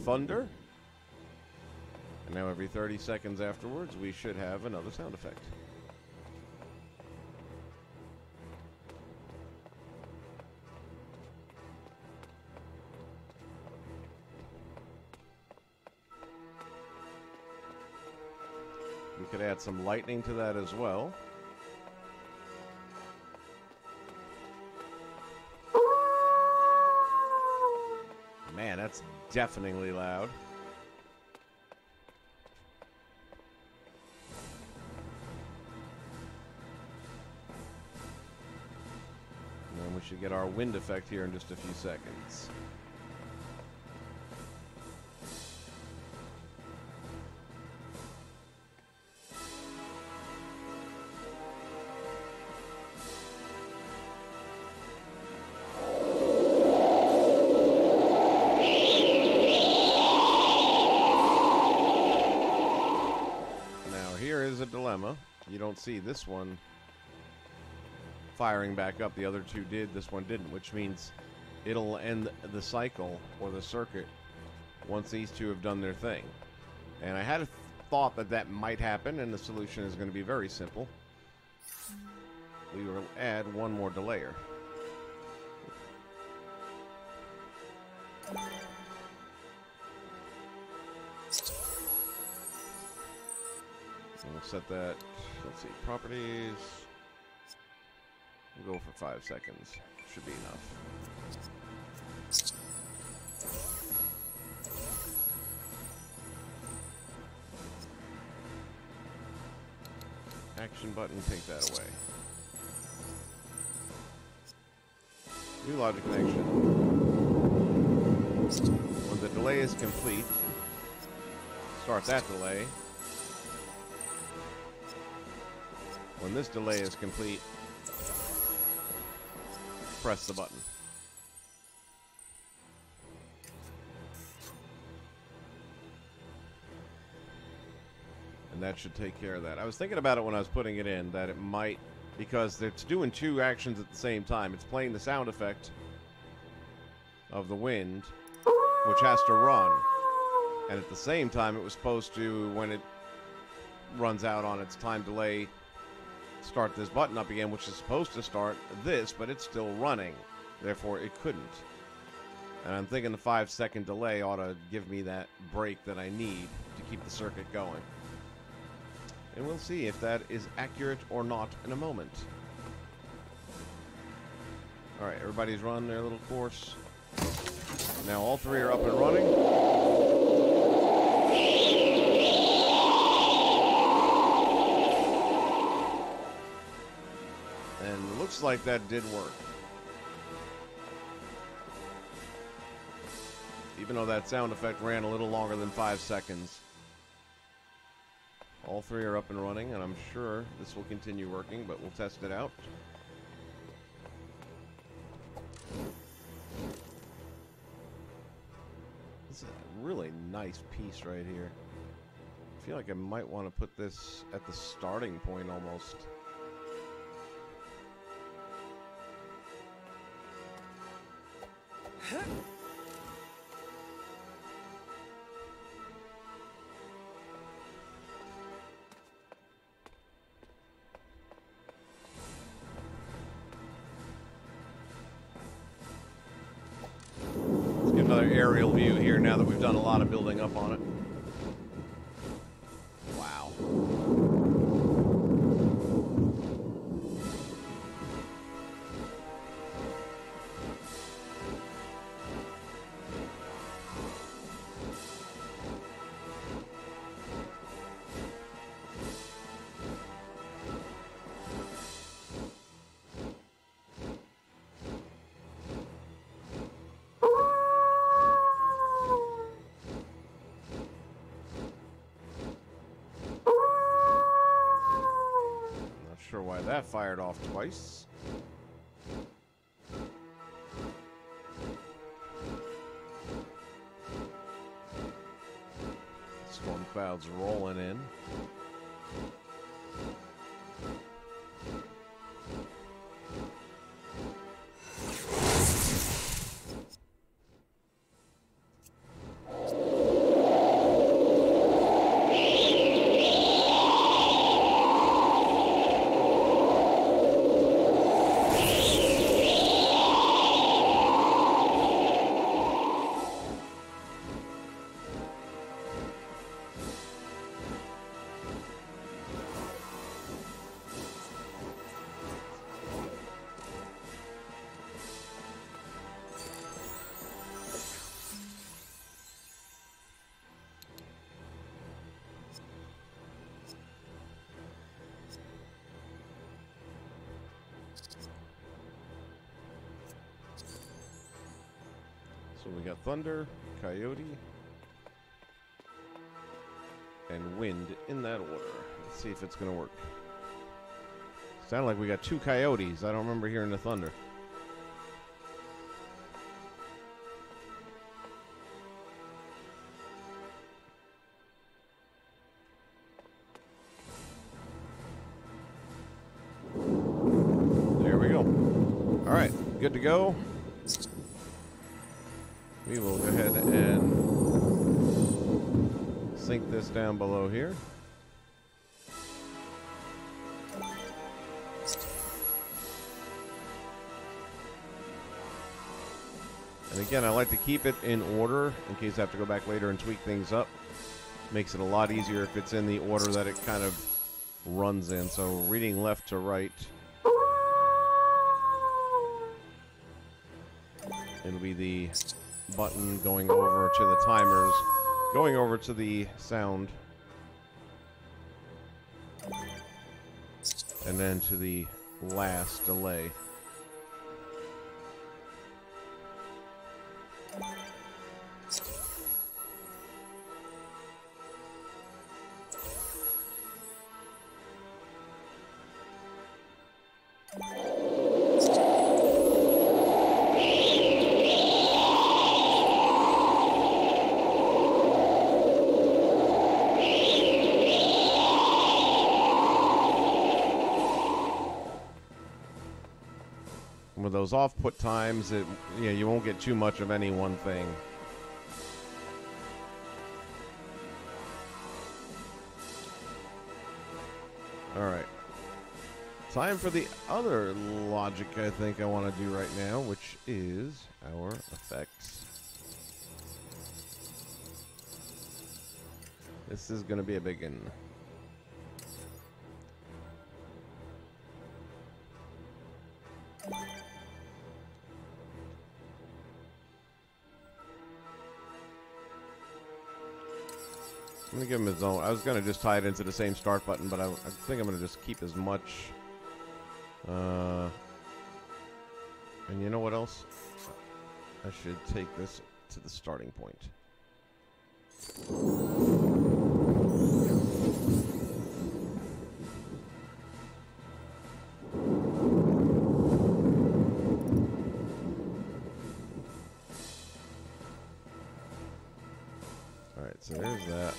Thunder. And now every 30 seconds afterwards, we should have another sound effect. We could add some lightning to that as well. Man, that's deafeningly loud. And then we should get our wind effect here in just a few seconds. A dilemma. You don't see this one firing back up. The other two did. This one didn't, which means it'll end the cycle or the circuit once these two have done their thing. And I had a thought that that might happen, and the solution is going to be very simple. We will add one more delayer. We'll set that, let's see, properties. We'll go for 5 seconds. Should be enough. Action button, take that away. New logic connection. When the delay is complete, start that delay. When this delay is complete, press the button. And that should take care of that. I was thinking about it when I was putting it in, that it might, because it's doing two actions at the same time. It's playing the sound effect of the wind, which has to run. And at the same time, it was supposed to, when it runs out on its time delay, start this button up again, which is supposed to start this, but it's still running. Therefore, it couldn't. And I'm thinking the 5-second delay ought to give me that break that I need to keep the circuit going. And we'll see if that is accurate or not in a moment. Alright, everybody's run their little course. Now all three are up and running. And looks like that did work. Even though that sound effect ran a little longer than 5 seconds. All three are up and running, and I'm sure this will continue working, but we'll test it out. This is a really nice piece right here. I feel like I might want to put this at the starting point almost. Another aerial view here now that we've done a lot of building up on it. Wow. Sure why that fired off twice. Storm clouds rolling in. So we got thunder, coyote, and wind in that order. Let's see if it's going to work. Sounded like we got 2 coyotes. I don't remember hearing the thunder. There we go. All right, good to go. We will go ahead and sink this down below here. And again, I like to keep it in order in case I have to go back later and tweak things up. Makes it a lot easier if it's in the order that it kind of runs in. So reading left to right. It'll be the button going over to the timers, going over to the sound, and then to the last delay. With those off-put times, you won't get too much of any one thing. All right. Time for the other logic I think I want to do right now, which is our effects. This is going to be a big one. I'm gonna give him his own. I was gonna just tie it into the same start button, but I think I'm gonna just keep as much. And you know what else? I should take this to the starting point. All right, so there's that.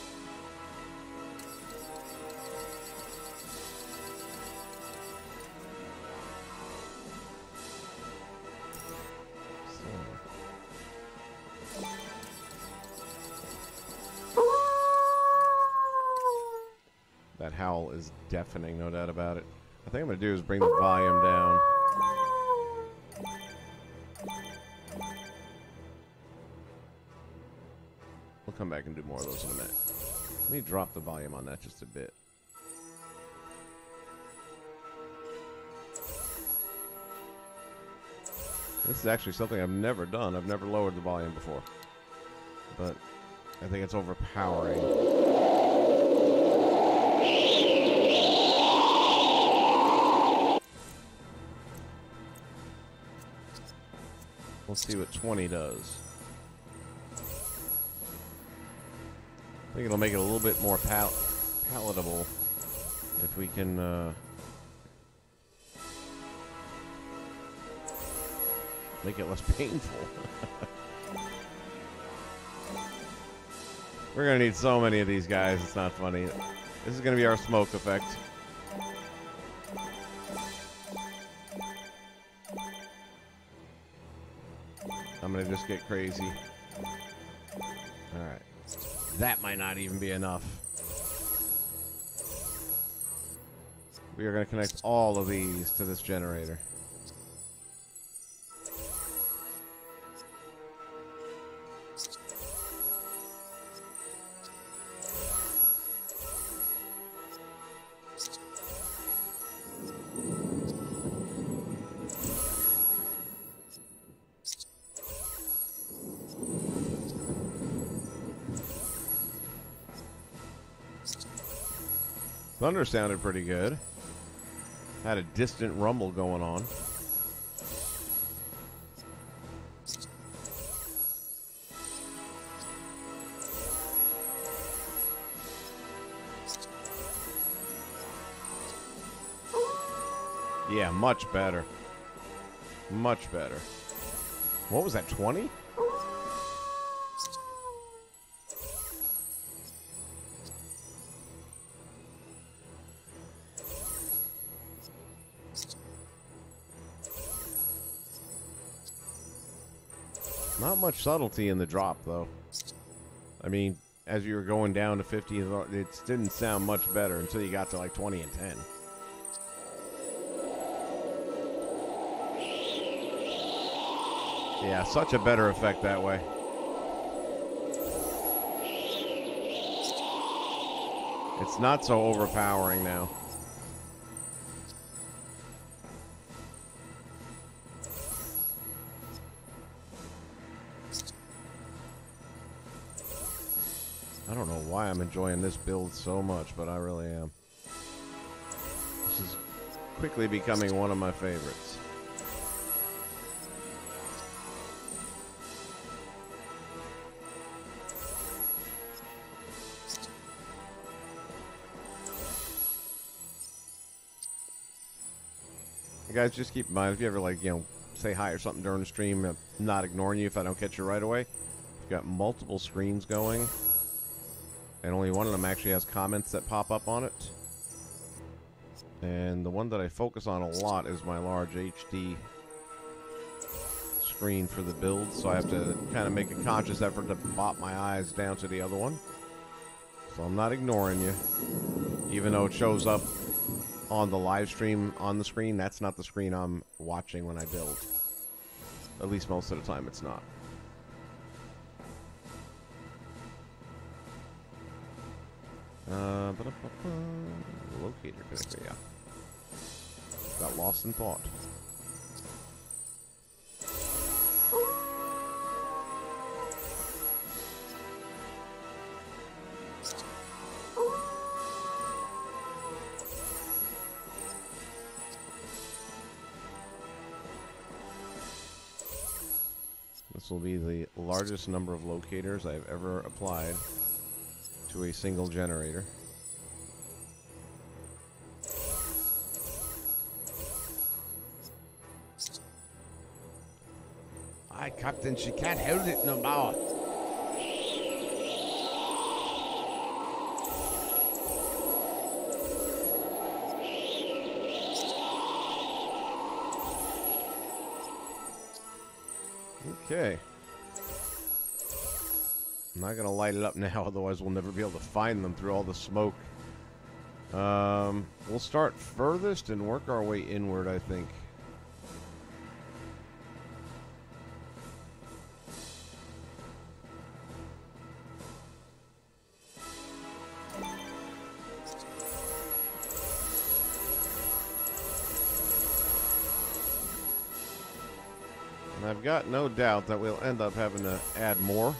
That howl is deafening, no doubt about it. I think I'm going to do is bring the volume down. We'll come back and do more of those in a minute. Let me drop the volume on that just a bit. This is actually something I've never done. I've never lowered the volume before. But I think it's overpowering. We'll see what 20 does. I think it'll make it a little bit more palatable if we can make it less painful. We're gonna need so many of these guys, it's not funny. This is gonna be our smoke effect. I'm gonna just get crazy. Alright. That might not even be enough. We are gonna connect all of these to this generator. Thunder sounded pretty good. Had a distant rumble going on. Yeah, much better. Much better. What was that, 20? Not much subtlety in the drop, though. I mean, as you were going down to 50, it didn't sound much better until you got to like 20 and 10. Yeah, such a better effect that way. It's not so overpowering now. I don't know why I'm enjoying this build so much, but I really am. This is quickly becoming one of my favorites. You guys, just keep in mind, if you ever, like, you know, say hi or something during the stream, I'm not ignoring you if I don't catch you right away. We've got multiple screens going. And only one of them actually has comments that pop up on it. And the one that I focus on a lot is my large HD screen for the build. So I have to kind of make a conscious effort to bop my eyes down to the other one. So I'm not ignoring you. Even though it shows up on the live stream on the screen, that's not the screen I'm watching when I build. At least most of the time it's not. Locator connector, yeah. Got lost in thought. This will be the largest number of locators I've ever applied to a single generator. Aye, Captain, she can't hold it no more. Okay. I'm not going to light it up now, otherwise we'll never be able to find them through all the smoke. We'll start furthest and work our way inward, I think. And I've got no doubt that we'll end up having to add more.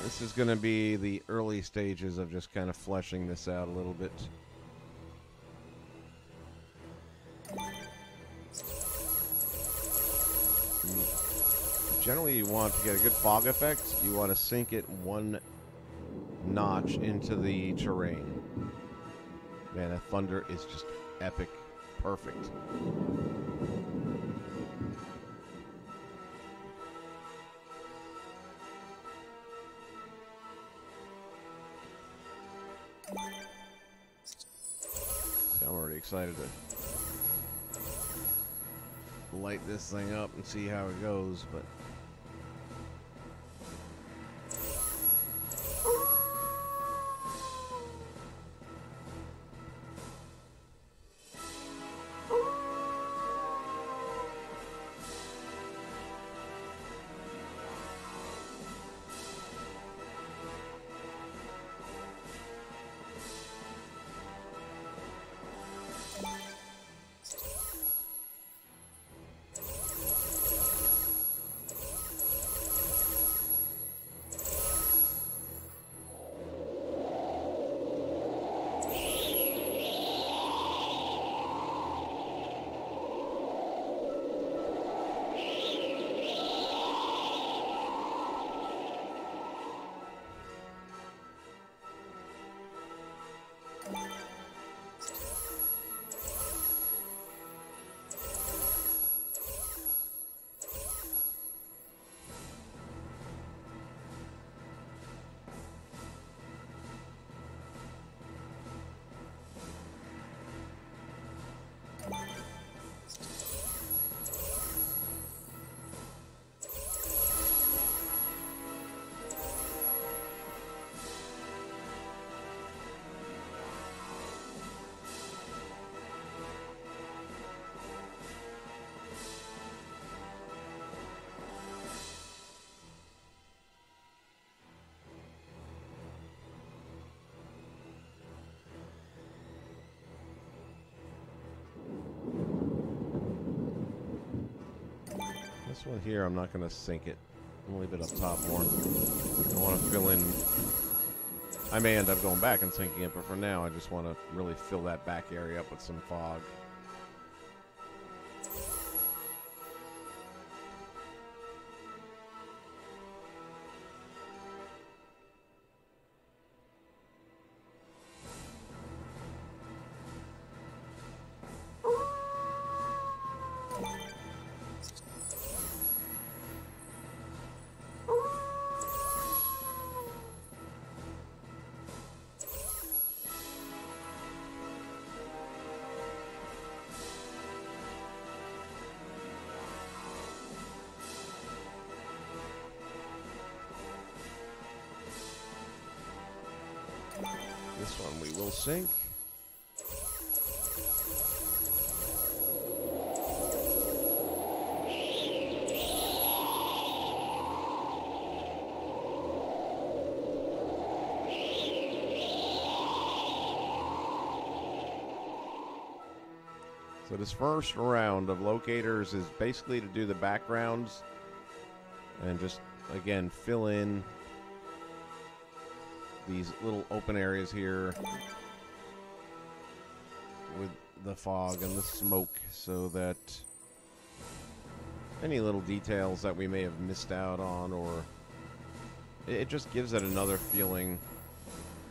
This is going to be the early stages of just kind of fleshing this out a little bit. Generally, you want to get a good fog effect. You want to sink it one notch into the terrain. Man, that thunder is just epic. Perfect. So I'm already excited to light this thing up and see how it goes, but this one here, I'm not going to sink it. I'm going to leave it up top more. I want to fill in. I may end up going back and sinking it, but for now, I just want to really fill that back area up with some fog. This one we will sink. So this first round of locators is basically to do the backgrounds and just, again, fill in these little open areas here with the fog and the smoke so that any little details that we may have missed out on, or it just gives it another feeling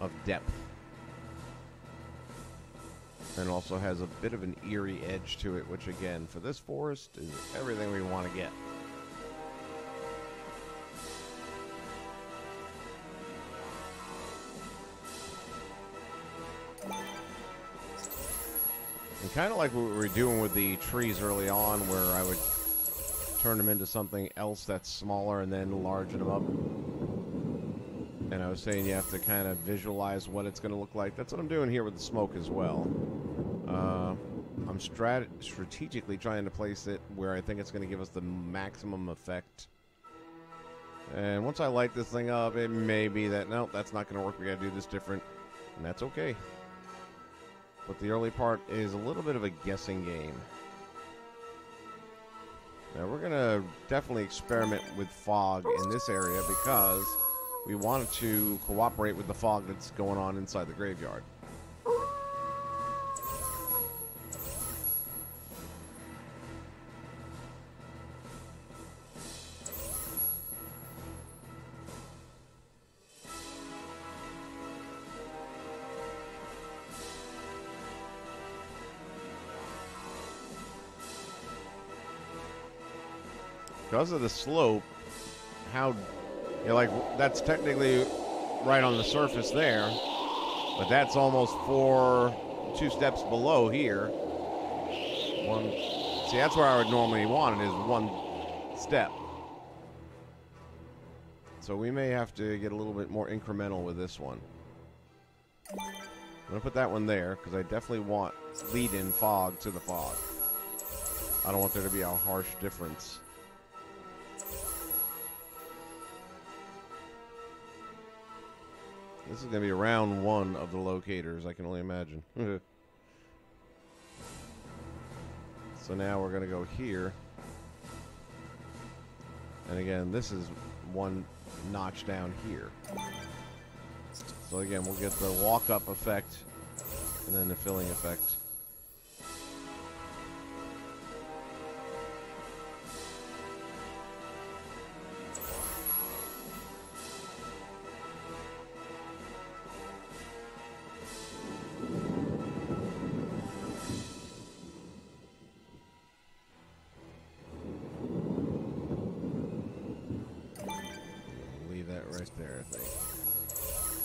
of depth. And also has a bit of an eerie edge to it, which again, for this forest, is everything we want to get. And kind of like what we were doing with the trees early on, where I would turn them into something else that's smaller and then largen them up. And I was saying you have to kind of visualize what it's going to look like. That's what I'm doing here with the smoke as well. I'm strategically trying to place it where I think it's going to give us the maximum effect. And once I light this thing up, it may be that, nope, that's not going to work. We got to do this different. And that's okay. But the early part is a little bit of a guessing game. Now, we're going to definitely experiment with fog in this area because we want it to cooperate with the fog that's going on inside the graveyard. Because of the slope, like, that's technically right on the surface there, but that's almost 2 steps below here. See, that's where I would normally want it, is 1 step. So we may have to get a little bit more incremental with this one. I'm going to put that one there, because I definitely want lead-in fog to the fog. I don't want there to be a harsh difference. This is going to be round 1 of the locators, I can only imagine. So now we're going to go here. And again, this is 1 notch down here. So again, we'll get the walk-up effect and then the filling effect. Right there, I think.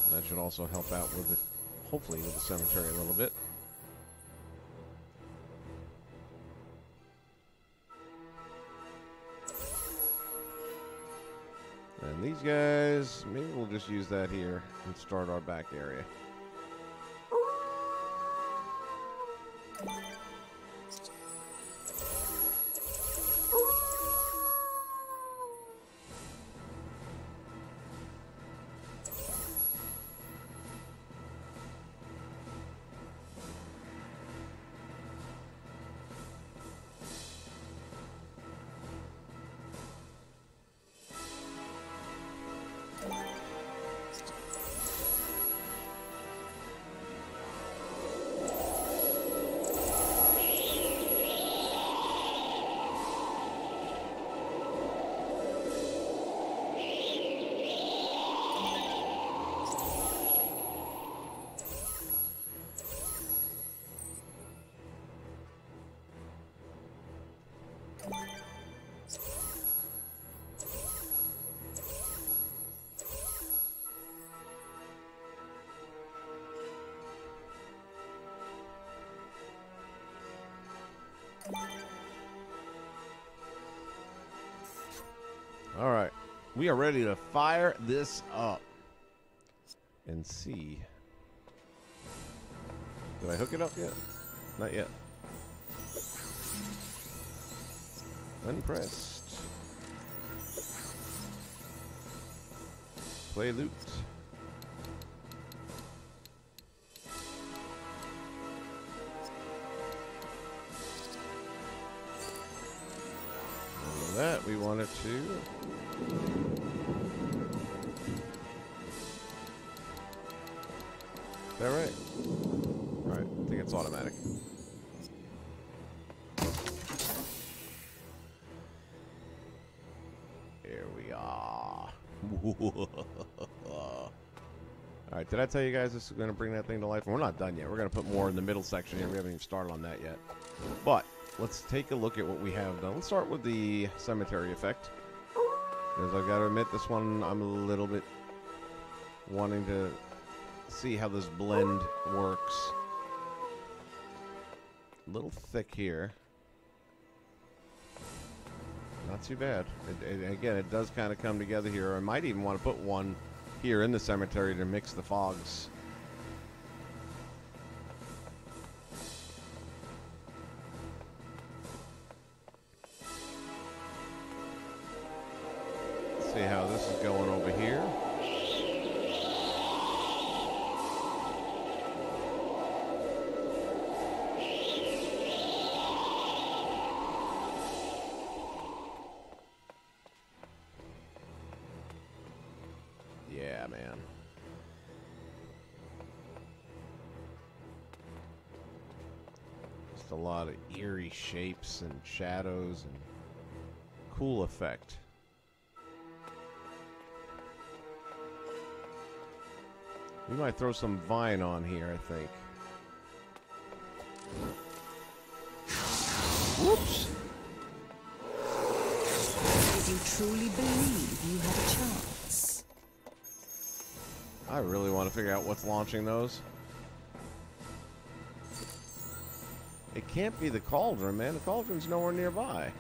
And that should also help out with the, hopefully, with the cemetery a little bit. And these guys, maybe we'll just use that here and start our back area. All right, we are ready to fire this up and see. Did I hook it up yet? Not yet. Unpressed. Play loot. That we wanted to. Is that right? Alright, I think it's automatic. Alright, did I tell you guys this is going to bring that thing to life? We're not done yet. We're going to put more in the middle section here. We haven't even started on that yet. But let's take a look at what we have done. Let's start with the cemetery effect. Because I've got to admit, this one I'm a little bit wanting to see how this blend works. A little thick here. Not too bad. Again, it does kind of come together here. I might even want to put one here in the cemetery to mix the fogs. Let's see how this is going over here. Yeah, man. Just a lot of eerie shapes and shadows and cool effect. We might throw some vine on here, I think. Whoops! If you truly believe you have a chance. I really want to figure out what's launching those. It can't be the cauldron, man. The cauldron's nowhere nearby.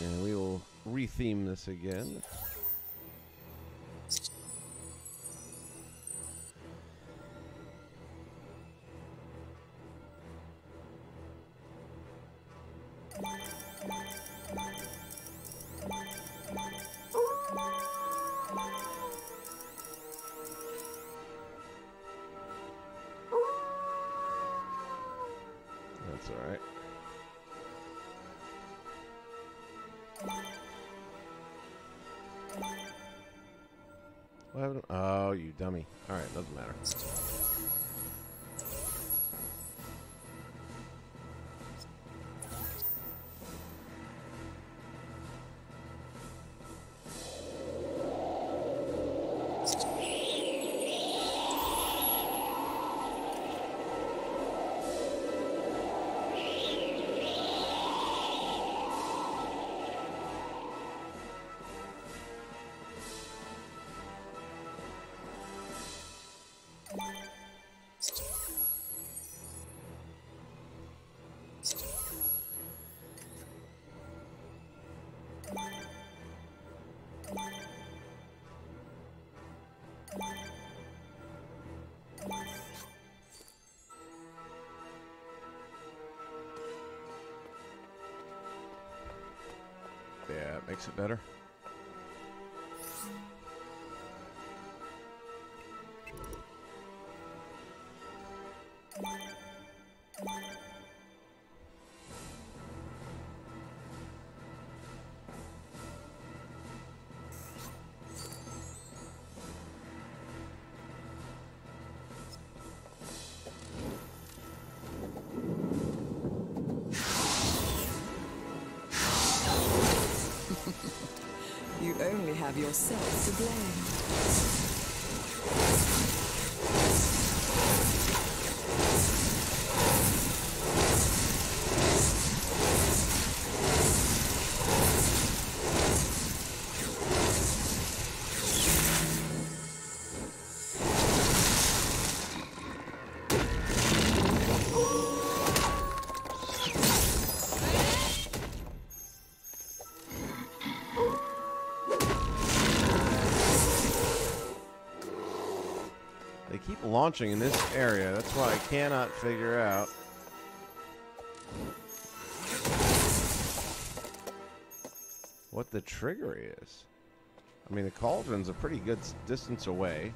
And we will retheme this again. That's all right. What happened? Oh, you dummy. All right, doesn't matter. Yeah, it makes it better. You only have yourself to blame. They keep launching in this area. That's why I cannot figure out what the trigger is. I mean, the cauldron's a pretty good distance away.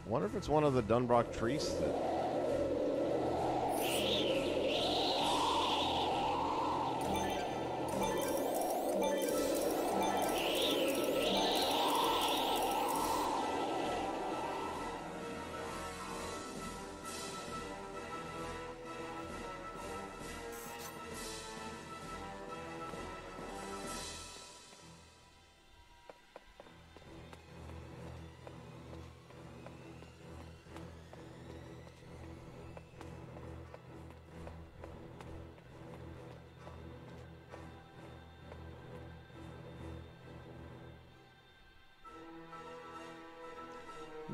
I wonder if it's one of the Dunbrock trees that...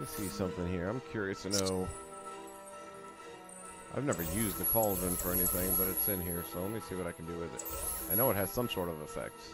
Let me see something here. I'm curious to know. I've never used the cauldron for anything, but it's in here, so let me see what I can do with it. I know it has some sort of effects.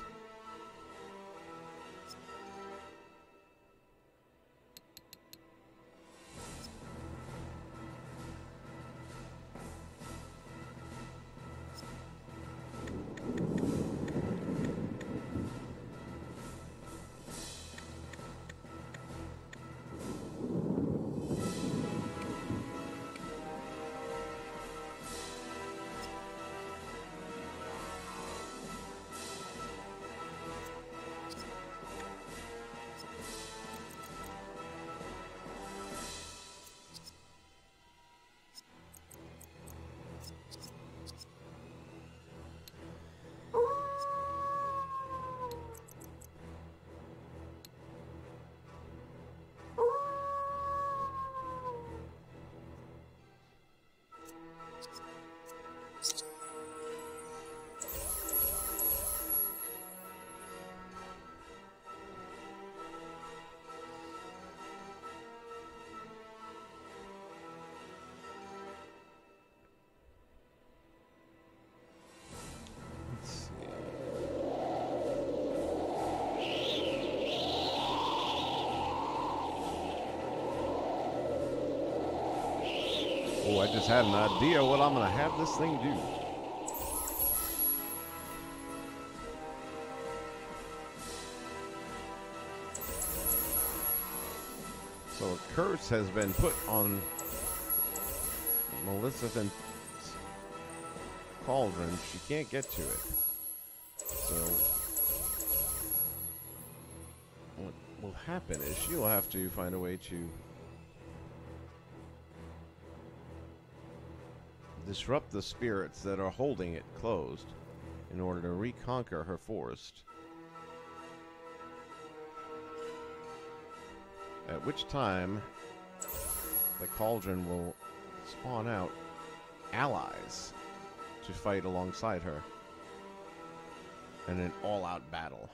Oh, I just had an idea what I'm going to have this thing do. So a curse has been put on Malificent's cauldron. She can't get to it. So what will happen is she'll have to find a way to disrupt the spirits that are holding it closed in order to reconquer her forest. At which time the cauldron will spawn out allies to fight alongside her in an all-out battle.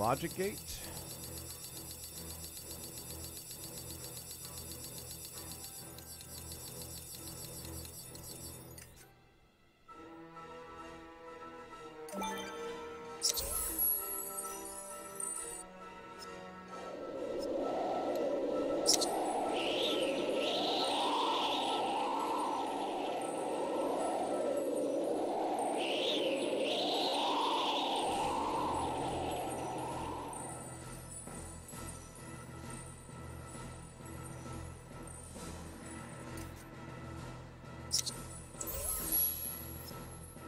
Logic gate.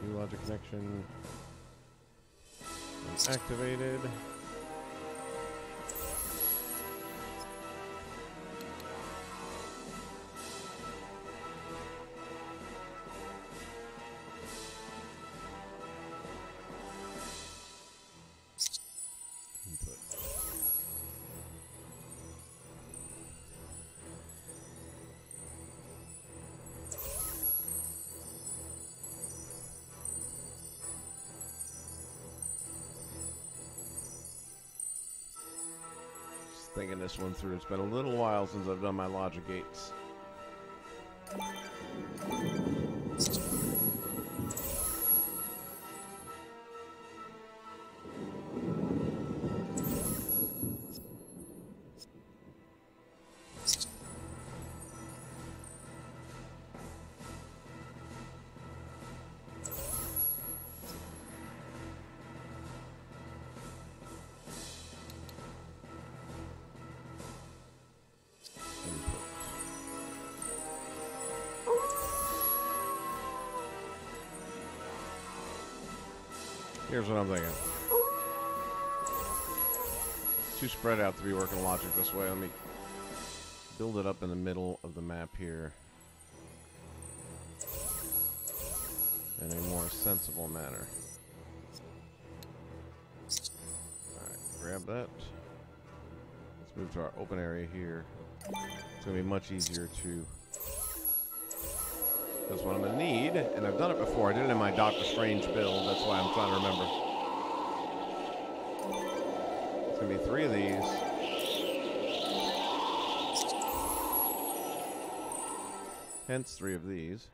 New logic connection activated. Input. Thinking this one through. It's been a little while since I've done my logic gates. Here's what I'm thinking. Too spread out to be working logic this way. Let me build it up in the middle of the map here in a more sensible manner. Alright, grab that. Let's move to our open area here. It's going to be much easier to... That's what I'm going to need, and I've done it before. I did it in my Doctor Strange build. That's why I'm trying to remember. It's going to be 3 of these. Hence 3 of these.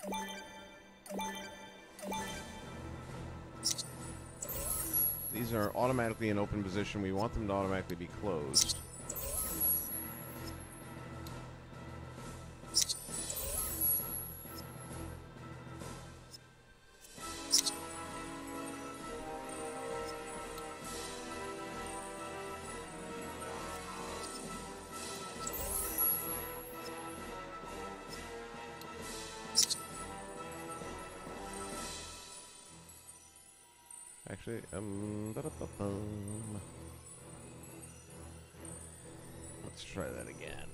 These are automatically in open position. We want them to automatically be closed. Actually, let's try that again.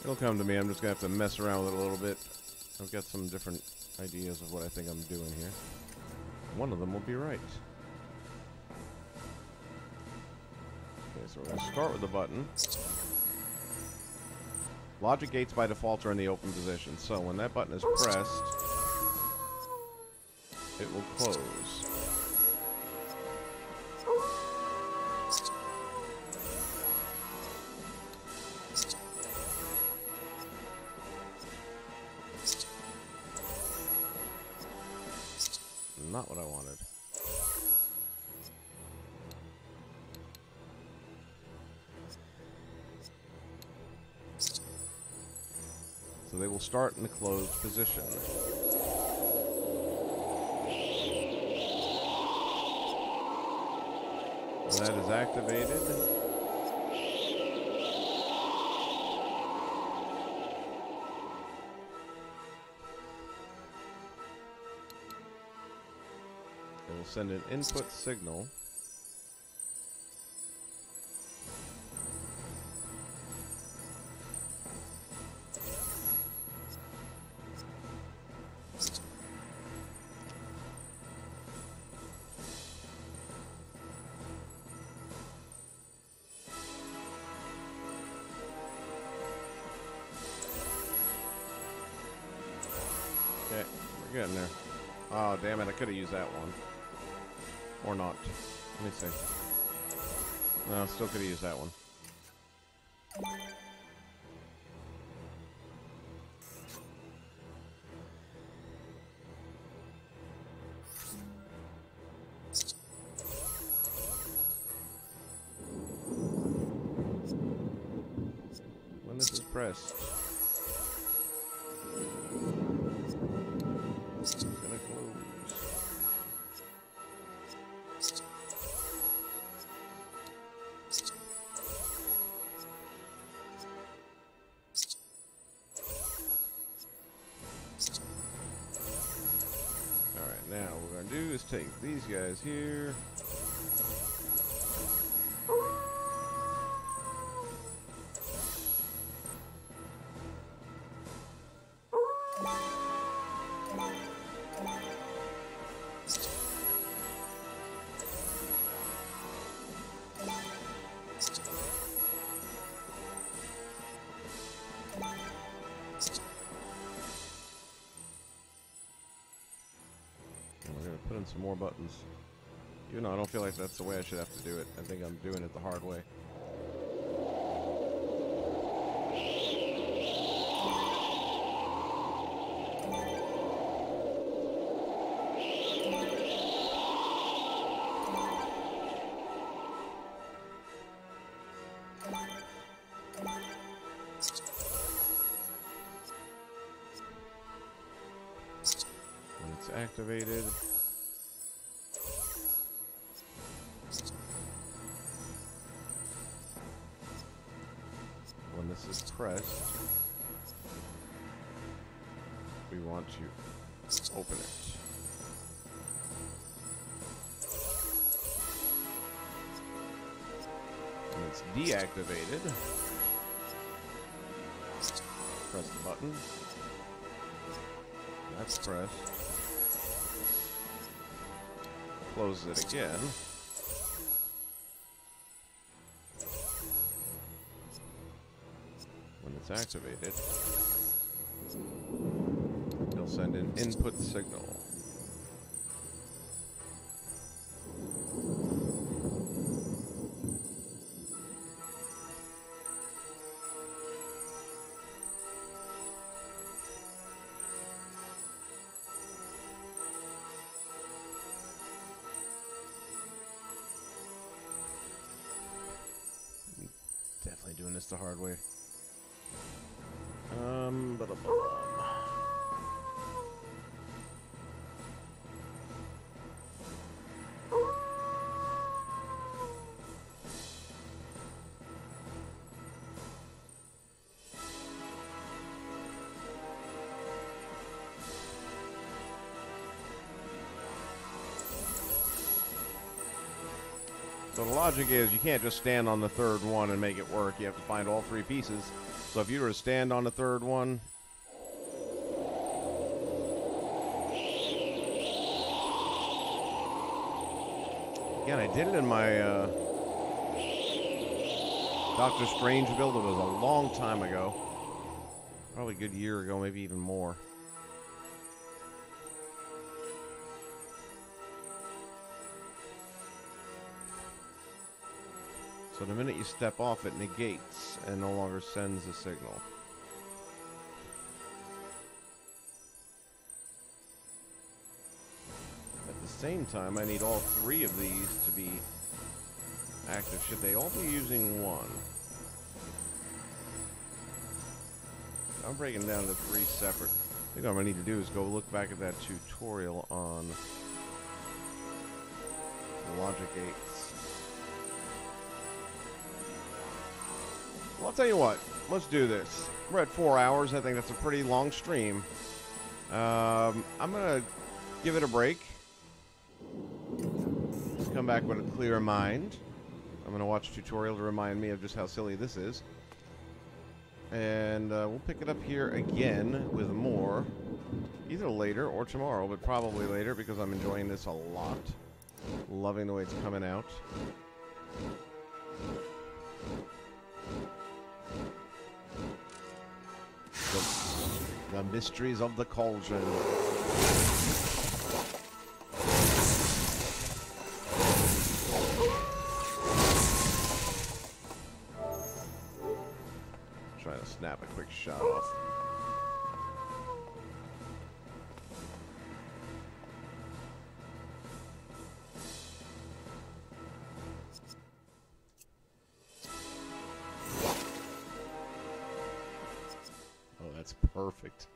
It'll come to me. I'm just going to have to mess around with it a little bit. I've got some different ideas of what I think I'm doing here. One of them will be right. Okay, so we're going to start with the button. Logic gates by default are in the open position. So when that button is pressed, it will close. Not what I wanted. So they will start in the closed position. And that is activated. We'll send an input signal. We're getting there. Oh, damn it. I could have used that one. Or not. Let me see. No, still could have used that one. When this is pressed, it's gonna close. Alright, now what we're gonna do is take these guys here. Put in some more buttons. Even though I don't feel like that's the way I should have to do it. I think I'm doing it the hard way. When it's activated, when this is pressed, we want to open it. When it's deactivated, press the button. That's pressed. Close it again. When it's activated, it'll send an input signal. Definitely doing this the hard way. So the logic is you can't just stand on the third one and make it work. You have to find all three pieces. So if you were to stand on the third one, again, I did it in my Doctor Strange build. It was a long time ago. Probably a good year ago, maybe even more. So the minute you step off, it negates and no longer sends a signal. At the same time, I need all three of these to be active. Should they all be using one? I'm breaking down to three separate. I think what I'm going to need to do is go look back at that tutorial on logic gates. Well, I'll tell you what. Let's do this. We're at 4 hours. I think that's a pretty long stream. I'm going to give it a break. Just come back with a clearer mind. I'm going to watch a tutorial to remind me of just how silly this is. And we'll pick it up here again with more. Either later or tomorrow, but probably later because I'm enjoying this a lot. Loving the way it's coming out. So, The mysteries of the cauldron. Trying to snap a quick shot off. Oh, that's perfect.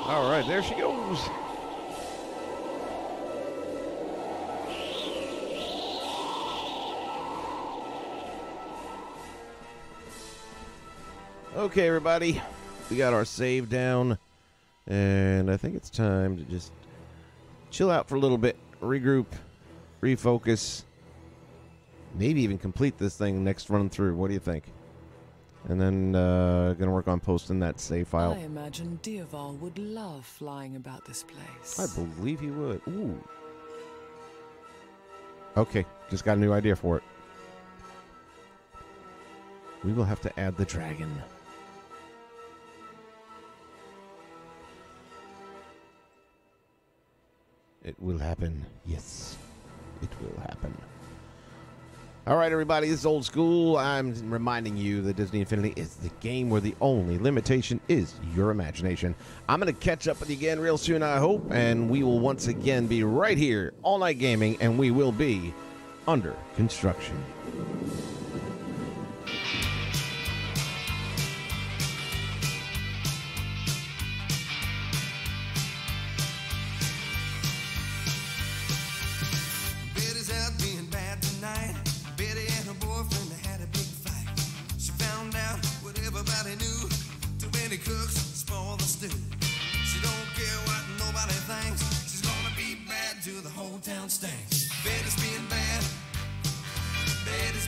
All right, there she goes. Okay, everybody, we got our save down, and I think it's time to just chill out for a little bit, regroup, refocus, maybe even complete this thing next run through. What do you think? And then gonna work on posting that save file. I imagine Dioval would love flying about this place. I believe he would. Ooh. Okay, just got a new idea for it. We will have to add the dragon. It will happen. Yes, it will happen. All right, everybody, this is Old School. I'm reminding you that Disney Infinity is the game where the only limitation is your imagination. I'm going to catch up with you again real soon, I hope, and we will once again be right here, All Night Gaming, and we will be under construction. Betty's out being bad tonight. Betty and her boyfriend, they had a big fight. She found out what everybody knew. Too many cooks spoil the stew. She don't care what nobody thinks. She's gonna be bad till the whole town stinks. Betty's being bad. Betty's